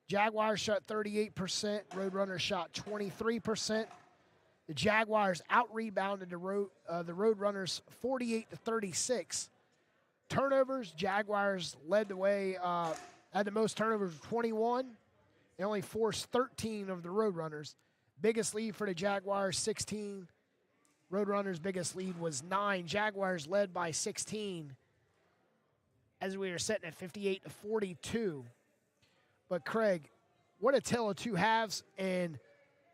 Jaguars shot 38%. Roadrunners shot 23%. The Jaguars out-rebounded the Roadrunners 48-36. Turnovers, Jaguars led the way, had the most turnovers, 21. They only forced 13 of the Roadrunners. Biggest lead for the Jaguars, 16. Roadrunners' biggest lead was 9. Jaguars led by 16 as we were sitting at 58-42. But, Craig, what a tale of two halves and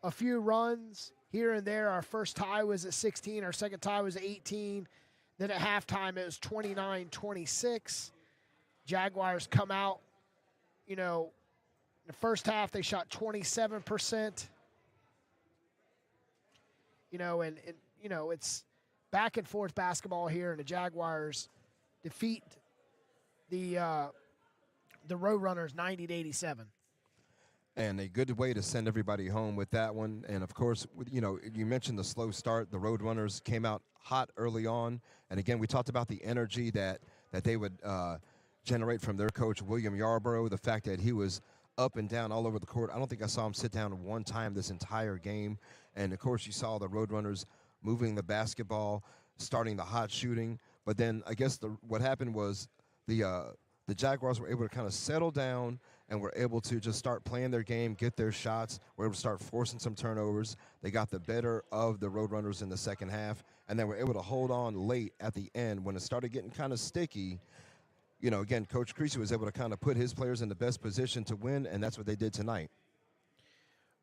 a few runs here and there. Our first tie was at 16. Our second tie was at 18. Then at halftime, it was 29-26. Jaguars come out, in the first half, they shot 27%. It's back and forth basketball here, and the Jaguars defeat the Roadrunners 90-87. And a good way to send everybody home with that one. And, of course, you mentioned the slow start. The Roadrunners came out hot early on. And, again, we talked about the energy that they would generate from their coach, William Yarborough, the fact that he was up and down all over the court. I don't think I saw him sit down one time this entire game. And, of course, you saw the Roadrunners moving the basketball, starting the hot shooting. But then I guess what happened was the the Jaguars were able to kind of settle down and were able to just start playing their game, get their shots, were able to start forcing some turnovers. They got the better of the Roadrunners in the second half, and then were able to hold on late at the end when it started getting kind of sticky. You know, again, Coach Creasy was able to kind of put his players in the best position to win, and that's what they did tonight.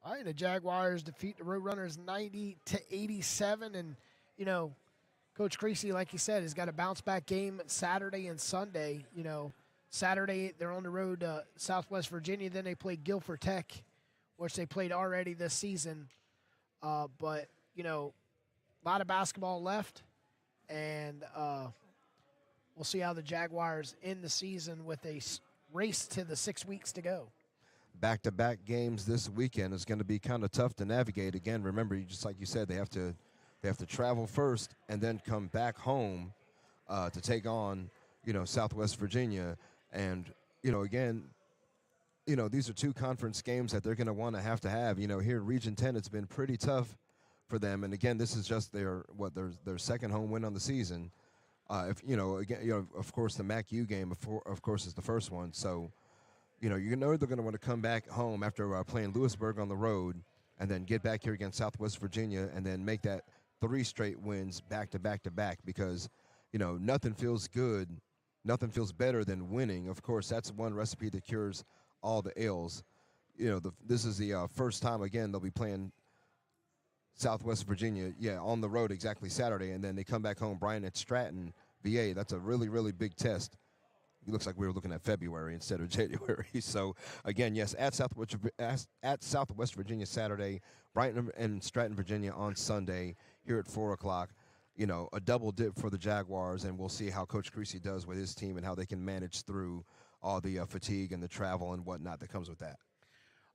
All right, the Jaguars defeat the Roadrunners 90-87, and, you know, Coach Creasy, like you said, has got a bounce-back game Saturday and Sunday. You know, Saturday they're on the road to Southwest Virginia. Then they play Guilford Tech, which they played already this season. But, you know, a lot of basketball left, and we'll see how the Jaguars end the season with a race to the 6 weeks to go. Back-to-back games this weekend is going to be kind of tough to navigate. Again, remember, just like you said, they have to travel first and then come back home to take on, you know, Southwest Virginia. And, you know, again, you know, these are two conference games that they're going to want to have. You know, here in Region 10, it's been pretty tough for them. And, again, this is just their second home win on the season. If you know, again, you know, of course, the MAC-U game, of course, is the first one. So, you know they're going to want to come back home after playing Lewisburg on the road and then get back here against Southwest Virginia and then make that 3 straight wins back to back because, you know, nothing feels good, nothing feels better than winning. Of course, that's one recipe that cures all the ills. You know, this is the first time, again, they'll be playing Southwest Virginia, on the road exactly Saturday, and then they come back home, Bryan at Stratton, VA. That's a really, really big test. It looks like we were looking at February instead of January. So, again, yes, at Southwest Virginia Saturday, Brighton and Stratton, Virginia on Sunday here at 4 o'clock. You know, a double dip for the Jaguars, and we'll see how Coach Creasy does with his team and how they can manage through all the fatigue and the travel and whatnot that comes with that.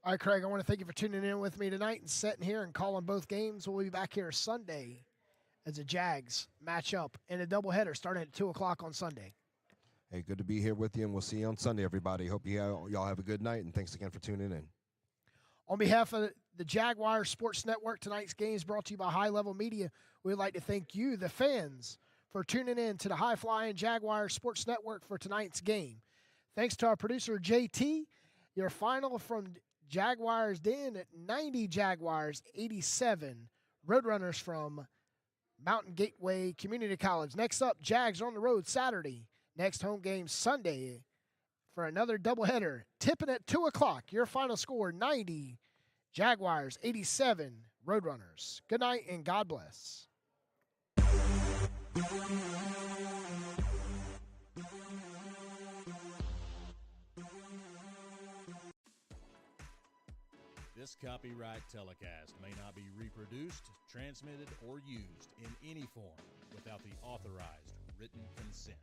All right, Craig, I want to thank you for tuning in with me tonight and sitting here and calling both games. We'll be back here Sunday as the Jags match up in a doubleheader starting at 2 o'clock on Sunday. Hey, good to be here with you, and we'll see you on Sunday, everybody. Hope y'all have a good night, and thanks again for tuning in. On behalf of the Jaguars Sports Network, tonight's game is brought to you by High Level Media. We'd like to thank you, the fans, for tuning in to the High Flying Jaguars Sports Network for tonight's game. Thanks to our producer, JT. Your final from Jaguars Den at 90 Jaguars, 87 Roadrunners from Mountain Gateway Community College. Next up, Jags on the road Saturday. Next home game Sunday for another doubleheader. Tipping at 2 o'clock. Your final score, 90 Jaguars, 87 Roadrunners. Good night and God bless. This copyright telecast may not be reproduced, transmitted, or used in any form without the authorized written consent